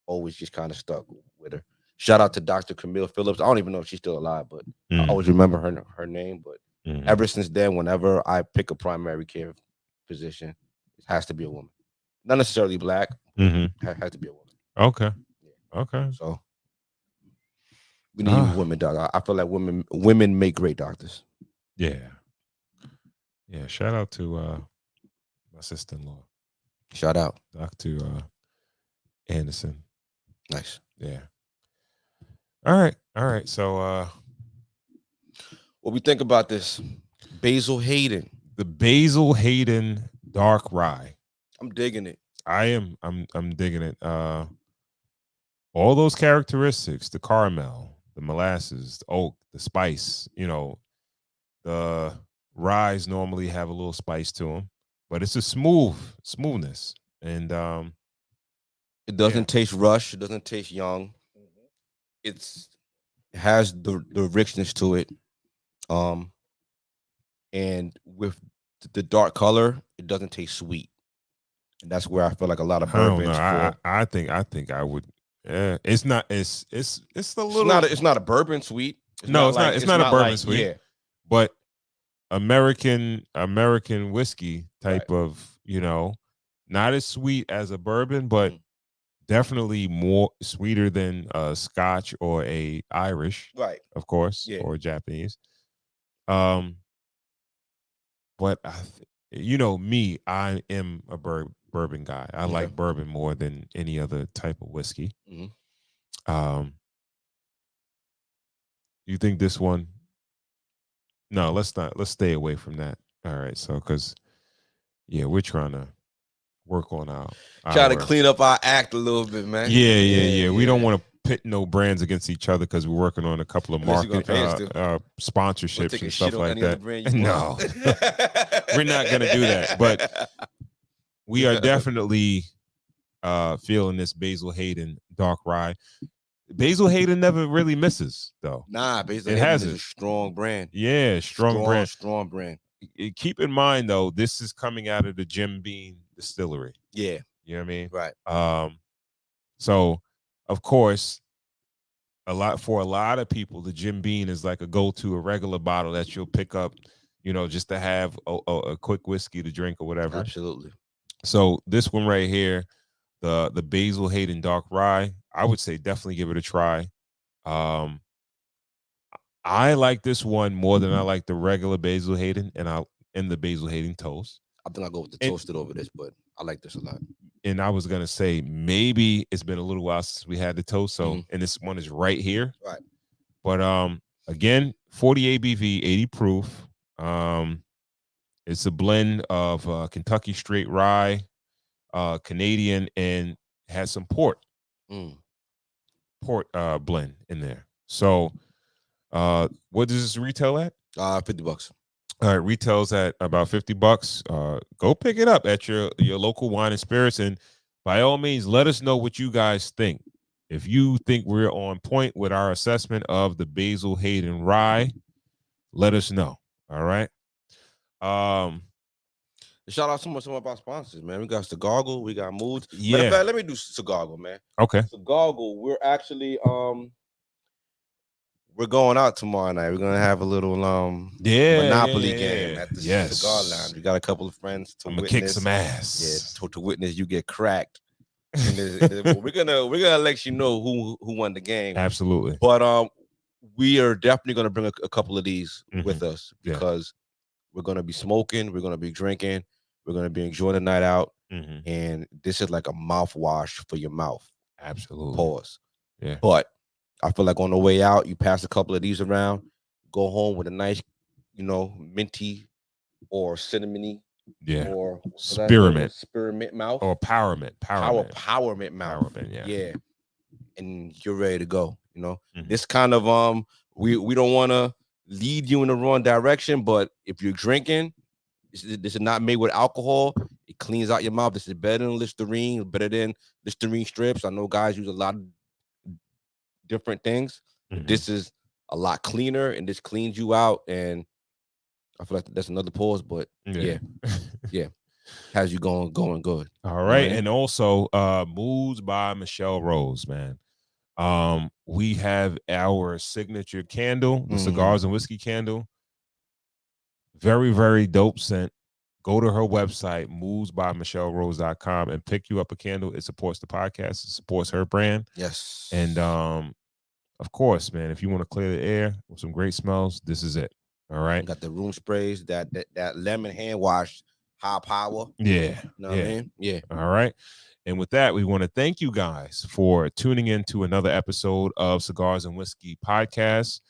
always kind of stuck with her. Shout out to Dr. Camille Phillips. I don't even know if she's still alive, but I always remember her name. But ever since then, whenever I pick a primary care physician, it has to be a woman. Not necessarily black. It has to be a woman. Okay. Okay. So we need women doctors. I feel like women make great doctors. Yeah. Yeah. Shout out to my sister-in-law. Shout out. Dr. Anderson. Nice. Yeah. All right. All right. So what we think about this? Basil Hayden. The Basil Hayden dark rye. I'm digging it. I'm digging it. All those characteristics, the caramel, the molasses, the oak, the spice, you know, the ryes normally have a little spice to them, but it's a smoothness. And it doesn't taste rushed. It doesn't taste young. It has the richness to it. And with the dark color, it doesn't taste sweet. And that's where I feel like a lot of bourbons fall. I think I would. Yeah, it's not. It's the little. It's not a bourbon sweet. It's not a bourbon sweet. Yeah. But American whiskey type of, you know, not as sweet as a bourbon, but definitely more sweeter than a Scotch or a Irish, right? Of course, or Japanese. But you know me, I am a bourbon guy. I like bourbon more than any other type of whiskey. You think this one? No, let's stay away from that. All right, so because we're trying to work on our to clean up our act a little bit, man. Yeah. We don't want to pit no brands against each other because we're working on a couple of market sponsorships and stuff like that. No, we're not gonna do that. But we are definitely feeling this Basil Hayden dark rye. Basil Hayden never really misses, though. Nah, Basil Hayden is a strong brand. Yeah, strong brand. Strong brand. Keep in mind, though, this is coming out of the Jim Beam distillery. Yeah. You know what I mean? Right. So, of course, for a lot of people, the Jim Beam is like a go-to, a regular bottle that you'll pick up, you know, just to have a quick whiskey to drink or whatever. Absolutely. So this one right here, the Basil Hayden dark rye, I would say definitely give it a try. I like this one more than I like the regular Basil Hayden and the Basil Hayden toast. I think I'll go with the toasted over this, but I like this a lot. And I was gonna say maybe it's been a little while since we had the toast, so and this one is right here. Right. But again, 40 ABV, 80 proof. It's a blend of Kentucky straight rye, Canadian, and has some port blend in there. So what does this retail at? $50. All right, retails at about $50. Go pick it up at your local wine and spirits, and by all means, let us know what you guys think. If you think we're on point with our assessment of the Basil Hayden rye, let us know. All right. Shout out some of our sponsors, man. We got Cigargle, we got Moods. Matter Yeah. of fact, let me do Cigargle, man. Okay. Cigargle, we're actually we're going out tomorrow night. We're gonna have a little Monopoly game at the Cigar Lounge. We got a couple of friends to I'm gonna witness. kick some ass. Yeah, to witness you get cracked. And we're gonna let you know who won the game. Absolutely. But we are definitely gonna bring a couple of these with us Yeah. because we're gonna be smoking, we're gonna be drinking, we're gonna be enjoying the night out, and this is like a mouthwash for your mouth. Absolutely. Pause. Yeah. But I feel like on the way out, you pass a couple of these around, go home with a nice, minty or cinnamony, or spearmint mouth, or powermint mouth. Powermint, yeah, and you're ready to go. This kind of we don't want to lead you in the wrong direction, but if you're drinking, this is not made with alcohol. It cleans out your mouth. This is better than Listerine, better than Listerine strips. I know guys use a lot of different things. But this is a lot cleaner, and this cleans you out. And I feel like that's another pause, but yeah, has you going good. All right, and also Moods by Michelle Rose, man. We have our signature candle, the Cigars and Whiskey candle. Very, very dope scent. Go to her website, moodsbymichellerose.com, and pick you up a candle. It supports the podcast. It supports her brand. Yes. And of course, man, if you want to clear the air with some great smells, this is it. All right. Got the room sprays, that lemon hand wash, high power. Yeah. You know what I mean? Yeah. All right. And with that, we want to thank you guys for tuning in to another episode of Cigars and Whiskey Podcast.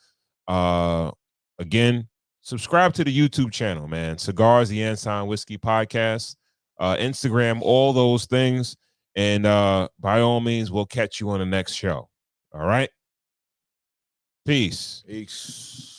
Again, subscribe to the YouTube channel, man. Cigars, the Ensign Whiskey Podcast, Instagram, all those things. And by all means, we'll catch you on the next show. All right. Peace. Peace.